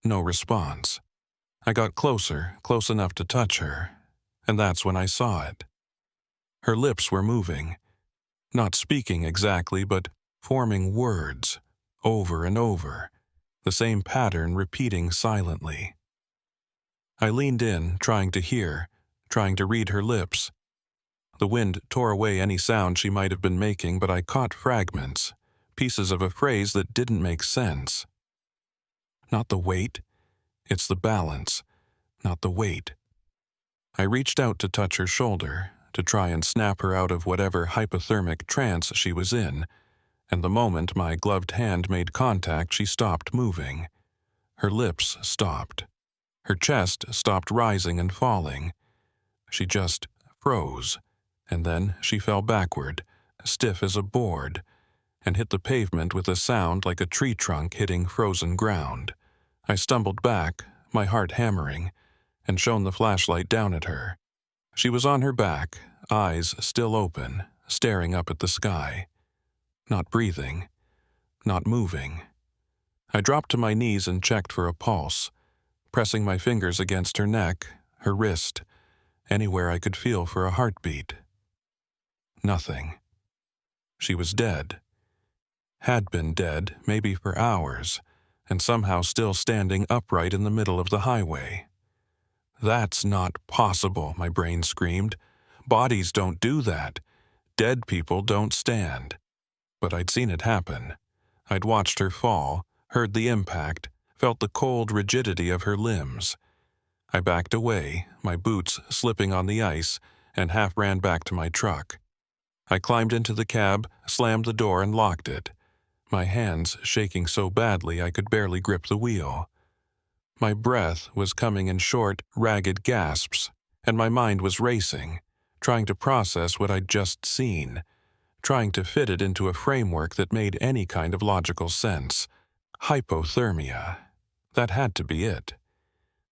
No response. I got closer, close enough to touch her, and that's when I saw it. Her lips were moving, not speaking exactly, but forming words, over and over, the same pattern repeating silently. I leaned in, trying to hear, trying to read her lips. The wind tore away any sound she might have been making, but I caught fragments, pieces of a phrase that didn't make sense. Not the weight, it's the balance, not the weight. I reached out to touch her shoulder, to try and snap her out of whatever hypothermic trance she was in, and the moment my gloved hand made contact, she stopped moving. Her lips stopped. Her chest stopped rising and falling. She just froze, and then she fell backward, stiff as a board, and hit the pavement with a sound like a tree trunk hitting frozen ground. I stumbled back, my heart hammering, and shone the flashlight down at her. She was on her back, eyes still open, staring up at the sky. Not breathing, not moving. I dropped to my knees and checked for a pulse, pressing my fingers against her neck, her wrist, anywhere I could feel for a heartbeat. Nothing. She was dead. Had been dead, maybe for hours, and somehow still standing upright in the middle of the highway. "That's not possible," my brain screamed. "Bodies don't do that. Dead people don't stand." But I'd seen it happen. I'd watched her fall, heard the impact, felt the cold rigidity of her limbs. I backed away, my boots slipping on the ice, and half ran back to my truck. I climbed into the cab, slammed the door, and locked it, my hands shaking so badly I could barely grip the wheel. My breath was coming in short, ragged gasps, and my mind was racing, trying to process what I'd just seen, trying to fit it into a framework that made any kind of logical sense. Hypothermia. That had to be it.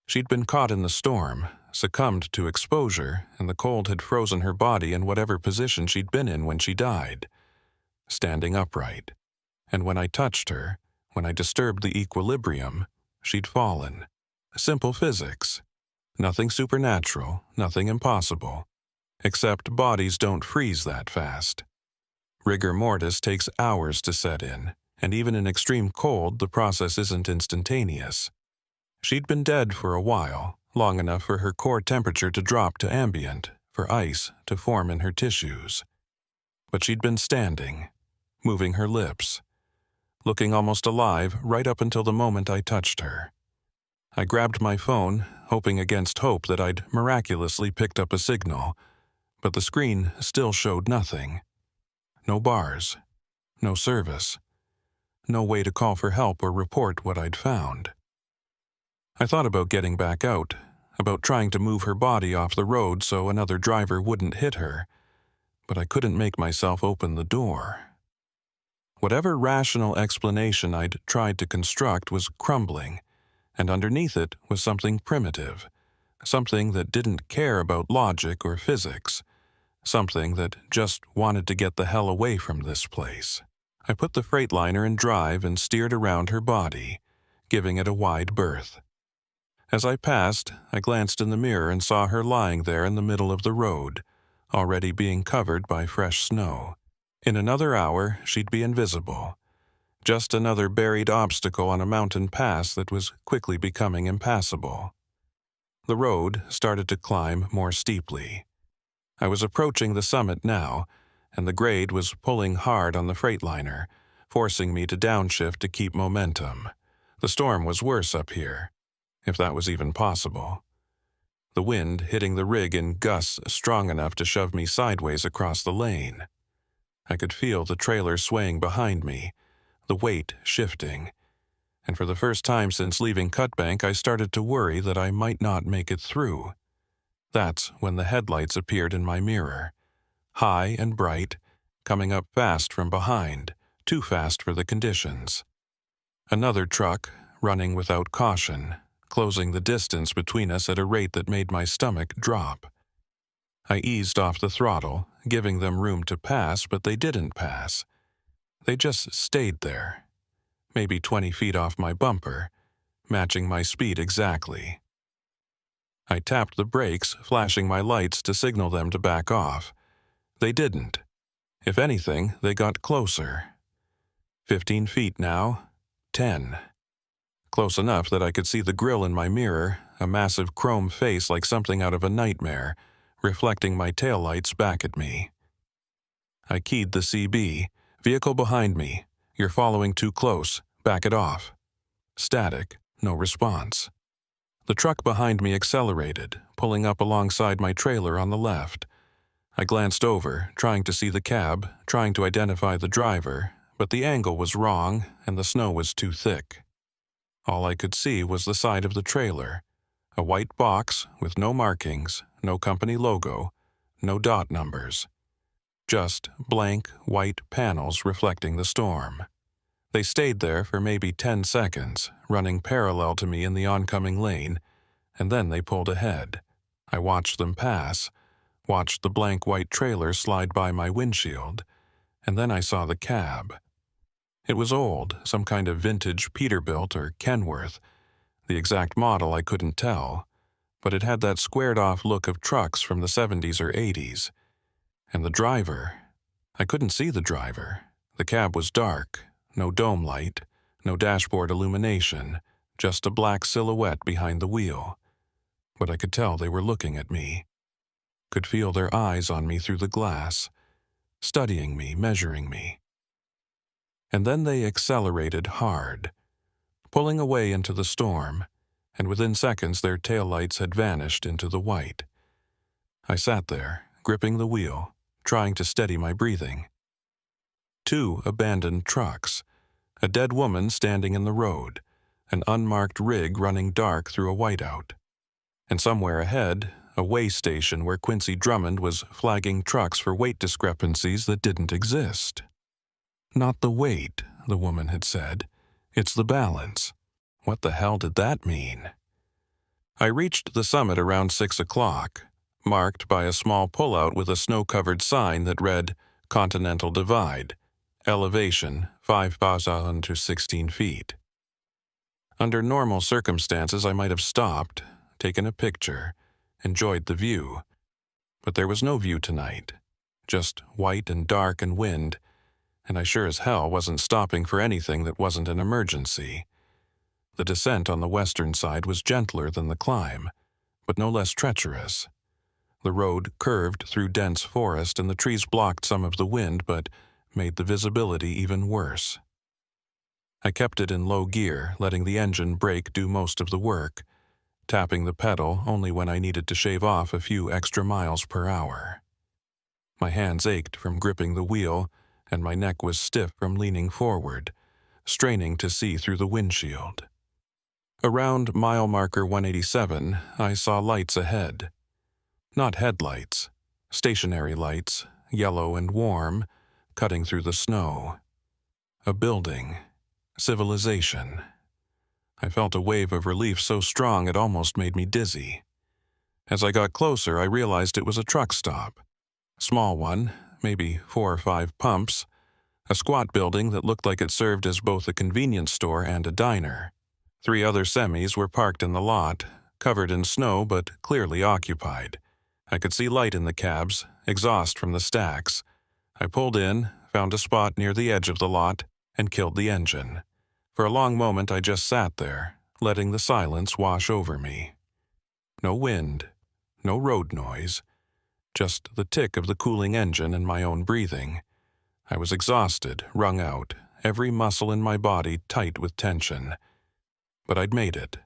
She'd been caught in the storm, succumbed to exposure, and the cold had frozen her body in whatever position she'd been in when she died. Standing upright. And when I touched her, when I disturbed the equilibrium, she'd fallen. Simple physics. Nothing supernatural, nothing impossible. Except bodies don't freeze that fast. Rigor mortis takes hours to set in, and even in extreme cold, the process isn't instantaneous. She'd been dead for a while, long enough for her core temperature to drop to ambient, for ice to form in her tissues. But she'd been standing, moving her lips, looking almost alive right up until the moment I touched her. I grabbed my phone, hoping against hope that I'd miraculously picked up a signal, but the screen still showed nothing. No bars, no service, no way to call for help or report what I'd found. I thought about getting back out, about trying to move her body off the road so another driver wouldn't hit her, but I couldn't make myself open the door. Whatever rational explanation I'd tried to construct was crumbling, and underneath it was something primitive, something that didn't care about logic or physics, something that just wanted to get the hell away from this place. I put the Freightliner in drive and steered around her body, giving it a wide berth. As I passed, I glanced in the mirror and saw her lying there in the middle of the road, already being covered by fresh snow. In another hour, she'd be invisible. Just another buried obstacle on a mountain pass that was quickly becoming impassable. The road started to climb more steeply. I was approaching the summit now, and the grade was pulling hard on the Freightliner, forcing me to downshift to keep momentum. The storm was worse up here, if that was even possible. The wind hitting the rig in gusts strong enough to shove me sideways across the lane. I could feel the trailer swaying behind me, the weight shifting. And for the first time since leaving Cutbank, I started to worry that I might not make it through. That's when the headlights appeared in my mirror, high and bright, coming up fast from behind, too fast for the conditions. Another truck, running without caution, closing the distance between us at a rate that made my stomach drop. I eased off the throttle, giving them room to pass, but they didn't pass. They just stayed there, maybe 20 feet off my bumper, matching my speed exactly. I tapped the brakes, flashing my lights to signal them to back off. They didn't. If anything, they got closer. 15 feet now, 10. Close enough that I could see the grille in my mirror, a massive chrome face like something out of a nightmare, reflecting my taillights back at me. I keyed the CB. Vehicle behind me. You're following too close. Back it off. Static. No response. The truck behind me accelerated, pulling up alongside my trailer on the left. I glanced over, trying to see the cab, trying to identify the driver, but the angle was wrong and the snow was too thick. All I could see was the side of the trailer, a white box with no markings, no company logo, no dot numbers. Just blank white panels reflecting the storm. They stayed there for maybe 10 seconds, running parallel to me in the oncoming lane, and then they pulled ahead. I watched them pass, watched the blank white trailer slide by my windshield, and then I saw the cab. It was old, some kind of vintage Peterbilt or Kenworth. The exact model I couldn't tell, but it had that squared-off look of trucks from the 70s or 80s. And the driver, I couldn't see the driver. The cab was dark, no dome light, no dashboard illumination, just a black silhouette behind the wheel. But I could tell they were looking at me. Could feel their eyes on me through the glass, studying me, measuring me. And then they accelerated hard, pulling away into the storm, and within seconds their taillights had vanished into the white. I sat there, gripping the wheel, trying to steady my breathing. 2 abandoned trucks, a dead woman standing in the road, an unmarked rig running dark through a whiteout. And somewhere ahead, a weigh station where Quincy Drummond was flagging trucks for weight discrepancies that didn't exist. Not the weight, the woman had said. It's the balance. What the hell did that mean? I reached the summit around 6 o'clock, marked by a small pullout with a snow-covered sign that read, Continental Divide, elevation 5,000 to 16 feet. Under normal circumstances, I might have stopped, taken a picture, enjoyed the view. But there was no view tonight, just white and dark and wind, and I sure as hell wasn't stopping for anything that wasn't an emergency. The descent on the western side was gentler than the climb, but no less treacherous. The road curved through dense forest, and the trees blocked some of the wind, but made the visibility even worse. I kept it in low gear, letting the engine brake do most of the work, tapping the pedal only when I needed to shave off a few extra miles per hour. My hands ached from gripping the wheel, and my neck was stiff from leaning forward, straining to see through the windshield. Around mile marker 187, I saw lights ahead. Not headlights, stationary lights, yellow and warm, cutting through the snow. A building. Civilization. I felt a wave of relief so strong it almost made me dizzy. As I got closer, I realized it was a truck stop. Small one, maybe 4 or 5 pumps, a squat building that looked like it served as both a convenience store and a diner. 3 other semis were parked in the lot, covered in snow but clearly occupied. I could see light in the cabs, exhaust from the stacks. I pulled in, found a spot near the edge of the lot, and killed the engine. For a long moment I just sat there, letting the silence wash over me. No wind, no road noise, just the tick of the cooling engine and my own breathing. I was exhausted, wrung out, every muscle in my body tight with tension. But I'd made it.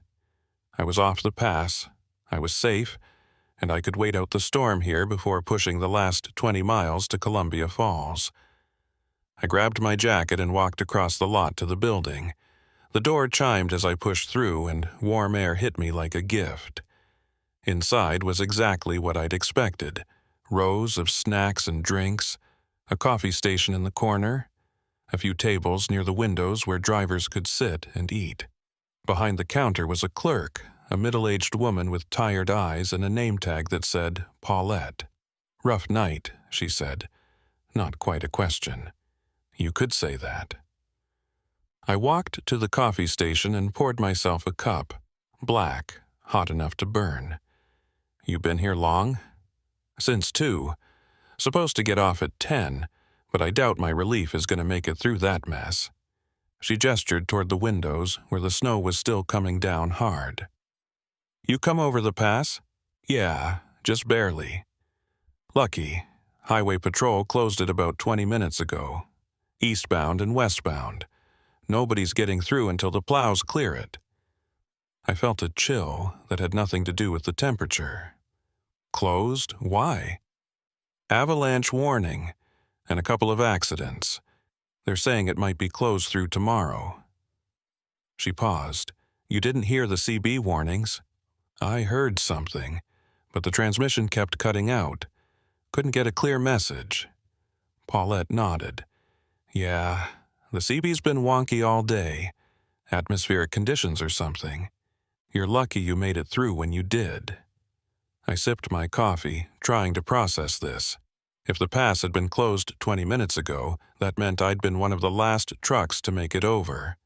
I was off the pass, I was safe, and I could wait out the storm here before pushing the last 20 miles to Columbia Falls. I grabbed my jacket and walked across the lot to the building. The door chimed as I pushed through, and warm air hit me like a gift. Inside was exactly what I'd expected. Rows of snacks and drinks, a coffee station in the corner, a few tables near the windows where drivers could sit and eat. Behind the counter was a clerk, a middle-aged woman with tired eyes and a name tag that said Paulette. "Rough night," she said. Not quite a question. You could say that. I walked to the coffee station and poured myself a cup. Black, hot enough to burn. "You been here long?" "Since 2. Supposed to get off at 10, but I doubt my relief is going to make it through that mess." She gestured toward the windows where the snow was still coming down hard. "You come over the pass?" "Yeah, just barely." "Lucky. Highway Patrol closed it about 20 minutes ago. Eastbound and westbound. Nobody's getting through until the plows clear it." I felt a chill that had nothing to do with the temperature. "Closed? Why?" "Avalanche warning, and a couple of accidents. They're saying it might be closed through tomorrow." She paused. "You didn't hear the CB warnings?" "I heard something, but the transmission kept cutting out. Couldn't get a clear message." Paulette nodded. "Yeah, the CB's been wonky all day. Atmospheric conditions or something. You're lucky you made it through when you did." I sipped my coffee, trying to process this. If the pass had been closed 20 minutes ago, that meant I'd been one of the last trucks to make it over.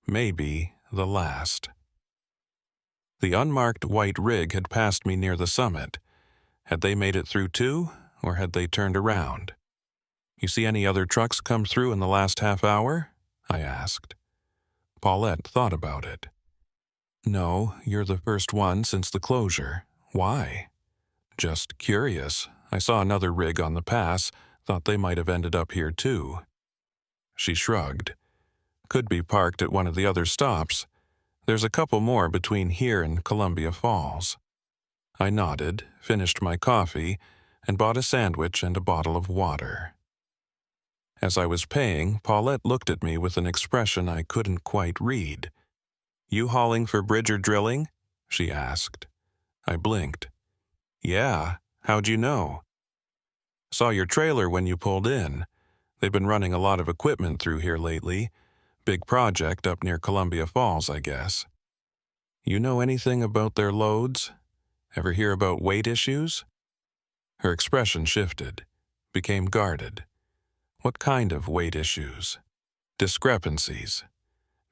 Maybe the last. The unmarked white rig had passed me near the summit. Had they made it through too, or had they turned around? "You see any other trucks come through in the last half hour?" I asked. Paulette thought about it. "No, you're the first one since the closure. Why?" "Just curious. I saw another rig on the pass, thought they might have ended up here too." She shrugged. "Could be parked at one of the other stops. There's a couple more between here and Columbia Falls." I nodded, finished my coffee, and bought a sandwich and a bottle of water. As I was paying, Paulette looked at me with an expression I couldn't quite read. "You hauling for Bridger Drilling?" she asked. I blinked. "Yeah, how'd you know?" "Saw your trailer when you pulled in. They've been running a lot of equipment through here lately. Big project up near Columbia Falls, I guess." "You know anything about their loads? Ever hear about weight issues?" Her expression shifted, became guarded. "What kind of weight issues?" "Discrepancies.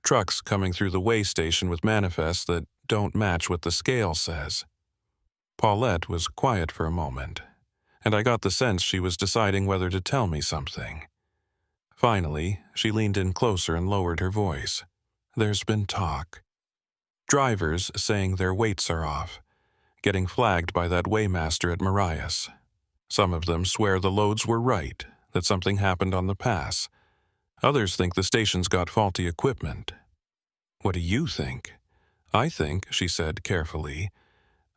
Trucks coming through the weigh station with manifests that don't match what the scale says." Paulette was quiet for a moment, and I got the sense she was deciding whether to tell me something. Finally, she leaned in closer and lowered her voice. "There's been talk. Drivers saying their weights are off, getting flagged by that weighmaster at Marias. Some of them swear the loads were right, that something happened on the pass. Others think the station's got faulty equipment." "What do you think?" "I think," she said carefully,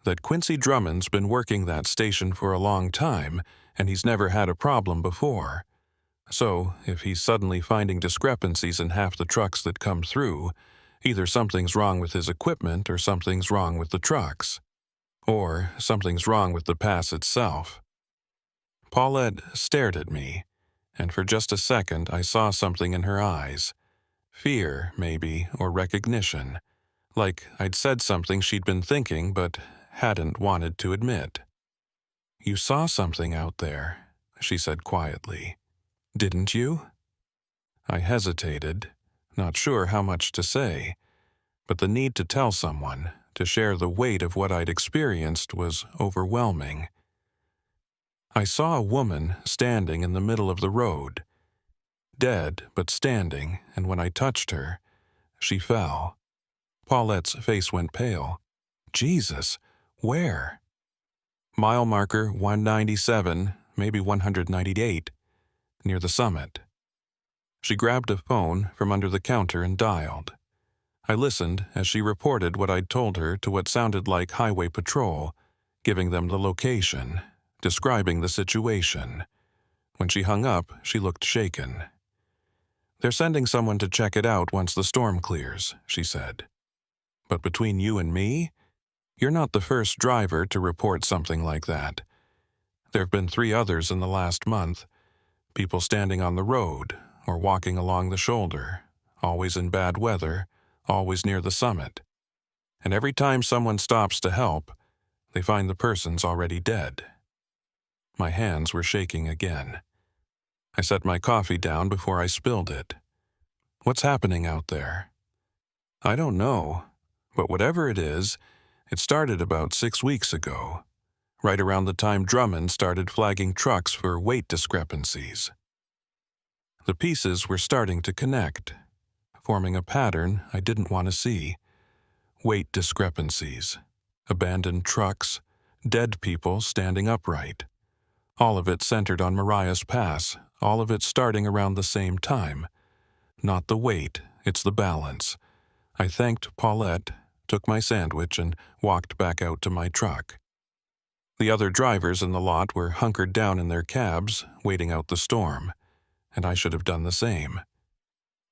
"that Quincy Drummond's been working that station for a long time, and he's never had a problem before. So, if he's suddenly finding discrepancies in half the trucks that come through, either something's wrong with his equipment or something's wrong with the trucks. Or something's wrong with the pass itself." Paulette stared at me, and for just a second I saw something in her eyes. Fear, maybe, or recognition. Like I'd said something she'd been thinking but hadn't wanted to admit. "You saw something out there," she said quietly. "Didn't you?" I hesitated, not sure how much to say, but the need to tell someone, to share the weight of what I'd experienced, was overwhelming. "I saw a woman standing in the middle of the road. Dead, but standing, and when I touched her, she fell." Paulette's face went pale. "Jesus, where?" "Mile marker 197, maybe 198, near the summit." She grabbed a phone from under the counter and dialed. I listened as she reported what I'd told her to what sounded like Highway Patrol, giving them the location, describing the situation. When she hung up, she looked shaken. "They're sending someone to check it out once the storm clears," she said. "But between you and me, you're not the first driver to report something like that. There have been 3 others in the last month. People standing on the road or walking along the shoulder, always in bad weather, always near the summit. And every time someone stops to help, they find the person's already dead." My hands were shaking again. I set my coffee down before I spilled it. "What's happening out there?" "I don't know, but whatever it is, it started about 6 weeks ago, right around the time Drummond started flagging trucks for weight discrepancies. The pieces were starting to connect, forming a pattern I didn't want to see. Weight discrepancies, abandoned trucks, dead people standing upright. All of it centered on Marias Pass, all of it starting around the same time. Not the weight, it's the balance. I thanked Paulette, took my sandwich, and walked back out to my truck. The other drivers in the lot were hunkered down in their cabs, waiting out the storm, and I should have done the same.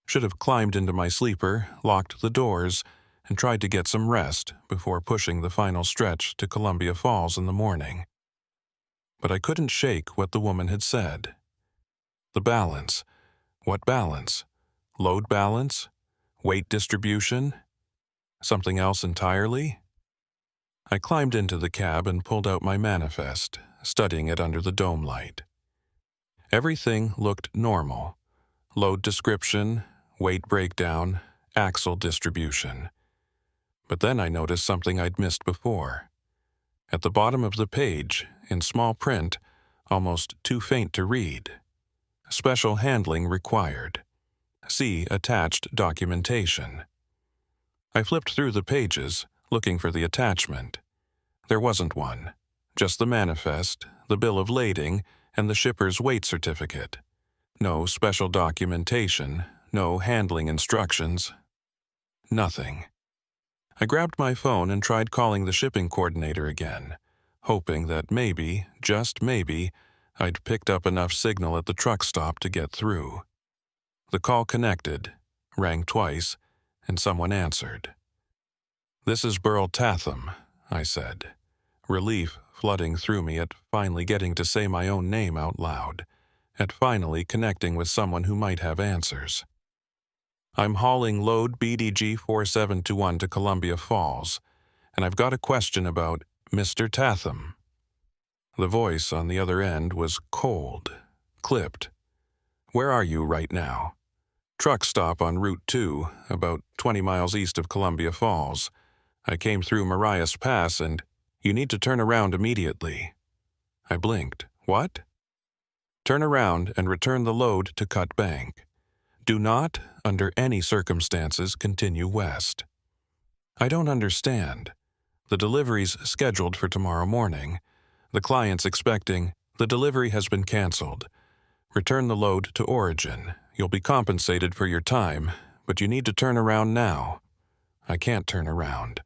Should have climbed into my sleeper, locked the doors, and tried to get some rest before pushing the final stretch to Columbia Falls in the morning. But I couldn't shake what the woman had said. The balance. What balance? Load balance? Weight distribution? Something else entirely? I climbed into the cab and pulled out my manifest, studying it under the dome light. Everything looked normal. Load description, weight breakdown, axle distribution. But then I noticed something I'd missed before. At the bottom of the page, in small print, almost too faint to read. Special handling required. See attached documentation. I flipped through the pages, looking for the attachment. There wasn't one. Just the manifest, the bill of lading, and the shipper's weight certificate. No special documentation, no handling instructions. Nothing. I grabbed my phone and tried calling the shipping coordinator again, hoping that maybe, just maybe, I'd picked up enough signal at the truck stop to get through. The call connected, rang twice, and someone answered. "This is Burl Tatham," I said, relief flooding through me at finally getting to say my own name out loud, at finally connecting with someone who might have answers. "I'm hauling load BDG 4721 to Columbia Falls, and I've got a question about Mr. Tatham." The voice on the other end was cold, clipped. "Where are you right now?" "Truck stop on Route 2, about 20 miles east of Columbia Falls. I came through Marias Pass and you need to turn around immediately." I blinked. "What?" "Turn around and return the load to Cut Bank. Do not, under any circumstances, continue west." "I don't understand. The delivery's scheduled for tomorrow morning. The client's expecting. The delivery has been canceled. Return the load to origin. You'll be compensated for your time, but you need to turn around now." "I can't turn around.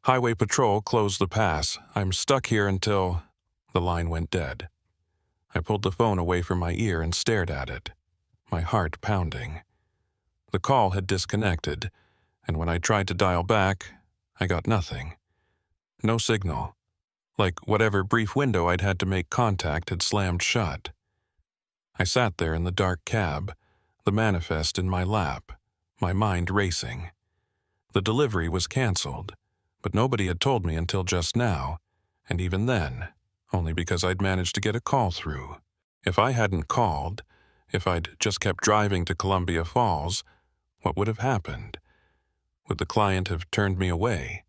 Highway Patrol closed the pass. I'm stuck here until—" The line went dead. I pulled the phone away from my ear and stared at it, my heart pounding. The call had disconnected, and when I tried to dial back, I got nothing. No signal. Like whatever brief window I'd had to make contact had slammed shut. I sat there in the dark cab, the manifest in my lap, my mind racing. The delivery was canceled, but nobody had told me until just now, and even then, only because I'd managed to get a call through. If I hadn't called, if I'd just kept driving to Columbia Falls, what would have happened? Would the client have turned me away?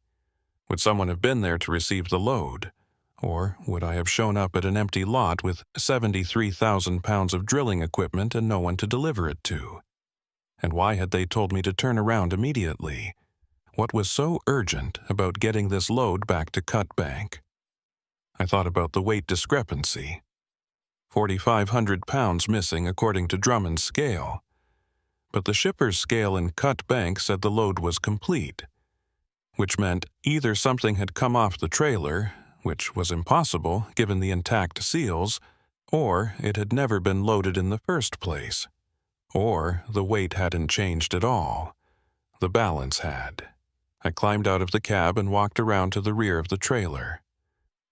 Would someone have been there to receive the load? Or would I have shown up at an empty lot with 73,000 pounds of drilling equipment and no one to deliver it to? And why had they told me to turn around immediately? What was so urgent about getting this load back to Cut Bank? I thought about the weight discrepancy. 4,500 pounds missing according to Drummond's scale. But the shipper's scale in Cut Bank said the load was complete, which meant either something had come off the trailer, which was impossible given the intact seals, or it had never been loaded in the first place. Or the weight hadn't changed at all. The balance had. I climbed out of the cab and walked around to the rear of the trailer.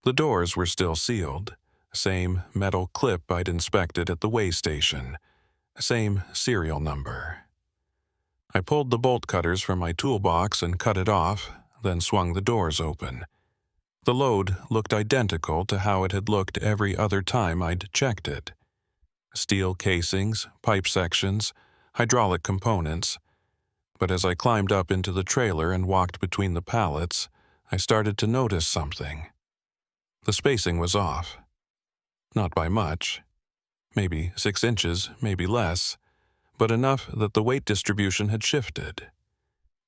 The doors were still sealed. Same metal clip I'd inspected at the weigh station. Same serial number. I pulled the bolt cutters from my toolbox and cut it off, then swung the doors open. The load looked identical to how it had looked every other time I'd checked it. Steel casings, pipe sections, hydraulic components. But as I climbed up into the trailer and walked between the pallets, I started to notice something. The spacing was off. Not by much. Maybe 6 inches, maybe less, but enough that the weight distribution had shifted.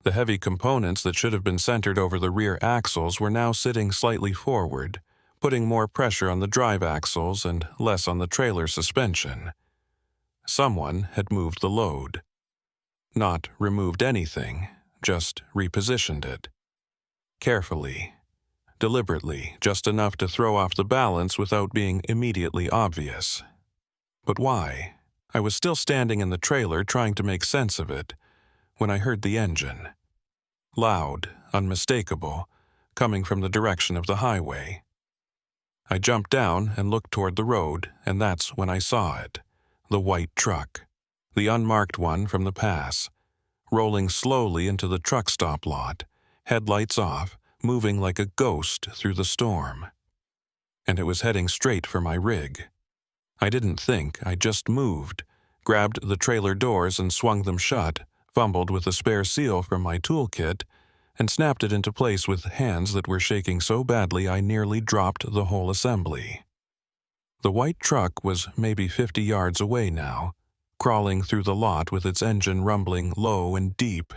The heavy components that should have been centered over the rear axles were now sitting slightly forward, putting more pressure on the drive axles and less on the trailer suspension. Someone had moved the load. Not removed anything, just repositioned it. Carefully, deliberately, just enough to throw off the balance without being immediately obvious. But why? I was still standing in the trailer trying to make sense of it when I heard the engine. Loud, unmistakable, coming from the direction of the highway. I jumped down and looked toward the road, and that's when I saw it. The white truck. The unmarked one from the pass, rolling slowly into the truck stop lot, headlights off, moving like a ghost through the storm. And it was heading straight for my rig. I didn't think, I just moved, grabbed the trailer doors and swung them shut, fumbled with a spare seal from my toolkit, and snapped it into place with hands that were shaking so badly I nearly dropped the whole assembly. The white truck was maybe 50 yards away now, crawling through the lot with its engine rumbling low and deep,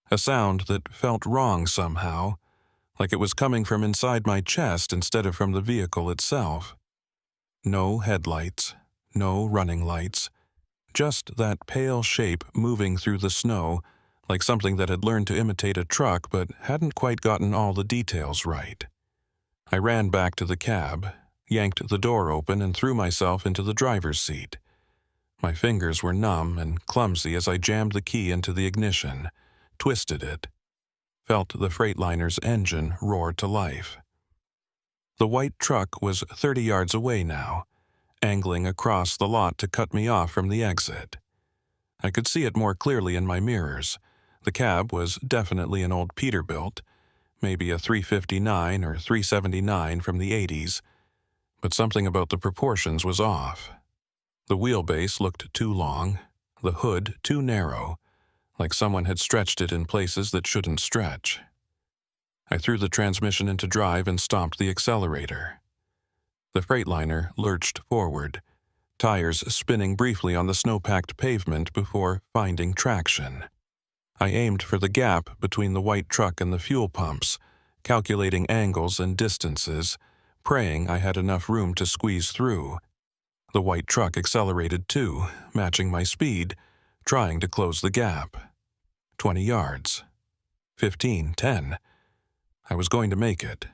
a sound that felt wrong somehow, like it was coming from inside my chest instead of from the vehicle itself. No headlights, no running lights, just that pale shape moving through the snow like something that had learned to imitate a truck but hadn't quite gotten all the details right. I ran back to the cab, yanked the door open and threw myself into the driver's seat. My fingers were numb and clumsy as I jammed the key into the ignition, twisted it, felt the Freightliner's engine roar to life. The white truck was 30 yards away now, angling across the lot to cut me off from the exit. I could see it more clearly in my mirrors. The cab was definitely an old Peterbilt, maybe a 359 or 379 from the 80s, but something about the proportions was off. The wheelbase looked too long, the hood too narrow, like someone had stretched it in places that shouldn't stretch. I threw the transmission into drive and stomped the accelerator. The Freightliner lurched forward, tires spinning briefly on the snow-packed pavement before finding traction. I aimed for the gap between the white truck and the fuel pumps, calculating angles and distances, praying I had enough room to squeeze through. The white truck accelerated too, matching my speed, trying to close the gap. 20 yards. 15, 10. I was going to make it.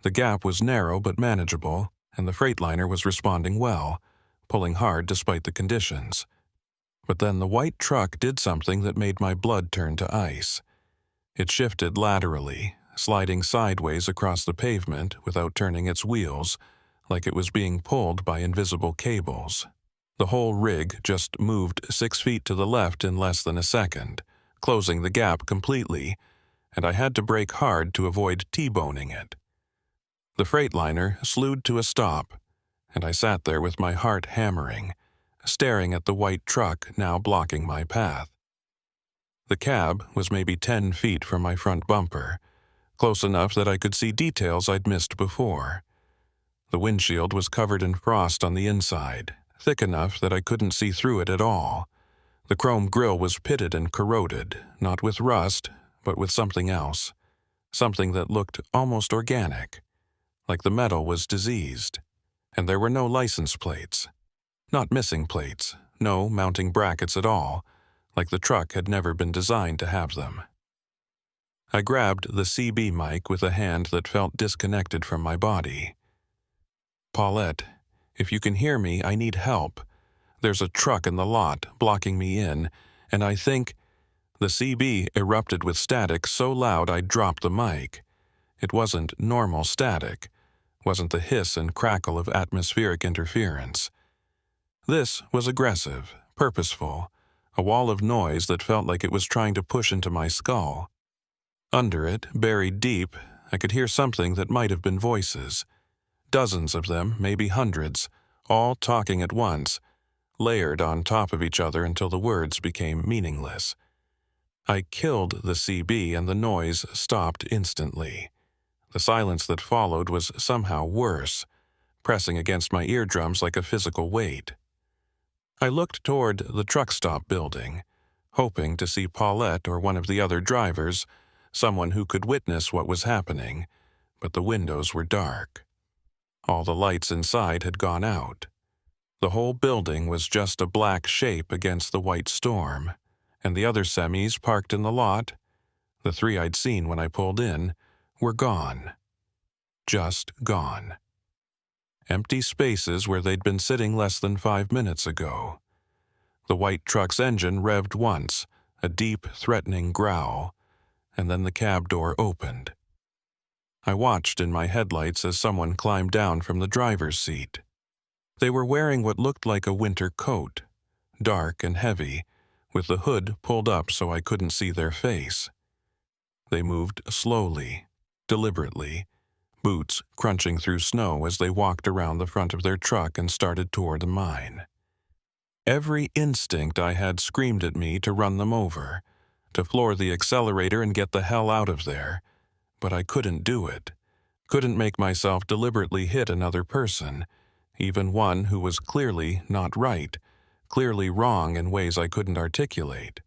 The gap was narrow but manageable, and the Freightliner was responding well, pulling hard despite the conditions. But then the white truck did something that made my blood turn to ice. It shifted laterally, sliding sideways across the pavement without turning its wheels, like it was being pulled by invisible cables. The whole rig just moved 6 feet to the left in less than a second, closing the gap completely, and I had to brake hard to avoid T-boning it. The Freightliner slewed to a stop, and I sat there with my heart hammering, staring at the white truck now blocking my path. The cab was maybe 10 feet from my front bumper, close enough that I could see details I'd missed before. The windshield was covered in frost on the inside, thick enough that I couldn't see through it at all. The chrome grille was pitted and corroded, not with rust, but with something else. Something that looked almost organic, like the metal was diseased. And there were no license plates. Not missing plates, no mounting brackets at all, like the truck had never been designed to have them. I grabbed the CB mic with a hand that felt disconnected from my body. "Paulette, if you can hear me, I need help. There's a truck in the lot, blocking me in, and I think the CB erupted with static so loud I dropped the mic. It wasn't normal static, wasn't the hiss and crackle of atmospheric interference. This was aggressive, purposeful, a wall of noise that felt like it was trying to push into my skull. Under it, buried deep, I could hear something that might have been voices. Dozens of them, maybe hundreds, all talking at once, layered on top of each other until the words became meaningless. I killed the CB and the noise stopped instantly. The silence that followed was somehow worse, pressing against my eardrums like a physical weight. I looked toward the truck stop building, hoping to see Paulette or one of the other drivers, someone who could witness what was happening, but the windows were dark. All the lights inside had gone out. The whole building was just a black shape against the white storm, and the other semis parked in the lot, the three I'd seen when I pulled in, were gone. Just gone. Empty spaces where they'd been sitting less than 5 minutes ago. The white truck's engine revved once, a deep, threatening growl, and then the cab door opened. I watched in my headlights as someone climbed down from the driver's seat. They were wearing what looked like a winter coat, dark and heavy, with the hood pulled up so I couldn't see their face. They moved slowly, deliberately, boots crunching through snow as they walked around the front of their truck and started toward mine. Every instinct I had screamed at me to run them over, to floor the accelerator and get the hell out of there, but I couldn't do it, couldn't make myself deliberately hit another person, even one who was clearly not right, clearly wrong in ways I couldn't articulate.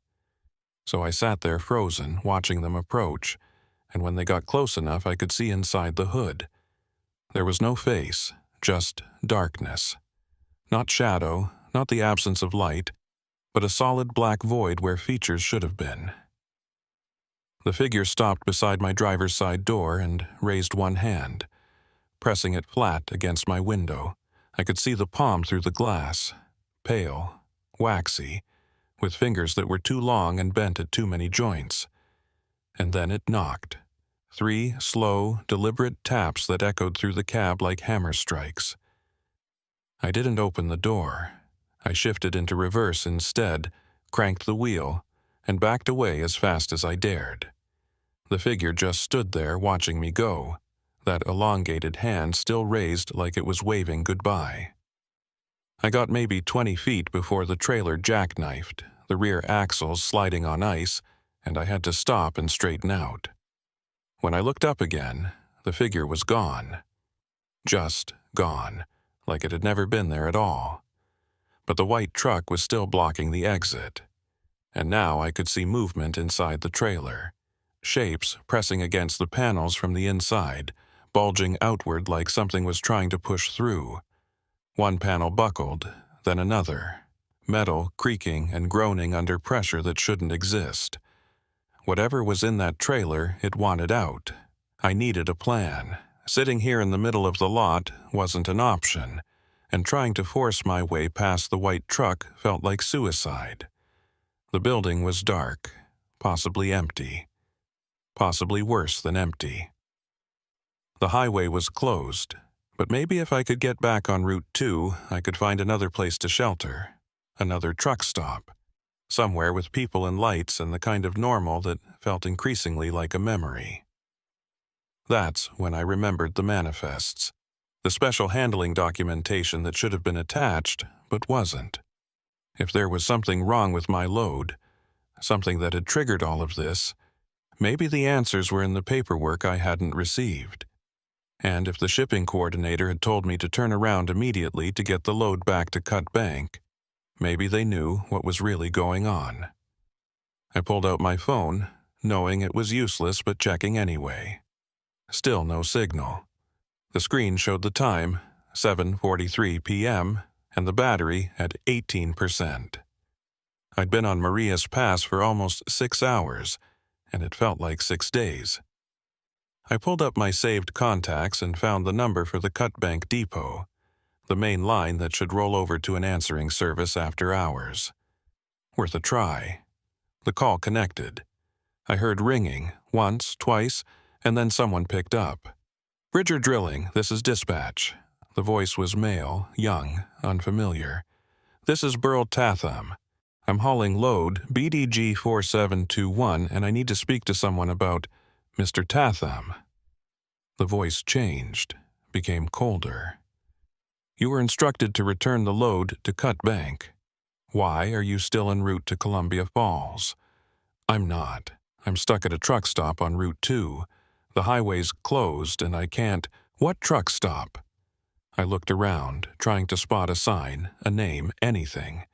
So I sat there frozen, watching them approach, and when they got close enough I could see inside the hood. There was no face, just darkness. Not shadow, not the absence of light, but a solid black void where features should have been. The figure stopped beside my driver's side door and raised one hand, pressing it flat against my window. I could see the palm through the glass, pale, waxy, with fingers that were too long and bent at too many joints. And then it knocked. 3 slow, deliberate taps that echoed through the cab like hammer strikes. I didn't open the door. I shifted into reverse instead, cranked the wheel, and backed away as fast as I dared. The figure just stood there watching me go, that elongated hand still raised like it was waving goodbye. I got maybe 20 feet before the trailer jackknifed, the rear axles sliding on ice, and I had to stop and straighten out. When I looked up again, the figure was gone. Just gone, like it had never been there at all. But the white truck was still blocking the exit. And now I could see movement inside the trailer. Shapes pressing against the panels from the inside, bulging outward like something was trying to push through. One panel buckled, then another. Metal creaking and groaning under pressure that shouldn't exist. Whatever was in that trailer, it wanted out. I needed a plan. Sitting here in the middle of the lot wasn't an option, and trying to force my way past the white truck felt like suicide. The building was dark, possibly empty. Possibly worse than empty. The highway was closed, but maybe if I could get back on Route 2, I could find another place to shelter, another truck stop, somewhere with people and lights and the kind of normal that felt increasingly like a memory. That's when I remembered the manifests, the special handling documentation that should have been attached, but wasn't. If there was something wrong with my load, something that had triggered all of this, maybe the answers were in the paperwork I hadn't received. And if the shipping coordinator had told me to turn around immediately to get the load back to Cut Bank, maybe they knew what was really going on. I pulled out my phone, knowing it was useless but checking anyway. Still no signal. The screen showed the time, 7:43 p.m., and the battery at 18%. I'd been on Maria's Pass for almost 6 hours, and it felt like 6 days. I pulled up my saved contacts and found the number for the Cut Bank depot. The main line that should roll over to an answering service after hours. Worth a try. The call connected. I heard ringing, once, twice, and then someone picked up. "Bridger Drilling, this is dispatch." The voice was male, young, unfamiliar. "This is Burl Tatham. I'm hauling load BDG 4721 and I need to speak to someone about Mr. Tatham." The voice changed, became colder. "You were instructed to return the load to Cut Bank. Why are you still en route to Columbia Falls?" "I'm not. I'm stuck at a truck stop on Route 2. The highway's closed and I can't—" "What truck stop?" I looked around, trying to spot a sign, a name, anything.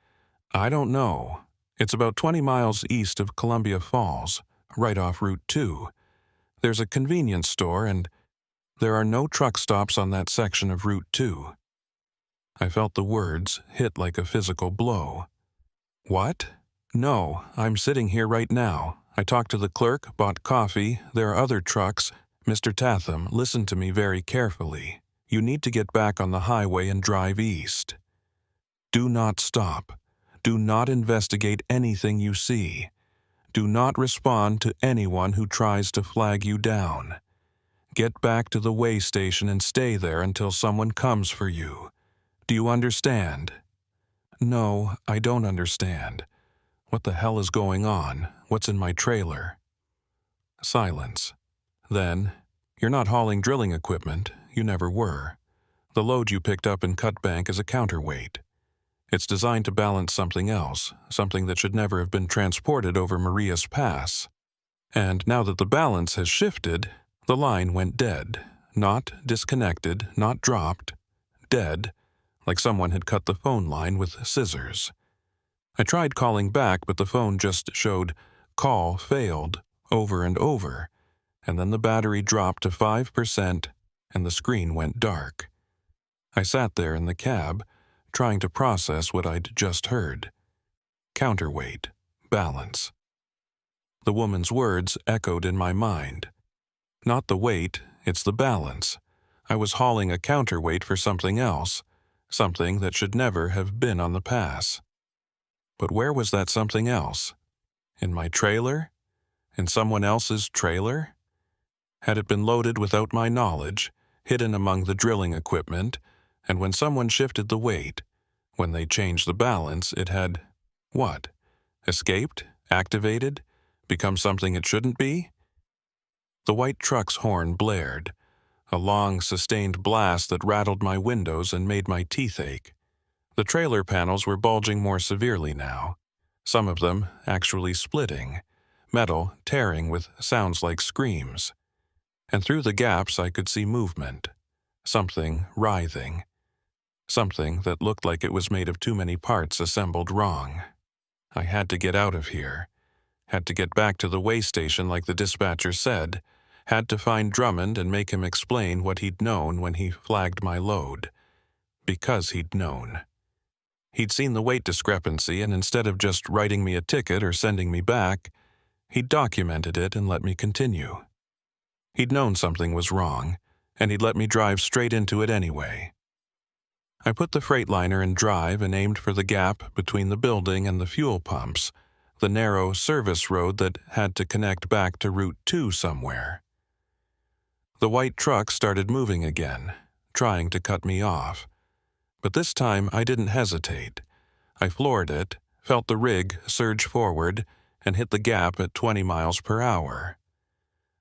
"I don't know. It's about 20 miles east of Columbia Falls, right off Route 2. There's a convenience store and there are no truck stops on that section of Route 2. I felt the words hit like a physical blow. "What? No, I'm sitting here right now. I talked to the clerk, bought coffee, there are other trucks. Mr. Tatham, listen to me very carefully. You need to get back on the highway and drive east. Do not stop. Do not investigate anything you see. Do not respond to anyone who tries to flag you down. Get back to the way station and stay there until someone comes for you. Do you understand?" "No, I don't understand. What the hell is going on? What's in my trailer?" Silence. Then, "You're not hauling drilling equipment. You never were. The load you picked up in Cut Bank is a counterweight. It's designed to balance something else, something that should never have been transported over Marias Pass. And now that the balance has shifted, the line went dead. Not disconnected, not dropped. Dead, like someone had cut the phone line with scissors. I tried calling back, but the phone just showed "call failed" over and over, and then the battery dropped to 5% and the screen went dark. I sat there in the cab, trying to process what I'd just heard. Counterweight, balance. The woman's words echoed in my mind. Not the weight, it's the balance. I was hauling a counterweight for something else, something that should never have been on the pass. But where was that something else? In my trailer? In someone else's trailer? Had it been loaded without my knowledge, hidden among the drilling equipment, and when someone shifted the weight, when they changed the balance, it had, what? Escaped? Activated? Become something it shouldn't be? The white truck's horn blared, a long, sustained blast that rattled my windows and made my teeth ache. The trailer panels were bulging more severely now, some of them actually splitting, metal tearing with sounds like screams. And through the gaps I could see movement, something writhing, something that looked like it was made of too many parts assembled wrong. I had to get out of here, had to get back to the way station like the dispatcher said, had to find Drummond and make him explain what he'd known when he flagged my load. Because he'd known. He'd seen the weight discrepancy, and instead of just writing me a ticket or sending me back, he'd documented it and let me continue. He'd known something was wrong, and he'd let me drive straight into it anyway. I put the Freightliner in drive and aimed for the gap between the building and the fuel pumps, the narrow service road that had to connect back to Route 2 somewhere. The white truck started moving again, trying to cut me off. But this time I didn't hesitate. I floored it, felt the rig surge forward, and hit the gap at 20 miles per hour.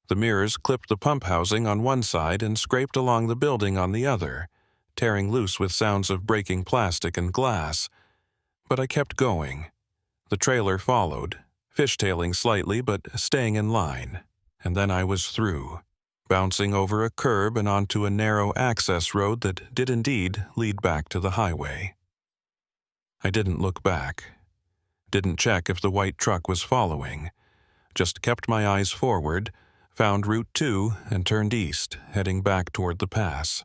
The mirrors clipped the pump housing on one side and scraped along the building on the other, tearing loose with sounds of breaking plastic and glass. But I kept going. The trailer followed, fishtailing slightly but staying in line, and then I was through, bouncing over a curb and onto a narrow access road that did indeed lead back to the highway. I didn't look back, didn't check if the white truck was following, just kept my eyes forward, found Route 2 and turned east, heading back toward the pass,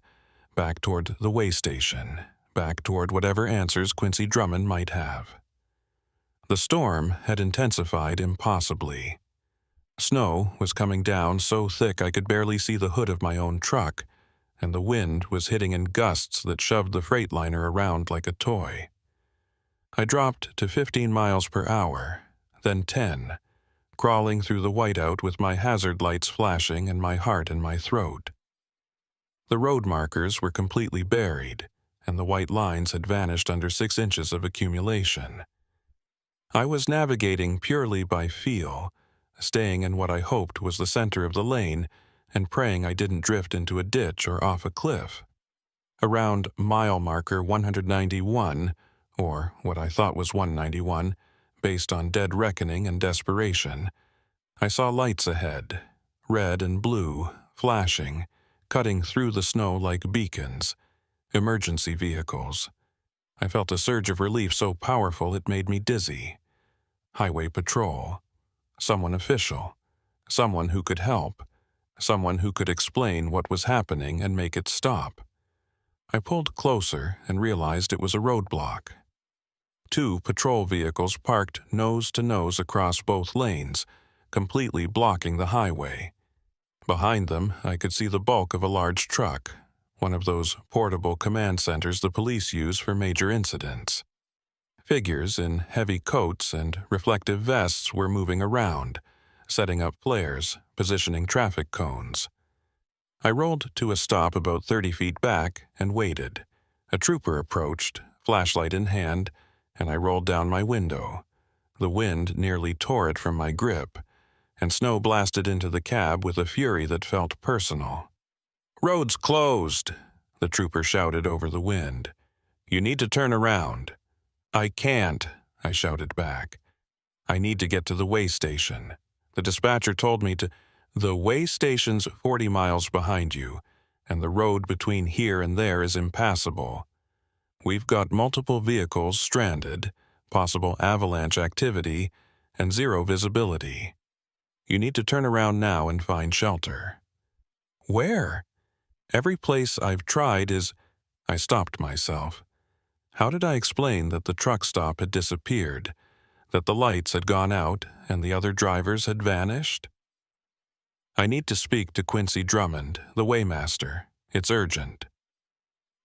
back toward the way station, back toward whatever answers Quincy Drummond might have. The storm had intensified impossibly. Snow was coming down so thick I could barely see the hood of my own truck, and the wind was hitting in gusts that shoved the Freightliner around like a toy. I dropped to 15 miles per hour, then 10, crawling through the whiteout with my hazard lights flashing and my heart in my throat. The road markers were completely buried, and the white lines had vanished under 6 inches of accumulation. I was navigating purely by feel, staying in what I hoped was the center of the lane and praying I didn't drift into a ditch or off a cliff. Around mile marker 191, or what I thought was 191, based on dead reckoning and desperation, I saw lights ahead, red and blue, flashing, cutting through the snow like beacons, emergency vehicles. I felt a surge of relief so powerful it made me dizzy. Highway patrol. Someone official. Someone who could help. Someone who could explain what was happening and make it stop. I pulled closer and realized it was a roadblock. 2 patrol vehicles parked nose to nose across both lanes, completely blocking the highway. Behind them, I could see the bulk of a large truck, one of those portable command centers the police use for major incidents. Figures in heavy coats and reflective vests were moving around, setting up flares, positioning traffic cones. I rolled to a stop about 30 feet back and waited. A trooper approached, flashlight in hand, and I rolled down my window. The wind nearly tore it from my grip, and snow blasted into the cab with a fury that felt personal. "Road's closed," the trooper shouted over the wind. "You need to turn around." "I can't," I shouted back. "I need to get to the way station. The dispatcher told me to—" "The way station's 40 miles behind you, and the road between here and there is impassable. We've got multiple vehicles stranded, possible avalanche activity, and 0 visibility. You need to turn around now and find shelter." "Where?" "Every place I've tried is—" I stopped myself. How did I explain that the truck stop had disappeared, that the lights had gone out and the other drivers had vanished? "I need to speak to Quincy Drummond, the weighmaster. It's urgent."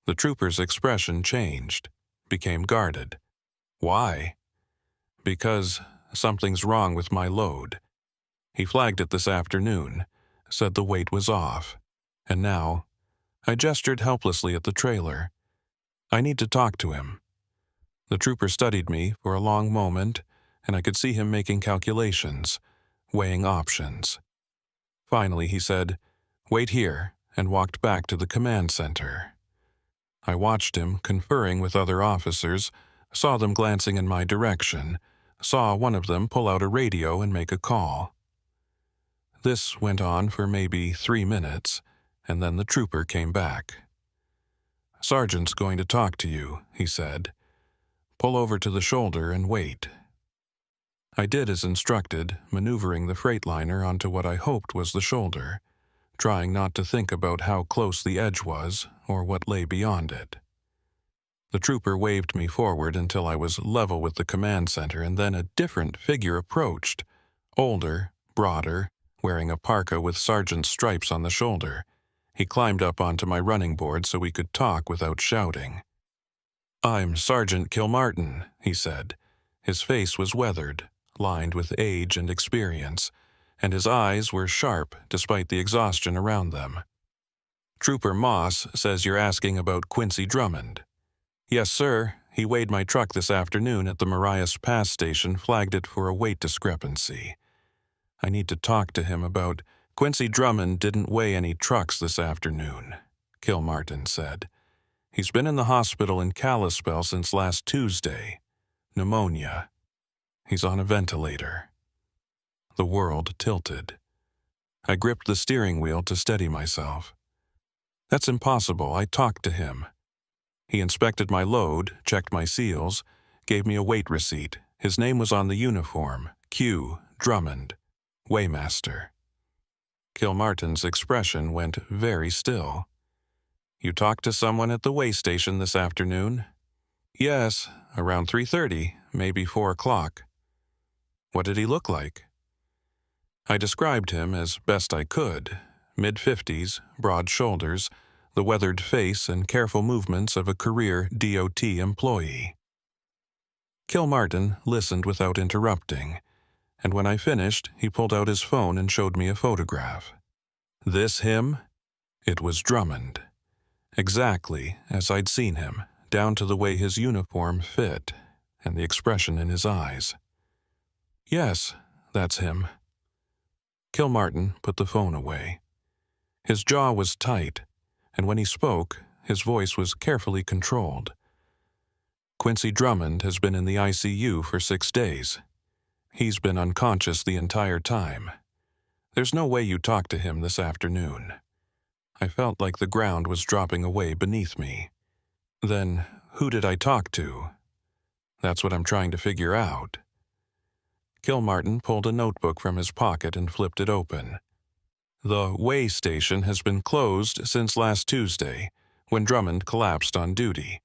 The trooper's expression changed, became guarded. "Why?" "Because something's wrong with my load. He flagged it this afternoon, said the weight was off. And now," I gestured helplessly at the trailer, "I need to talk to him." The trooper studied me for a long moment, and I could see him making calculations, weighing options. Finally, he said, "Wait here," and walked back to the command center. I watched him conferring with other officers, saw them glancing in my direction, saw one of them pull out a radio and make a call. This went on for maybe 3 minutes, and then the trooper came back. "Sergeant's going to talk to you," he said. "Pull over to the shoulder and wait." I did as instructed, maneuvering the Freightliner onto what I hoped was the shoulder, trying not to think about how close the edge was or what lay beyond it. The trooper waved me forward until I was level with the command center, and then a different figure approached, older, broader, wearing a parka with sergeant stripes on the shoulder. He climbed up onto my running board so we could talk without shouting. "I'm Sergeant Kilmartin," he said. His face was weathered, lined with age and experience, and his eyes were sharp despite the exhaustion around them. "Trooper Moss says you're asking about Quincy Drummond." "Yes, sir. He weighed my truck this afternoon at the Marias Pass station, flagged it for a weight discrepancy. I need to talk to him about—" "Quincy Drummond didn't weigh any trucks this afternoon," Kilmartin said. "He's been in the hospital in Kalispell since last Tuesday. Pneumonia. He's on a ventilator." The world tilted. I gripped the steering wheel to steady myself. "That's impossible. I talked to him." He inspected my load, checked my seals, gave me a weight receipt. His name was on the uniform, Q. Drummond, weighmaster. Kilmartin's expression went very still. "You talked to someone at the weigh station this afternoon?" "Yes, around 3:30, maybe 4 o'clock. "What did he look like?" I described him as best I could. Mid-50s, broad shoulders, the weathered face and careful movements of a career DOT employee. Kilmartin listened without interrupting, and when I finished, he pulled out his phone and showed me a photograph. This him? It was Drummond. Exactly as I'd seen him, down to the way his uniform fit and the expression in his eyes. Yes, that's him. Kilmartin put the phone away. His jaw was tight, and when he spoke, his voice was carefully controlled. Quincy Drummond has been in the ICU for 6 days. He's been unconscious the entire time. There's no way you talk to him this afternoon. I felt like the ground was dropping away beneath me. Then, who did I talk to? That's what I'm trying to figure out. Kilmartin pulled a notebook from his pocket and flipped it open. The way station has been closed since last Tuesday, when Drummond collapsed on duty.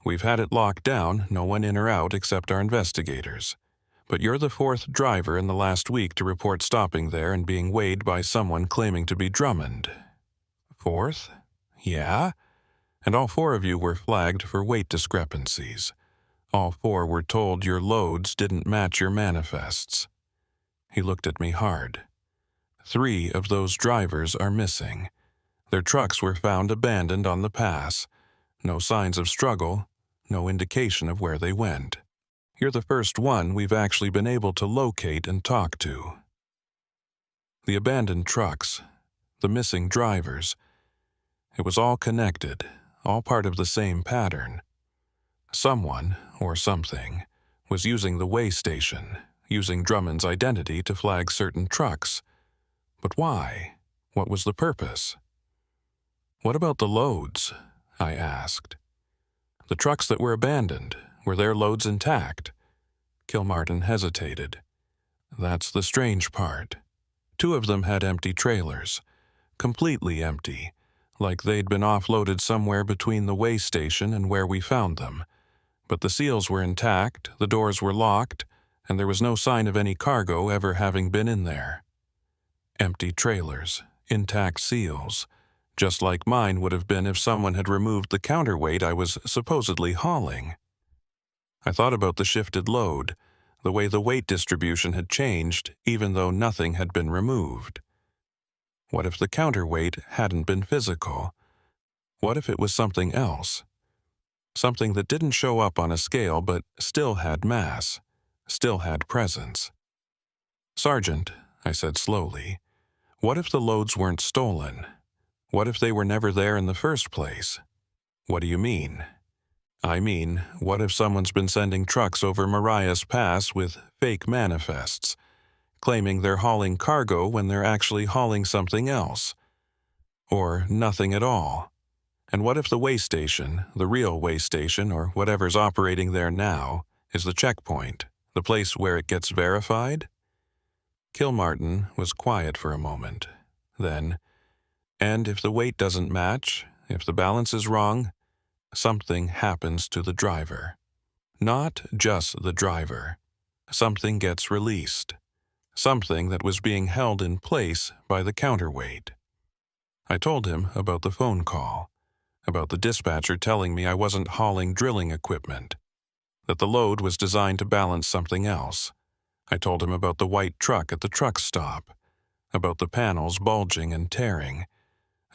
We've had it locked down, no one in or out except our investigators. But you're the 4th driver in the last week to report stopping there and being weighed by someone claiming to be Drummond. 4th? Yeah? And all 4 of you were flagged for weight discrepancies. All 4 were told your loads didn't match your manifests. He looked at me hard. 3 of those drivers are missing. Their trucks were found abandoned on the pass. No signs of struggle, no indication of where they went. You're the first one we've actually been able to locate and talk to. The abandoned trucks, the missing drivers, it was all connected, all part of the same pattern. Someone, or something, was using the way station, using Drummond's identity to flag certain trucks. But why? What was the purpose? What about the loads? I asked. The trucks that were abandoned, were their loads intact? Kilmartin hesitated. That's the strange part. 2 of them had empty trailers, completely empty, like they'd been offloaded somewhere between the way station and where we found them. But the seals were intact, the doors were locked, and there was no sign of any cargo ever having been in there. Empty trailers, intact seals, just like mine would have been if someone had removed the counterweight I was supposedly hauling. I thought about the shifted load, the way the weight distribution had changed even though nothing had been removed. What if the counterweight hadn't been physical? What if it was something else? Something that didn't show up on a scale but still had mass, still had presence. Sergeant, I said slowly, what if the loads weren't stolen? What if they were never there in the first place? What do you mean? I mean, what if someone's been sending trucks over Marias Pass with fake manifests, claiming they're hauling cargo when they're actually hauling something else? Or nothing at all? And what if the way station, the real way station, or whatever's operating there now, is the checkpoint, the place where it gets verified? Kilmartin was quiet for a moment. Then, and if the weight doesn't match, if the balance is wrong, something happens to the driver. Not just the driver. Something gets released. Something that was being held in place by the counterweight. I told him about the phone call, about the dispatcher telling me I wasn't hauling drilling equipment, that the load was designed to balance something else. I told him about the white truck at the truck stop, about the panels bulging and tearing,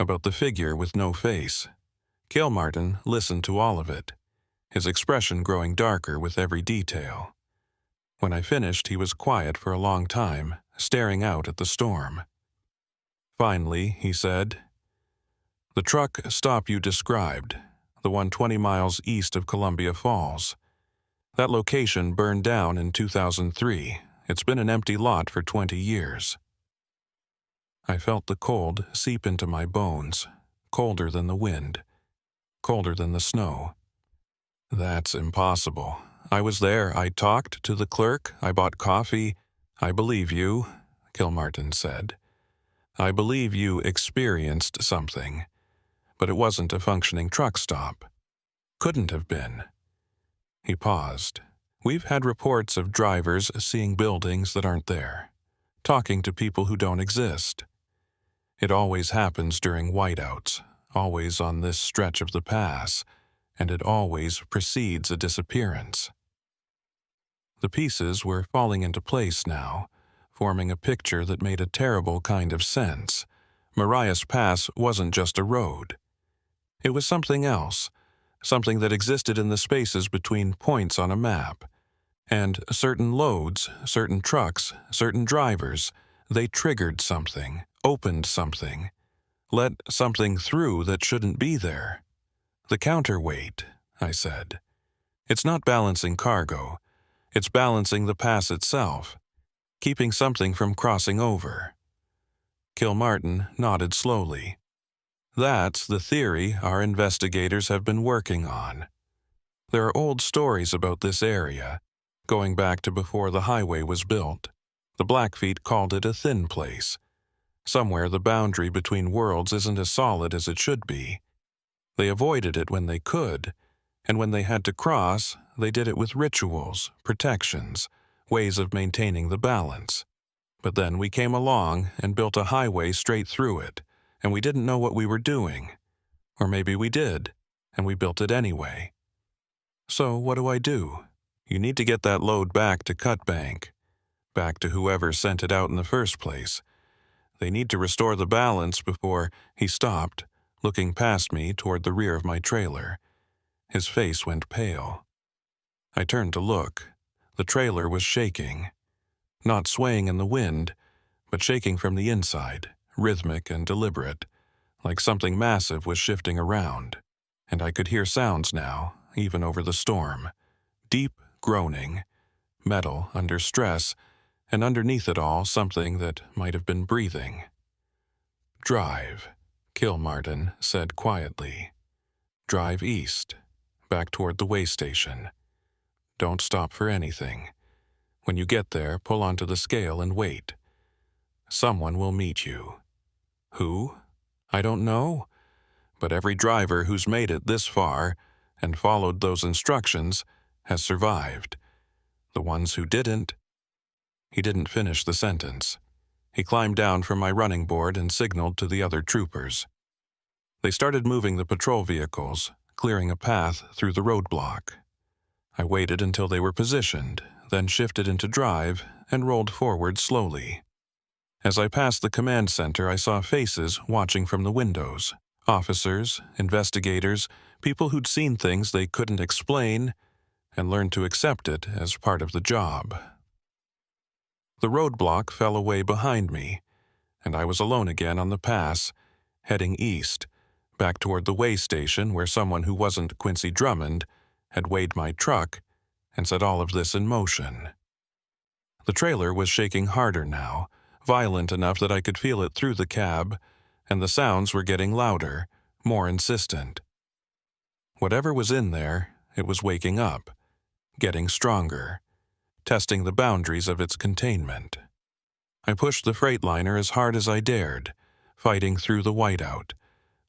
about the figure with no face. Kilmartin listened to all of it, his expression growing darker with every detail. When I finished, he was quiet for a long time, staring out at the storm. Finally, he said, "The truck stop you described, the one 20 miles east of Columbia Falls. That location burned down in 2003. It's been an empty lot for 20 years. I felt the cold seep into my bones, colder than the wind, colder than the snow. That's impossible. I was there. I talked to the clerk. I bought coffee. I believe you, Kilmartin said. I believe you experienced something, but it wasn't a functioning truck stop. Couldn't have been." He paused. "We've had reports of drivers seeing buildings that aren't there, talking to people who don't exist. It always happens during whiteouts, always on this stretch of the pass, and it always precedes a disappearance. The pieces were falling into place now, forming a picture that made a terrible kind of sense. Marias Pass wasn't just a road. It was something else, something that existed in the spaces between points on a map. And certain loads, certain trucks, certain drivers, they triggered something, opened something, let something through that shouldn't be there. The counterweight, I said. It's not balancing cargo. It's balancing the pass itself, keeping something from crossing over. Kilmartin nodded slowly. That's the theory our investigators have been working on. There are old stories about this area, going back to before the highway was built. The Blackfeet called it a thin place. Somewhere the boundary between worlds isn't as solid as it should be. They avoided it when they could, and when they had to cross, they did it with rituals, protections, ways of maintaining the balance. But then we came along and built a highway straight through it, and we didn't know what we were doing. Or maybe we did, and we built it anyway. So what do? You need to get that load back to Cutbank, back to whoever sent it out in the first place. They need to restore the balance before he stopped, looking past me toward the rear of my trailer. His face went pale. I turned to look. The trailer was shaking. Not swaying in the wind, but shaking from the inside, rhythmic and deliberate, like something massive was shifting around. And I could hear sounds now, even over the storm. Deep groaning, metal under stress, and underneath it all something that might have been breathing. "Drive," Kilmartin said quietly. "Drive east, back toward the way station. Don't stop for anything. When you get there, pull onto the scale and wait. Someone will meet you. Who? I don't know, but every driver who's made it this far and followed those instructions has survived. The ones who didn't..." He didn't finish the sentence. He climbed down from my running board and signaled to the other troopers. They started moving the patrol vehicles, clearing a path through the roadblock. I waited until they were positioned, then shifted into drive and rolled forward slowly. As I passed the command center, I saw faces watching from the windows. Officers, investigators, people who'd seen things they couldn't explain and learned to accept it as part of the job. The roadblock fell away behind me, and I was alone again on the pass, heading east, back toward the way station where someone who wasn't Quincy Drummond had weighed my truck and set all of this in motion. The trailer was shaking harder now, violent enough that I could feel it through the cab, and the sounds were getting louder, more insistent. Whatever was in there, it was waking up, getting stronger, testing the boundaries of its containment. I pushed the Freightliner as hard as I dared, fighting through the whiteout,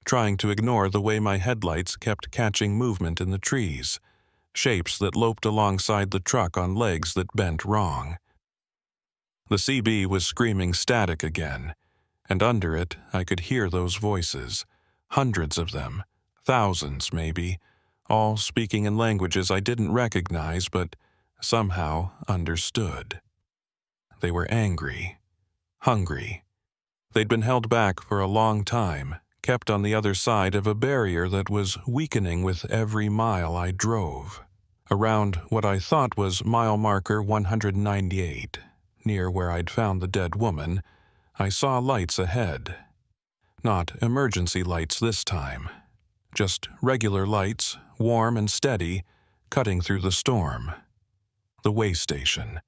trying to ignore the way my headlights kept catching movement in the trees, shapes that loped alongside the truck on legs that bent wrong. The CB was screaming static again, and under it I could hear those voices, hundreds of them, thousands maybe, all speaking in languages I didn't recognize but somehow understood. They were angry, hungry. They'd been held back for a long time, kept on the other side of a barrier that was weakening with every mile I drove. Around what I thought was mile marker 198, near where I'd found the dead woman, I saw lights ahead. Not emergency lights this time, just regular lights, warm and steady, cutting through the storm. The way station.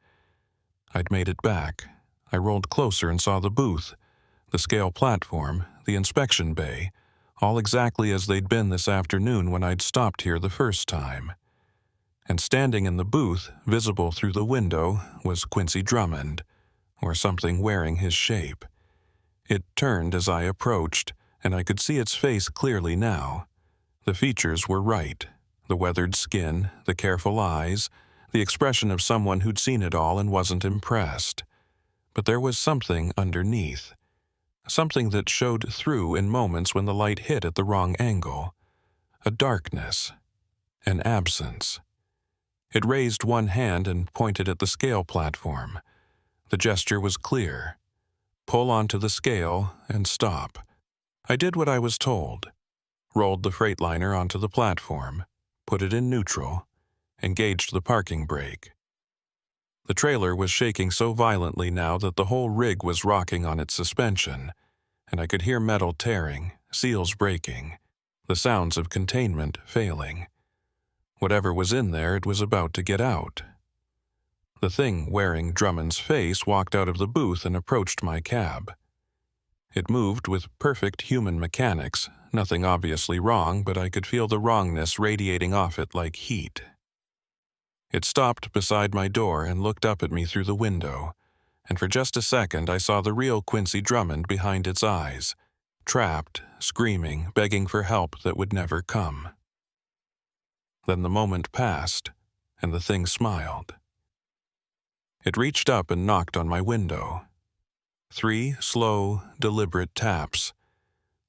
I'd made it back. I rolled closer and saw the booth, the scale platform, the inspection bay, all exactly as they'd been this afternoon when I'd stopped here the first time. And standing in the booth, visible through the window, was Quincy Drummond, or something wearing his shape. It turned as I approached, and I could see its face clearly now. The features were right. The weathered skin, the careful eyes, the expression of someone who'd seen it all and wasn't impressed. But there was something underneath. something that showed through in moments when the light hit at the wrong angle. A darkness, an absence. It raised one hand and pointed at the scale platform. The gesture was clear. Pull onto the scale and stop. I did what I was told. Rolled the Freightliner onto the platform, put it in neutral, engaged the parking brake. The trailer was shaking so violently now that the whole rig was rocking on its suspension, and I could hear metal tearing, seals breaking, the sounds of containment failing. Whatever was in there, it was about to get out. The thing wearing Drummond's face walked out of the booth and approached my cab. It moved with perfect human mechanics, nothing obviously wrong, but I could feel the wrongness radiating off it like heat. It stopped beside my door and looked up at me through the window, and for just a second I saw the real Quincy Drummond behind its eyes, trapped, screaming, begging for help that would never come. Then the moment passed, and the thing smiled. It reached up and knocked on my window. 3 slow, deliberate taps.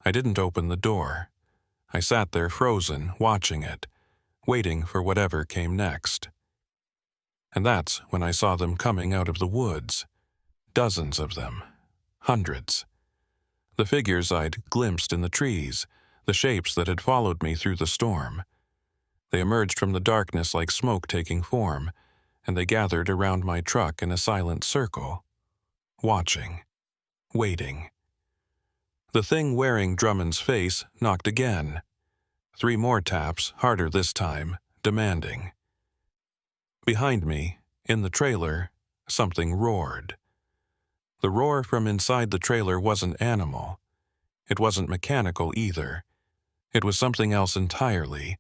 I didn't open the door. I sat there frozen, watching it, waiting for whatever came next. And that's when I saw them coming out of the woods. Dozens of them. Hundreds. The figures I'd glimpsed in the trees, the shapes that had followed me through the storm. They emerged from the darkness like smoke taking form, and they gathered around my truck in a silent circle, watching, waiting. The thing wearing Drummond's face knocked again. 3 more taps, harder this time, demanding. Behind me, in the trailer, something roared. The roar from inside the trailer wasn't animal. It wasn't mechanical either. It was something else entirely,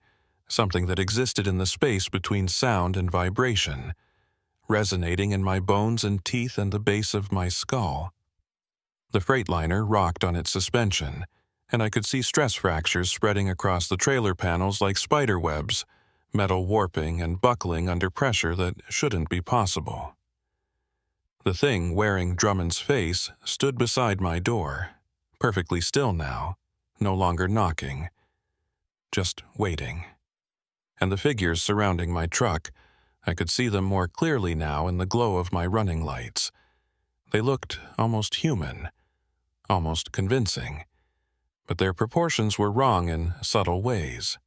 something that existed in the space between sound and vibration, resonating in my bones and teeth and the base of my skull. The Freightliner rocked on its suspension, and I could see stress fractures spreading across the trailer panels like spider webs, metal warping and buckling under pressure that shouldn't be possible. The thing wearing Drummond's face stood beside my door, perfectly still now, no longer knocking, just waiting. And the figures surrounding my truck, I could see them more clearly now in the glow of my running lights. They looked almost human, almost convincing, but their proportions were wrong in subtle ways.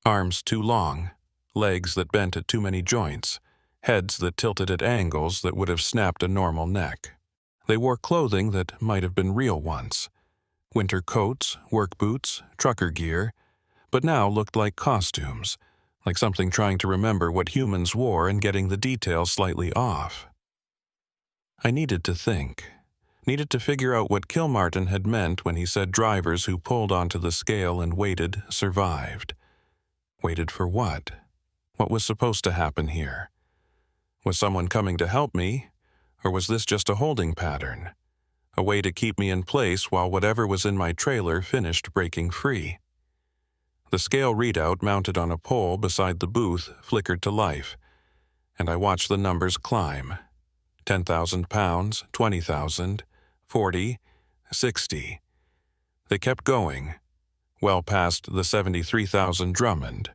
Arms too long, legs that bent at too many joints, heads that tilted at angles that would have snapped a normal neck. They wore clothing that might have been real once. Winter coats, work boots, trucker gear, but now looked like costumes, like something trying to remember what humans wore and getting the details slightly off. I needed to think. Needed to figure out what Kilmartin had meant when he said drivers who pulled onto the scale and waited survived. Waited for what? What was supposed to happen here? Was someone coming to help me, or was this just a holding pattern? A way to keep me in place while whatever was in my trailer finished breaking free? The scale readout mounted on a pole beside the booth flickered to life, and I watched the numbers climb. 10,000 pounds, 20,000, 40, 60. They kept going, well past the 73,000 Drummond.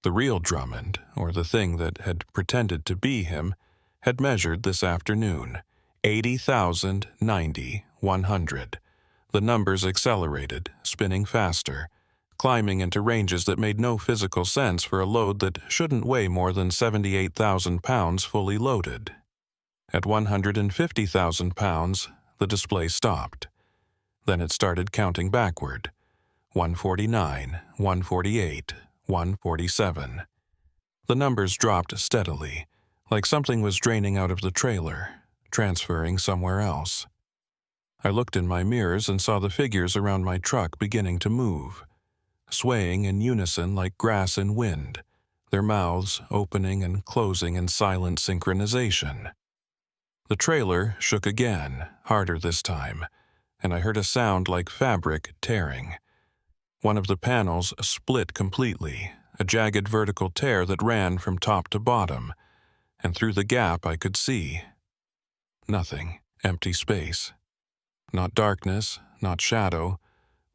The real Drummond, or the thing that had pretended to be him, had measured this afternoon. 80,000, 90, 100. The numbers accelerated, spinning faster, climbing into ranges that made no physical sense for a load that shouldn't weigh more than 78,000 pounds fully loaded. At 150,000 pounds, the display stopped. Then it started counting backward. 149, 148, 147. The numbers dropped steadily, like something was draining out of the trailer, transferring somewhere else. I looked in my mirrors and saw the figures around my truck beginning to move, swaying in unison like grass in wind, their mouths opening and closing in silent synchronization. The trailer shook again, harder this time, and I heard a sound like fabric tearing. One of the panels split completely, a jagged vertical tear that ran from top to bottom, and through the gap I could see nothing, empty space. Not darkness, not shadow,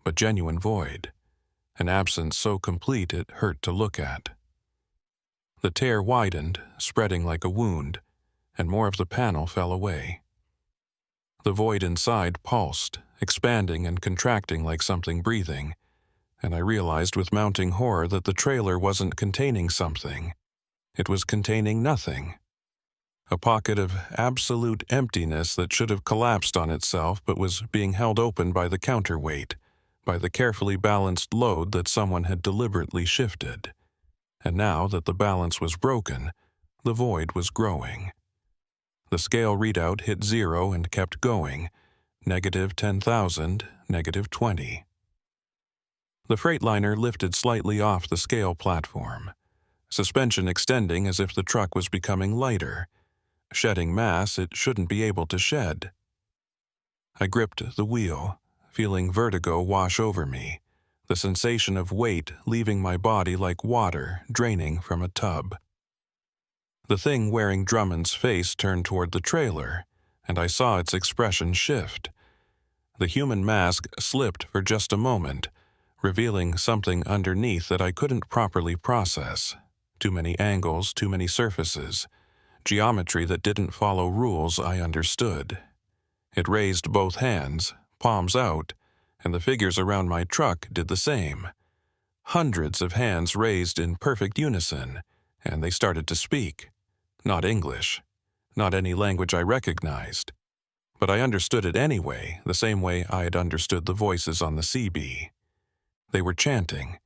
but genuine void, an absence so complete it hurt to look at. The tear widened, spreading like a wound, and more of the panel fell away. The void inside pulsed, expanding and contracting like something breathing, and I realized with mounting horror that the trailer wasn't containing something. It was containing nothing. A pocket of absolute emptiness that should have collapsed on itself but was being held open by the counterweight, by the carefully balanced load that someone had deliberately shifted. And now that the balance was broken, the void was growing. The scale readout hit 0 and kept going, -10,000, -20. The Freightliner lifted slightly off the scale platform, suspension extending as if the truck was becoming lighter, shedding mass it shouldn't be able to shed. I gripped the wheel, feeling vertigo wash over me, the sensation of weight leaving my body like water draining from a tub. The thing wearing Drummond's face turned toward the trailer, and I saw its expression shift. The human mask slipped for just a moment, revealing something underneath that I couldn't properly process. Too many angles, too many surfaces, geometry that didn't follow rules I understood. It raised both hands, palms out, and the figures around my truck did the same. Hundreds of hands raised in perfect unison, and they started to speak. Not English, not any language I recognized, but I understood it anyway, the same way I had understood the voices on the CB. They were chanting,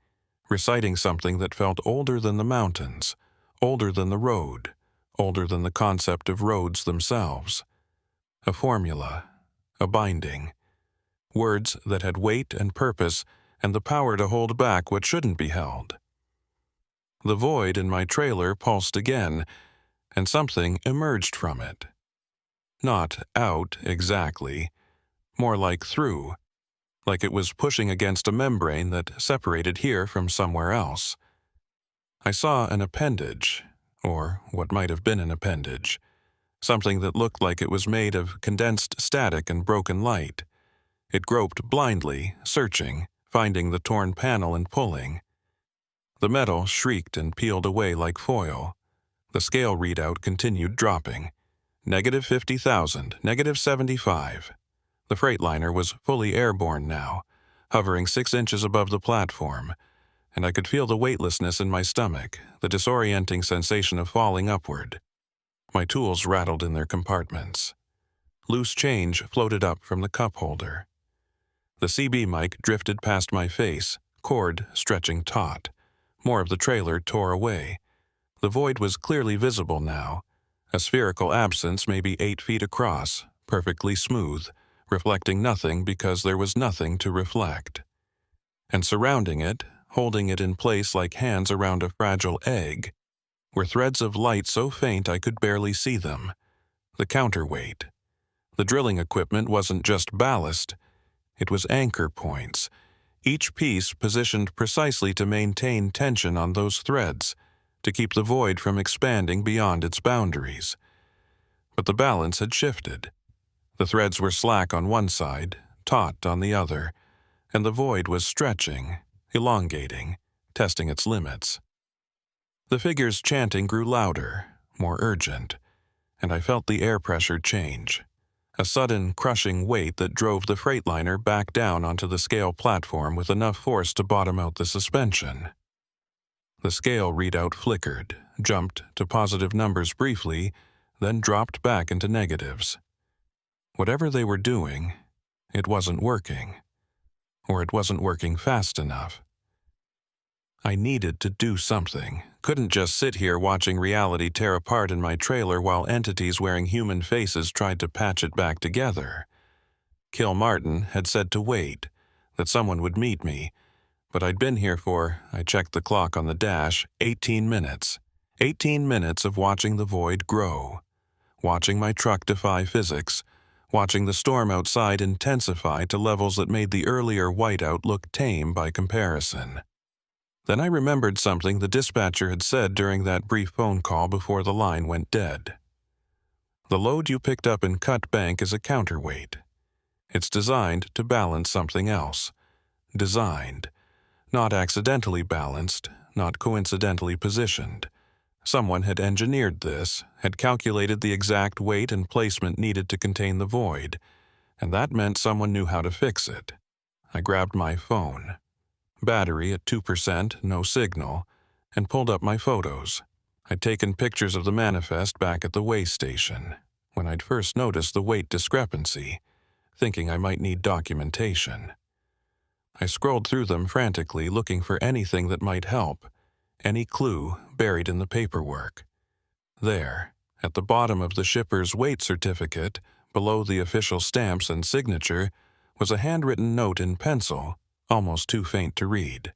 reciting something that felt older than the mountains, older than the road, older than the concept of roads themselves. A formula, a binding. Words that had weight and purpose and the power to hold back what shouldn't be held. The void in my trailer pulsed again, and something emerged from it. Not out exactly, more like through, like it was pushing against a membrane that separated here from somewhere else. I saw an appendage, or what might have been an appendage, something that looked like it was made of condensed static and broken light. It groped blindly, searching, finding the torn panel and pulling. The metal shrieked and peeled away like foil. The scale readout continued dropping. -50,000, -75. The Freightliner was fully airborne now, hovering 6 inches above the platform, and I could feel the weightlessness in my stomach, the disorienting sensation of falling upward. My tools rattled in their compartments. Loose change floated up from the cup holder. The CB mic drifted past my face, cord stretching taut. More of the trailer tore away. The void was clearly visible now, a spherical absence maybe 8 feet across, perfectly smooth, reflecting nothing because there was nothing to reflect. And surrounding it, holding it in place like hands around a fragile egg, were threads of light so faint I could barely see them. The counterweight. The drilling equipment wasn't just ballast, it was anchor points, each piece positioned precisely to maintain tension on those threads, to keep the void from expanding beyond its boundaries. But the balance had shifted. The threads were slack on one side, taut on the other, and the void was stretching, elongating, testing its limits. The figures chanting grew louder, more urgent, and I felt the air pressure change. A sudden, crushing weight that drove the Freightliner back down onto the scale platform with enough force to bottom out the suspension. The scale readout flickered, jumped to positive numbers briefly, then dropped back into negatives. Whatever they were doing, it wasn't working. Or it wasn't working fast enough. I needed to do something. Couldn't just sit here watching reality tear apart in my trailer while entities wearing human faces tried to patch it back together. Kill Martin had said to wait, that someone would meet me, but I'd been here for, I checked the clock on the dash, 18 minutes. 18 minutes of watching the void grow. Watching my truck defy physics. Watching the storm outside intensify to levels that made the earlier whiteout look tame by comparison. Then I remembered something the dispatcher had said during that brief phone call before the line went dead. The load you picked up in Cut Bank is a counterweight. It's designed to balance something else. Designed. Not accidentally balanced, not coincidentally positioned. Someone had engineered this, had calculated the exact weight and placement needed to contain the void, and that meant someone knew how to fix it. I grabbed my phone. Battery at 2%, no signal, and pulled up my photos. I'd taken pictures of the manifest back at the weigh station, when I'd first noticed the weight discrepancy, thinking I might need documentation. I scrolled through them frantically, looking for anything that might help, any clue buried in the paperwork. There, at the bottom of the shipper's weight certificate, below the official stamps and signature, was a handwritten note in pencil, almost too faint to read.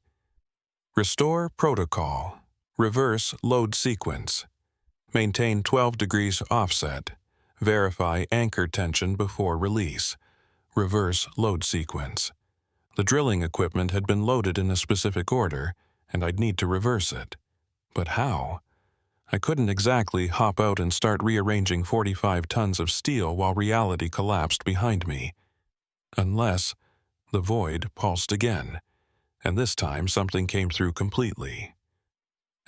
Restore protocol. Reverse load sequence. Maintain 12 degrees offset. Verify anchor tension before release. Reverse load sequence. The drilling equipment had been loaded in a specific order, and I'd need to reverse it. But how? I couldn't exactly hop out and start rearranging 45 tons of steel while reality collapsed behind me. Unless the void pulsed again, and this time something came through completely.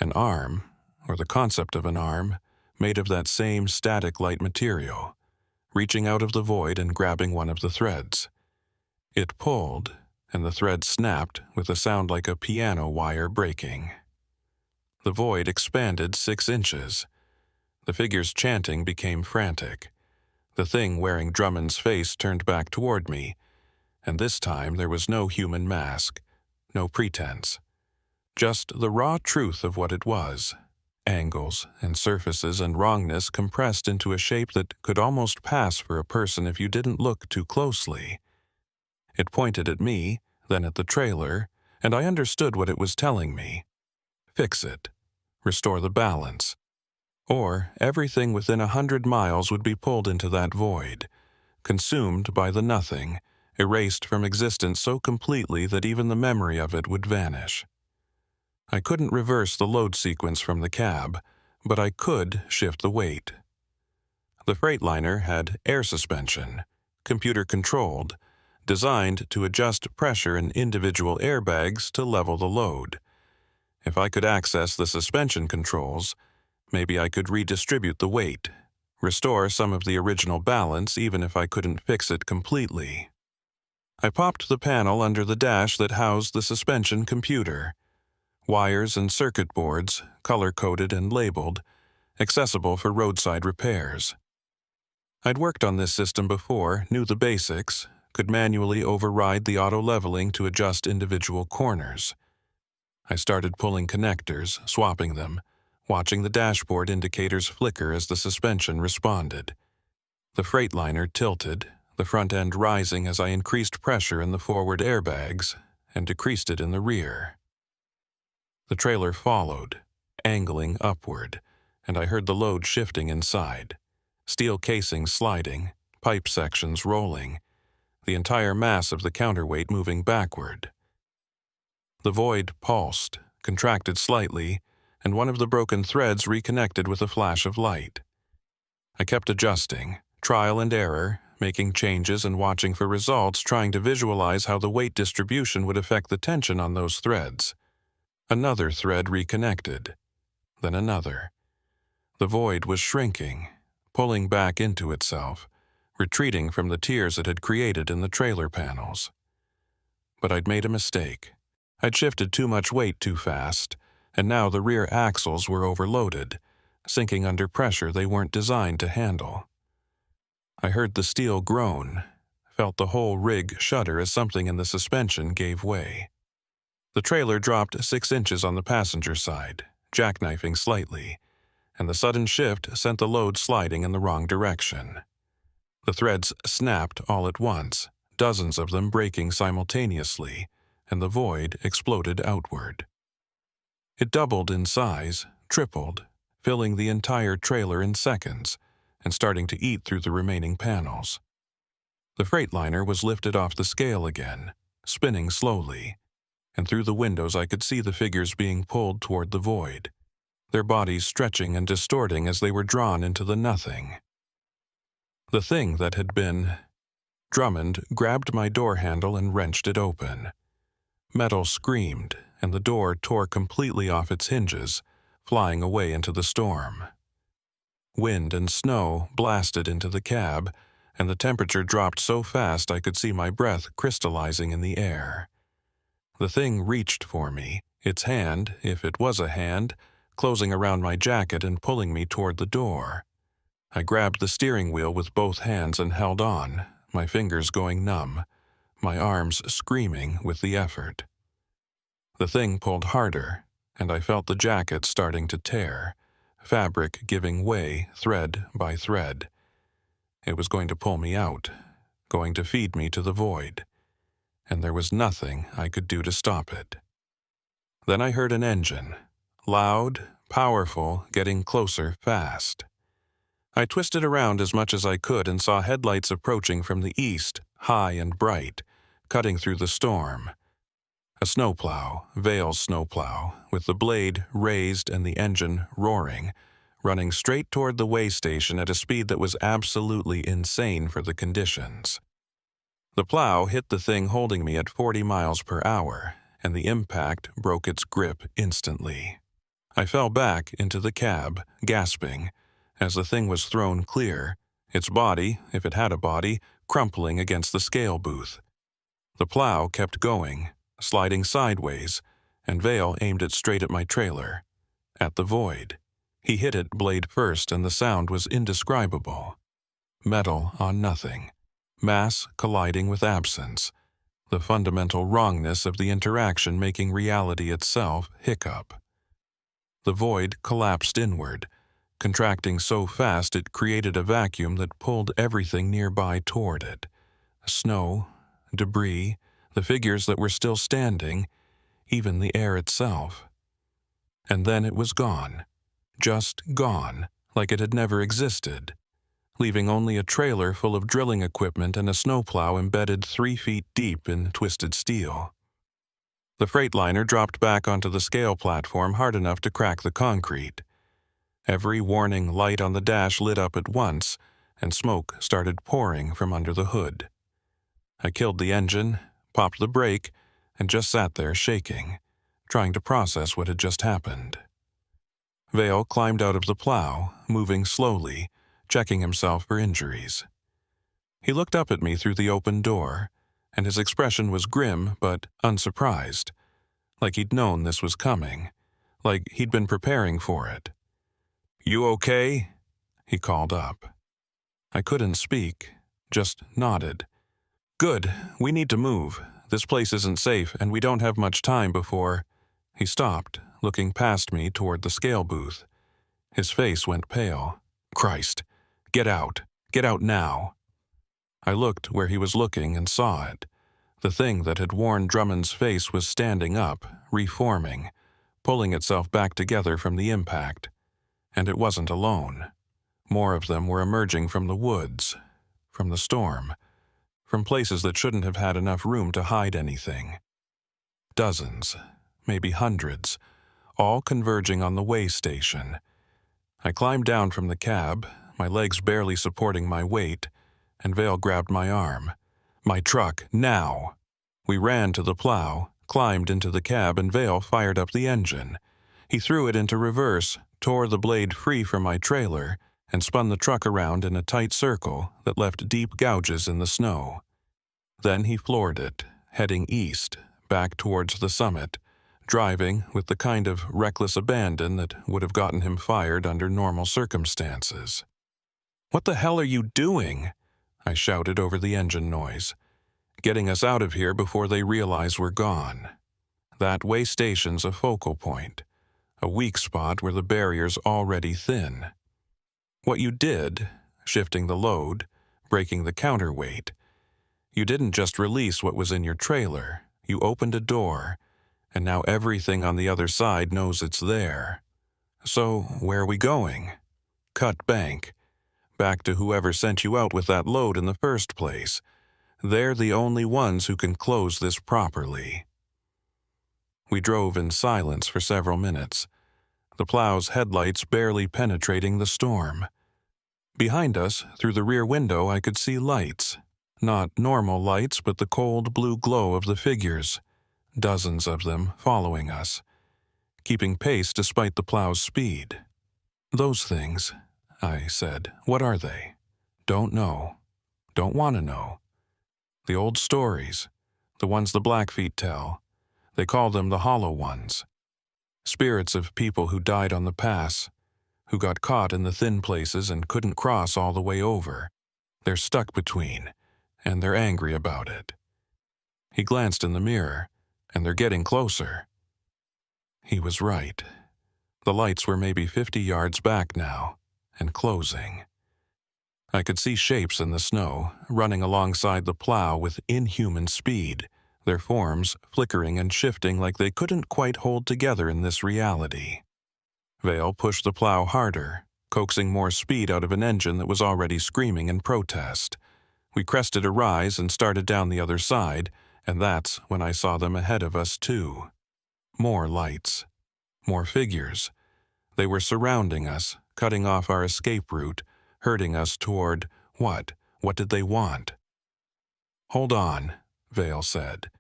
An arm, or the concept of an arm, made of that same static light material, reaching out of the void and grabbing one of the threads. It pulled, and the thread snapped with a sound like a piano wire breaking. The void expanded 6 inches. The figure's chanting became frantic. The thing wearing Drummond's face turned back toward me, and this time there was no human mask, no pretense. Just the raw truth of what it was. Angles and surfaces and wrongness compressed into a shape that could almost pass for a person if you didn't look too closely. It pointed at me, then at the trailer, and I understood what it was telling me. Fix it. Restore the balance. Or everything within 100 miles would be pulled into that void, consumed by the nothing, erased from existence so completely that even the memory of it would vanish. I couldn't reverse the load sequence from the cab, but I could shift the weight. The Freightliner had air suspension, computer-controlled, designed to adjust pressure in individual airbags to level the load. If I could access the suspension controls, maybe I could redistribute the weight, restore some of the original balance even if I couldn't fix it completely. I popped the panel under the dash that housed the suspension computer. Wires and circuit boards, color-coded and labeled, accessible for roadside repairs. I'd worked on this system before, knew the basics, could manually override the auto-leveling to adjust individual corners. I started pulling connectors, swapping them, watching the dashboard indicators flicker as the suspension responded. The Freightliner tilted, the front end rising as I increased pressure in the forward airbags and decreased it in the rear. The trailer followed, angling upward, and I heard the load shifting inside. Steel casings sliding, pipe sections rolling, the entire mass of the counterweight moving backward. The void pulsed, contracted slightly, and one of the broken threads reconnected with a flash of light. I kept adjusting, trial and error, making changes and watching for results, trying to visualize how the weight distribution would affect the tension on those threads. Another thread reconnected, then another. The void was shrinking, pulling back into itself, retreating from the tears it had created in the trailer panels. But I'd made a mistake. I'd shifted too much weight too fast, and now the rear axles were overloaded, sinking under pressure they weren't designed to handle. I heard the steel groan, felt the whole rig shudder as something in the suspension gave way. The trailer dropped 6 inches on the passenger side, jackknifing slightly, and the sudden shift sent the load sliding in the wrong direction. The threads snapped all at once, dozens of them breaking simultaneously, and the void exploded outward. It doubled in size, tripled, filling the entire trailer in seconds, and starting to eat through the remaining panels. The Freightliner was lifted off the scale again, spinning slowly, and through the windows I could see the figures being pulled toward the void, their bodies stretching and distorting as they were drawn into the nothing. The thing that had been Drummond grabbed my door handle and wrenched it open. Metal screamed, and the door tore completely off its hinges, flying away into the storm. Wind and snow blasted into the cab, and the temperature dropped so fast I could see my breath crystallizing in the air. The thing reached for me, its hand, if it was a hand, closing around my jacket and pulling me toward the door. I grabbed the steering wheel with both hands and held on, my fingers going numb, my arms screaming with the effort. The thing pulled harder, and I felt the jacket starting to tear, fabric giving way thread by thread. It was going to pull me out, going to feed me to the void, and there was nothing I could do to stop it. Then I heard an engine, loud, powerful, getting closer fast. I twisted around as much as I could and saw headlights approaching from the east, high and bright, cutting through the storm. A snowplow, Vale's snowplow, with the blade raised and the engine roaring, running straight toward the way station at a speed that was absolutely insane for the conditions. The plow hit the thing holding me at 40 miles per hour, and the impact broke its grip instantly. I fell back into the cab, gasping, as the thing was thrown clear, its body, if it had a body, crumpling against the scale booth. The plow kept going, sliding sideways, and Vale aimed it straight at my trailer, at the void. He hit it blade first, and the sound was indescribable. Metal on nothing, mass colliding with absence, the fundamental wrongness of the interaction making reality itself hiccup. The void collapsed inward, contracting so fast it created a vacuum that pulled everything nearby toward it. Snow, debris, the figures that were still standing, even the air itself. And then it was gone. Just gone, like it had never existed, leaving only a trailer full of drilling equipment and a snowplow embedded 3 feet deep in twisted steel. The Freightliner dropped back onto the scale platform hard enough to crack the concrete. Every warning light on the dash lit up at once, and smoke started pouring from under the hood. I killed the engine, popped the brake, and just sat there shaking, trying to process what had just happened. Vale climbed out of the plow, moving slowly, checking himself for injuries. He looked up at me through the open door, and his expression was grim but unsurprised, like he'd known this was coming, like he'd been preparing for it. "You okay?" he called up. I couldn't speak, just nodded. "Good, we need to move. This place isn't safe, and we don't have much time before—" He stopped, looking past me toward the scale booth. His face went pale. "Christ, get out. Get out now." I looked where he was looking and saw it. The thing that had worn Drummond's face was standing up, reforming, pulling itself back together from the impact. And it wasn't alone. More of them were emerging from the woods, from the storm, from places that shouldn't have had enough room to hide anything. Dozens, maybe hundreds, all converging on the way station. I climbed down from the cab, my legs barely supporting my weight, and Vale grabbed my arm. "My truck, now!" We ran to the plow, climbed into the cab, and Vale fired up the engine. He threw it into reverse, tore the blade free from my trailer, and spun the truck around in a tight circle that left deep gouges in the snow. Then he floored it, heading east, back towards the summit, driving with the kind of reckless abandon that would have gotten him fired under normal circumstances. "What the hell are you doing?" I shouted over the engine noise. "Getting us out of here before they realize we're gone. That way station's a focal point, a weak spot where the barrier's already thin. What you did, shifting the load, breaking the counterweight, you didn't just release what was in your trailer, you opened a door, and now everything on the other side knows it's there. So, where are we going? Cut bank. Back to whoever sent you out with that load in the first place. They're the only ones who can close this properly." We drove in silence for several minutes, the plow's headlights barely penetrating the storm. Behind us, through the rear window, I could see lights, Not normal lights, but the cold blue glow of the figures, dozens of them following us, keeping pace despite the plow's speed. "Those things," I said. "What are they?" "Don't know. Don't want to know. The old stories, the ones the Blackfeet tell. They call them the Hollow Ones. Spirits of people who died on the pass, who got caught in the thin places and couldn't cross all the way over. They're stuck between, and they're angry about it." He glanced in the mirror, and they're getting closer. He was right. The lights were maybe 50 yards back now, and closing. I could see shapes in the snow, running alongside the plow with inhuman speed, their forms flickering and shifting like they couldn't quite hold together in this reality. Vale pushed the plow harder, coaxing more speed out of an engine that was already screaming in protest. We crested a rise and started down the other side, and that's when I saw them ahead of us too. More lights. More figures. They were surrounding us, cutting off our escape route, herding us toward what? What did they want? "Hold on," Vale said,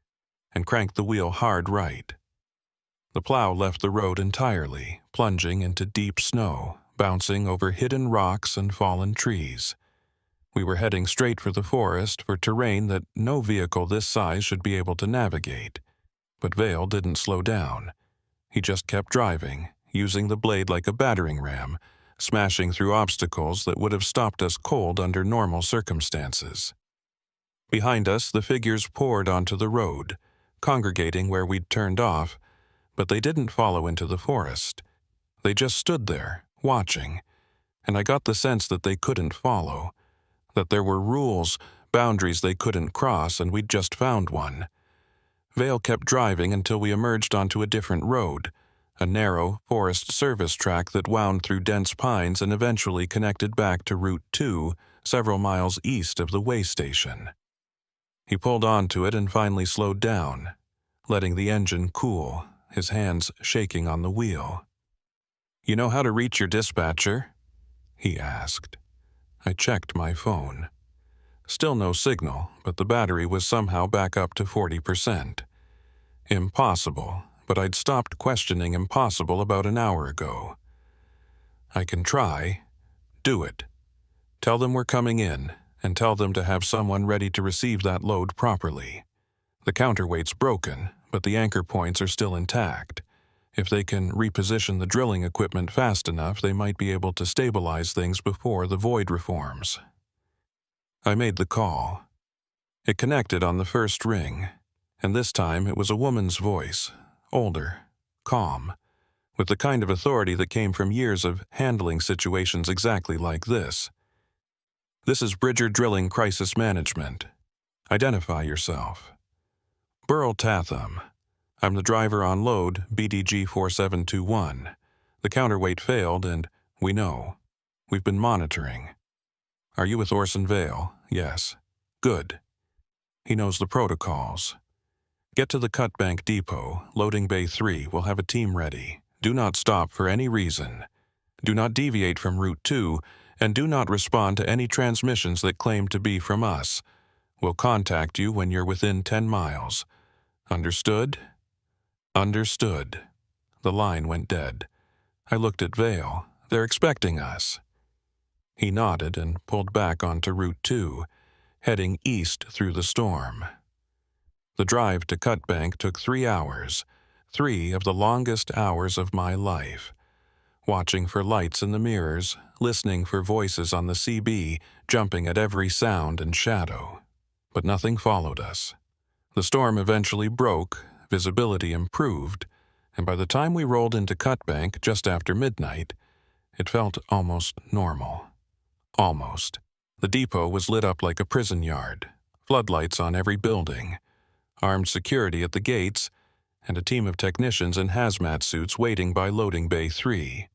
and cranked the wheel hard right. The plow left the road entirely, plunging into deep snow, bouncing over hidden rocks and fallen trees. We were heading straight for the forest, for terrain that no vehicle this size should be able to navigate. But Vale didn't slow down. He just kept driving, using the blade like a battering ram, smashing through obstacles that would have stopped us cold under normal circumstances. Behind us, the figures poured onto the road, congregating where we'd turned off, but they didn't follow into the forest. They just stood there, watching, and I got the sense that they couldn't follow, that there were rules, boundaries they couldn't cross, and we'd just found one. Vale kept driving until we emerged onto a different road, a narrow Forest Service track that wound through dense pines and eventually connected back to Route 2, several miles east of the way station. He pulled onto it and finally slowed down, letting the engine cool, his hands shaking on the wheel. "You know how to reach your dispatcher?" he asked. I checked my phone. Still no signal, but the battery was somehow back up to 40%. Impossible, but I'd stopped questioning impossible about an hour ago. "I can try. Do it. Tell them we're coming in, and tell them to have someone ready to receive that load properly. The counterweight's broken, but the anchor points are still intact. If they can reposition the drilling equipment fast enough, they might be able to stabilize things before the void reforms." I made the call. It connected on the first ring, and this time it was a woman's voice, older, calm, with the kind of authority that came from years of handling situations exactly like this. "This is Bridger Drilling Crisis Management. Identify yourself." "Burl Tatham. I'm the driver on load, BDG 4721. The counterweight failed and we know. We've been monitoring." "Are you with Orson Vale?" "Yes." "Good." He knows the protocols. "Get to the Cutbank Depot, loading bay 3. We'll have a team ready. Do not stop for any reason. Do not deviate from Route 2, and do not respond to any transmissions that claim to be from us. We'll contact you when you're within 10 miles. Understood?" "Understood." The line went dead. I looked at Vale. "They're expecting us." He nodded and pulled back onto Route 2, heading east through the storm. The drive to Cutbank took 3 hours, 3 of the longest hours of my life. Watching for lights in the mirrors, listening for voices on the CB, jumping at every sound and shadow. But nothing followed us. The storm eventually broke, visibility improved, and by the time we rolled into Cutbank just after midnight, it felt almost normal. Almost. The depot was lit up like a prison yard, floodlights on every building, armed security at the gates, and a team of technicians in hazmat suits waiting by loading bay 3.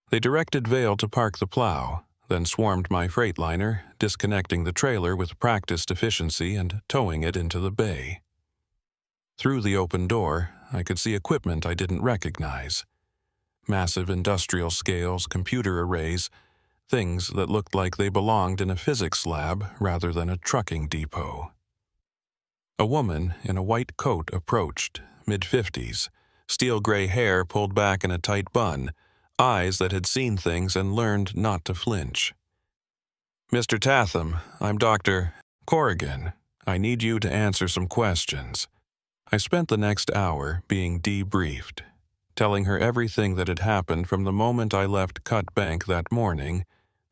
They directed Vale to park the plow, then swarmed my Freightliner, disconnecting the trailer with practiced efficiency and towing it into the bay. Through the open door, I could see equipment I didn't recognize. Massive industrial scales, computer arrays, things that looked like they belonged in a physics lab rather than a trucking depot. A woman in a white coat approached, mid-50s, steel-gray hair pulled back in a tight bun, eyes that had seen things and learned not to flinch. "Mr. Tatham, I'm Dr. Corrigan. I need you to answer some questions." I spent the next hour being debriefed, telling her everything that had happened from the moment I left Cut Bank that morning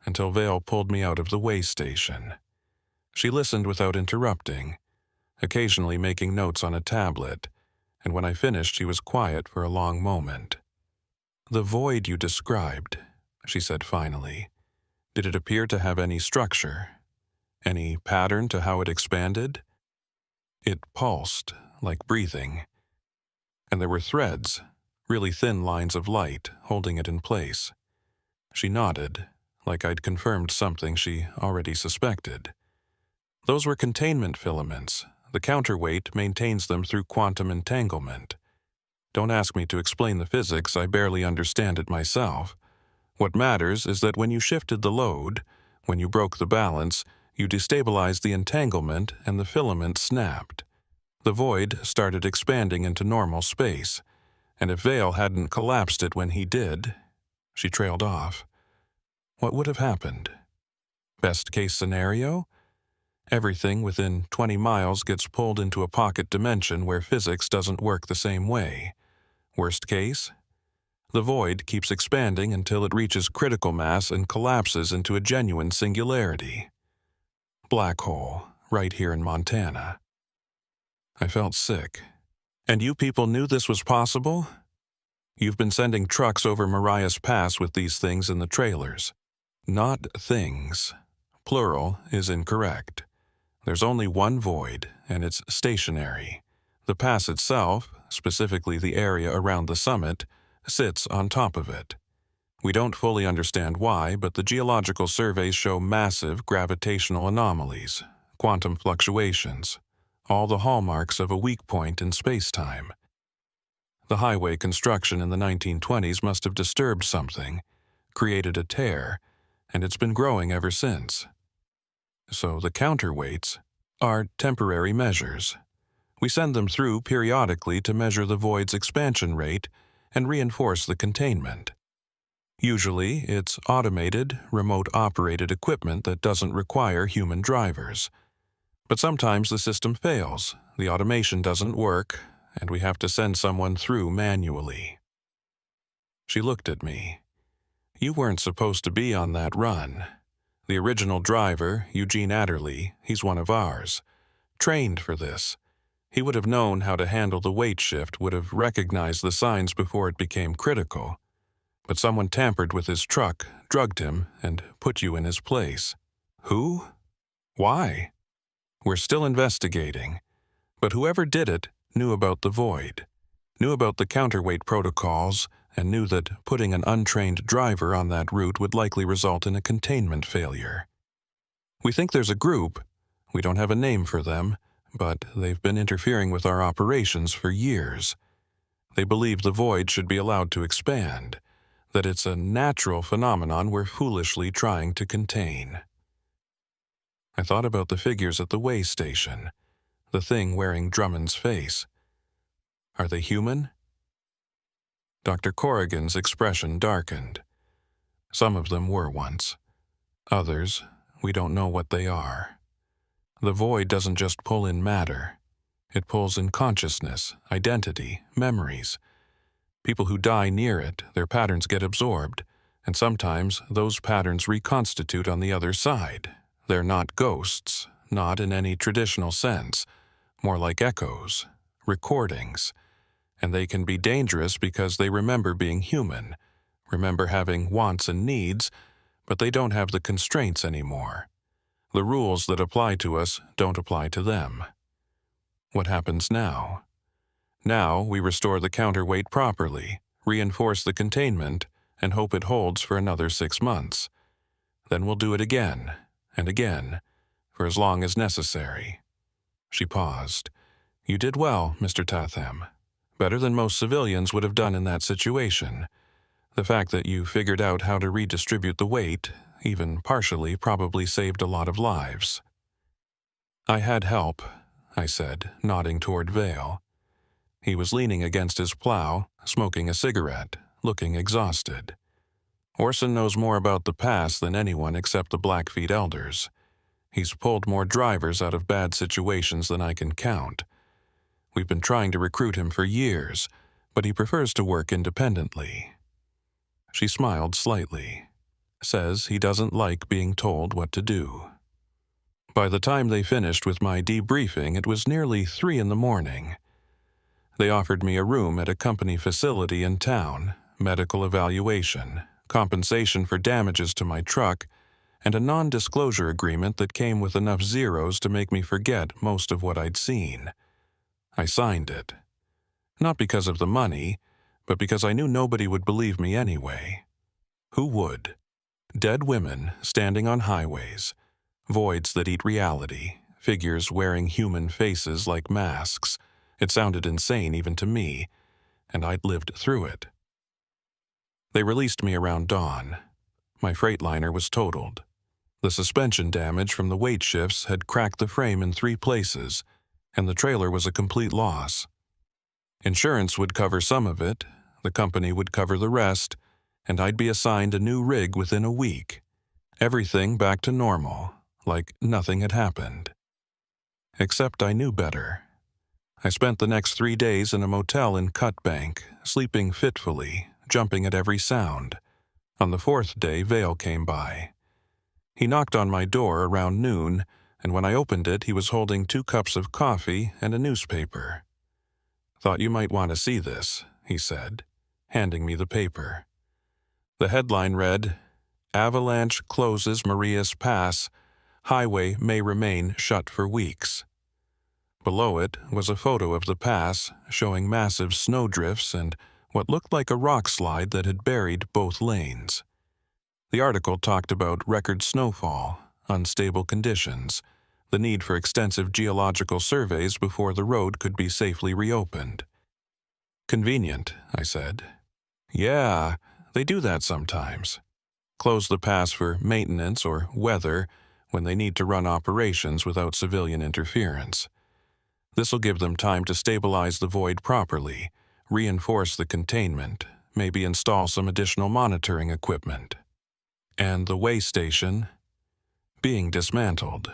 until Vale pulled me out of the way station. She listened without interrupting, occasionally making notes on a tablet, and when I finished she was quiet for a long moment. "The void you described," she said finally, "did it appear to have any structure? Any pattern to how it expanded?" "It pulsed, like breathing. And there were threads, really thin lines of light, holding it in place." She nodded, like I'd confirmed something she already suspected. "Those were containment filaments. The counterweight maintains them through quantum entanglement. Don't ask me to explain the physics, I barely understand it myself. What matters is that when you shifted the load, when you broke the balance, you destabilized the entanglement and the filament snapped. The void started expanding into normal space, and if Vale hadn't collapsed it when he did," she trailed off, "what would have happened? Best case scenario? Everything within 20 miles gets pulled into a pocket dimension where physics doesn't work the same way. Worst case? The void keeps expanding until it reaches critical mass and collapses into a genuine singularity. Black hole, right here in Montana." I felt sick. "And you people knew this was possible? You've been sending trucks over Marias Pass with these things in the trailers." "Not things. Plural is incorrect. There's only one void, and it's stationary. The pass itself, specifically the area around the summit, sits on top of it. We don't fully understand why, but the geological surveys show massive gravitational anomalies, quantum fluctuations, all the hallmarks of a weak point in space-time. The highway construction in the 1920s must have disturbed something, created a tear, and it's been growing ever since. So the counterweights are temporary measures. We send them through periodically to measure the void's expansion rate and reinforce the containment. Usually, it's automated, remote-operated equipment that doesn't require human drivers. But sometimes the system fails, the automation doesn't work, and we have to send someone through manually." She looked at me. "You weren't supposed to be on that run. The original driver, Eugene Adderley, he's one of ours. Trained for this. He would have known how to handle the weight shift, would have recognized the signs before it became critical. But someone tampered with his truck, drugged him, and put you in his place." "Who? Why?" "We're still investigating. But whoever did it knew about the void, knew about the counterweight protocols, and knew that putting an untrained driver on that route would likely result in a containment failure. We think there's a group. We don't have a name for them, but they've been interfering with our operations for years. They believe the void should be allowed to expand, that it's a natural phenomenon we're foolishly trying to contain." I thought about the figures at the way station, the thing wearing Drummond's face. Are they human? Dr. Corrigan's expression darkened. "Some of them were once. Others, we don't know what they are. The void doesn't just pull in matter. It pulls in consciousness, identity, memories. People who die near it, their patterns get absorbed, and sometimes those patterns reconstitute on the other side. They're not ghosts, not in any traditional sense, more like echoes, recordings. And they can be dangerous because they remember being human, remember having wants and needs, but they don't have the constraints anymore. The rules that apply to us don't apply to them. What happens now? Now we restore the counterweight properly, reinforce the containment, and hope it holds for another 6 months. Then we'll do it again, and again, for as long as necessary." She paused. "You did well, Mr. Tatham. Better than most civilians would have done in that situation. The fact that you figured out how to redistribute the weight, even partially, probably saved a lot of lives. I had help, I said, nodding toward Vale. He was leaning against his plow, smoking a cigarette, looking exhausted. Orson knows more about the pass than anyone except the Blackfeet elders. He's pulled more drivers out of bad situations than I can count. We've been trying to recruit him for years, but he prefers to work independently. She smiled slightly. Says he doesn't like being told what to do. By the time they finished with my debriefing, it was nearly 3 a.m. They offered me a room at a company facility in town, medical evaluation, compensation for damages to my truck, and a non-disclosure agreement that came with enough zeros to make me forget most of what I'd seen. I signed it. Not because of the money, but because I knew nobody would believe me anyway. Who would? Dead women standing on highways, voids that eat reality, figures wearing human faces like masks. It sounded insane even to me, and I'd lived through it. They released me around dawn. My Freightliner was totaled. The suspension damage from the weight shifts had cracked the frame in 3 places, and the trailer was a complete loss. Insurance would cover some of it, the company would cover the rest, and I'd be assigned a new rig within a week. Everything back to normal, like nothing had happened. Except I knew better. I spent the next 3 days in a motel in Cutbank, sleeping fitfully, jumping at every sound. On the 4th day, Vale came by. He knocked on my door around noon, and when I opened it, he was holding 2 cups of coffee and a newspaper. "Thought you might want to see this," he said, handing me the paper. The headline read, "Avalanche closes Marias Pass. Highway may remain shut for weeks." Below it was a photo of the pass showing massive snowdrifts and what looked like a rock slide that had buried both lanes. The article talked about record snowfall, unstable conditions, the need for extensive geological surveys before the road could be safely reopened. "Convenient," I said. "Yeah, they do that sometimes. Close the pass for maintenance or weather when they need to run operations without civilian interference. This'll give them time to stabilize the void properly, reinforce the containment, maybe install some additional monitoring equipment. And the way station, being dismantled.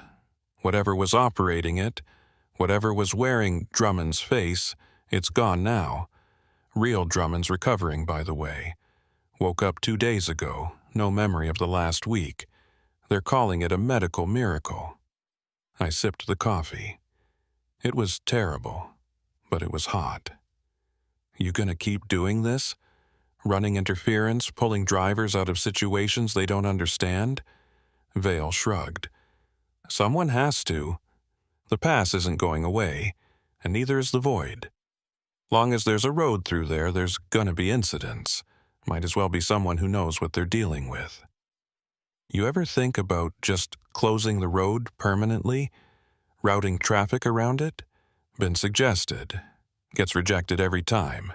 Whatever was operating it, whatever was wearing Drummond's face, it's gone now. Real Drummond's recovering, by the way. Woke up 2 days ago, no memory of the last week. They're calling it a medical miracle." I sipped the coffee. It was terrible, but it was hot. "You gonna keep doing this? Running interference, pulling drivers out of situations they don't understand?" Vale shrugged. "Someone has to. The pass isn't going away, and neither is the void. Long as there's a road through there, there's gonna be incidents. Might as well be someone who knows what they're dealing with. You ever think about just closing the road permanently? Routing traffic around it? Been suggested. Gets rejected every time.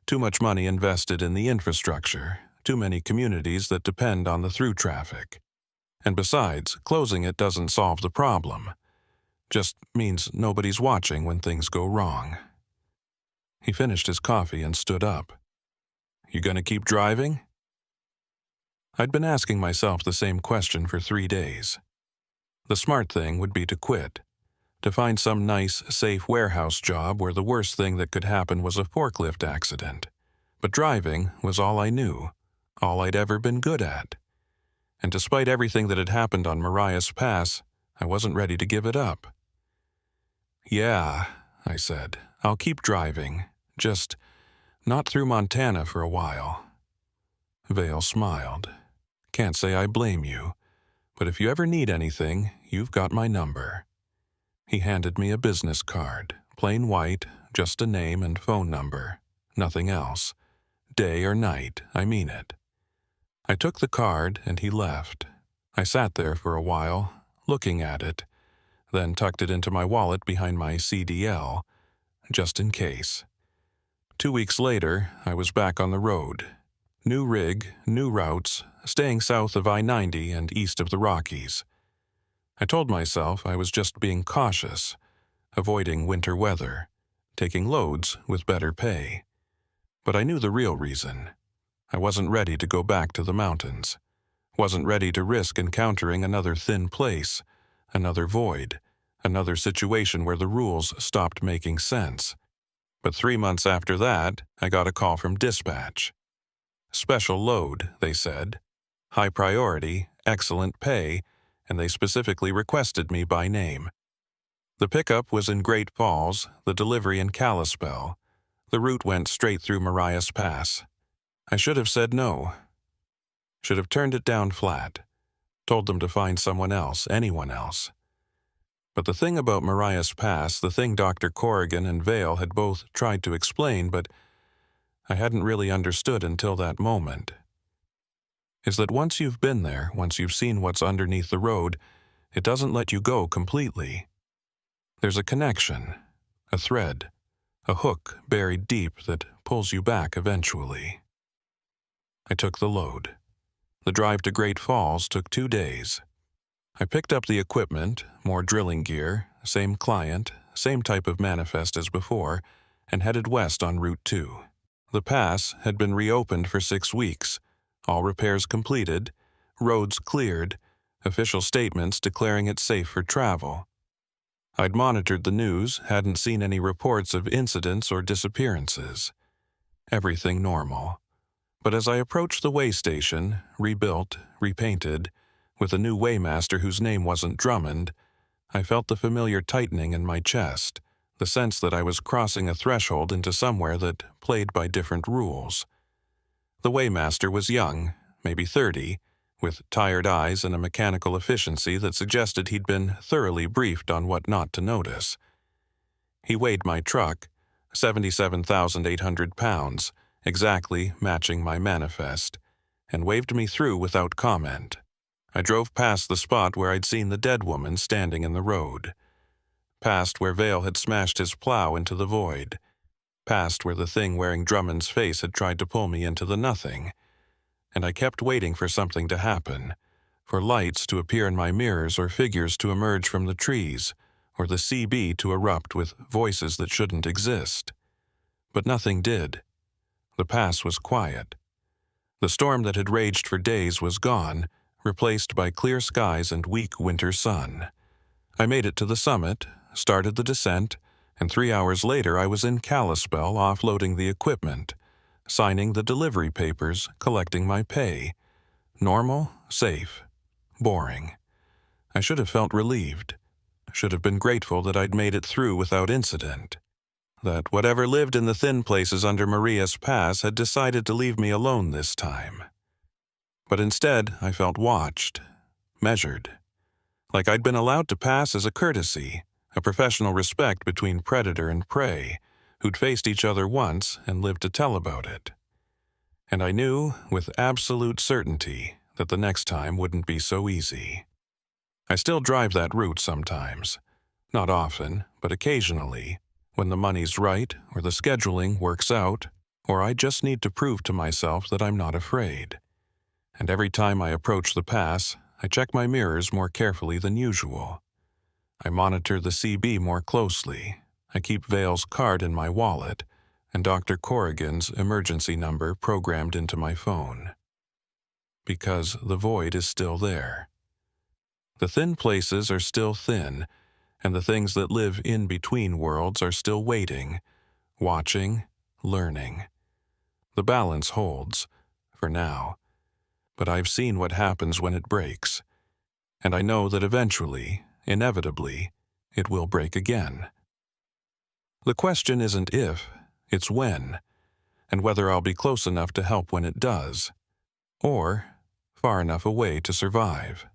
Too much money invested in the infrastructure, too many communities that depend on the through traffic. And besides, closing it doesn't solve the problem. Just means nobody's watching when things go wrong." He finished his coffee and stood up. "You gonna keep driving?" I'd been asking myself the same question for 3 days. The smart thing would be to quit, to find some nice, safe warehouse job where the worst thing that could happen was a forklift accident. But driving was all I knew, all I'd ever been good at. And despite everything that had happened on Marias Pass, I wasn't ready to give it up. "Yeah," I said, "I'll keep driving, just not through Montana for a while." Vale smiled. "Can't say I blame you, but if you ever need anything, you've got my number." He handed me a business card, plain white, just a name and phone number, nothing else. Day or night, I mean it. I took the card and he left. I sat there for a while, looking at it, then tucked it into my wallet behind my CDL, just in case. 2 weeks later, I was back on the road. New rig, new routes, staying south of I-90 and east of the Rockies. I told myself I was just being cautious, avoiding winter weather, taking loads with better pay. But I knew the real reason. I wasn't ready to go back to the mountains. Wasn't ready to risk encountering another thin place, another void, another situation where the rules stopped making sense. But 3 months after that, I got a call from dispatch. Special load, they said. High priority, excellent pay, and they specifically requested me by name. The pickup was in Great Falls, the delivery in Kalispell. The route went straight through Marias Pass. I should have said no. Should have turned it down flat. Told them to find someone else, anyone else. But the thing about Marias Pass, the thing Dr. Corrigan and Vale had both tried to explain, but I hadn't really understood until that moment, is that once you've been there, once you've seen what's underneath the road, it doesn't let you go completely. There's a connection, a thread, a hook buried deep that pulls you back eventually. I took the load. The drive to Great Falls took 2 days. I picked up the equipment, more drilling gear, same client, same type of manifest as before, and headed west on Route 2. The pass had been reopened for 6 weeks, all repairs completed, roads cleared, official statements declaring it safe for travel. I'd monitored the news, hadn't seen any reports of incidents or disappearances. Everything normal. But as I approached the way station, rebuilt, repainted, with a new waymaster whose name wasn't Drummond, I felt the familiar tightening in my chest, the sense that I was crossing a threshold into somewhere that played by different rules. The waymaster was young, maybe 30, with tired eyes and a mechanical efficiency that suggested he'd been thoroughly briefed on what not to notice. He weighed my truck, 77,800 pounds, exactly matching my manifest, and waved me through without comment. I drove past the spot where I'd seen the dead woman standing in the road, past where Vale had smashed his plow into the void, past where the thing wearing Drummond's face had tried to pull me into the nothing, and I kept waiting for something to happen, for lights to appear in my mirrors or figures to emerge from the trees, or the CB to erupt with voices that shouldn't exist. But nothing did. The pass was quiet. The storm that had raged for days was gone, replaced by clear skies and weak winter sun. I made it to the summit, started the descent, and 3 hours later I was in Kalispell offloading the equipment, signing the delivery papers, collecting my pay. Normal, safe, boring. I should have felt relieved. Should have been grateful that I'd made it through without incident. That whatever lived in the thin places under Marias Pass had decided to leave me alone this time. But instead, I felt watched, measured, like I'd been allowed to pass as a courtesy, a professional respect between predator and prey, who'd faced each other once and lived to tell about it. And I knew, with absolute certainty, that the next time wouldn't be so easy. I still drive that route sometimes. Not often, but occasionally, when the money's right, or the scheduling works out, or I just need to prove to myself that I'm not afraid. And every time I approach the pass, I check my mirrors more carefully than usual. I monitor the CB more closely. I keep Vale's card in my wallet, and Dr. Corrigan's emergency number programmed into my phone. Because the void is still there. The thin places are still thin, and the things that live in between worlds are still waiting, watching, learning. The balance holds, for now. But I've seen what happens when it breaks, and I know that eventually, inevitably, it will break again. The question isn't if, it's when, and whether I'll be close enough to help when it does, or far enough away to survive.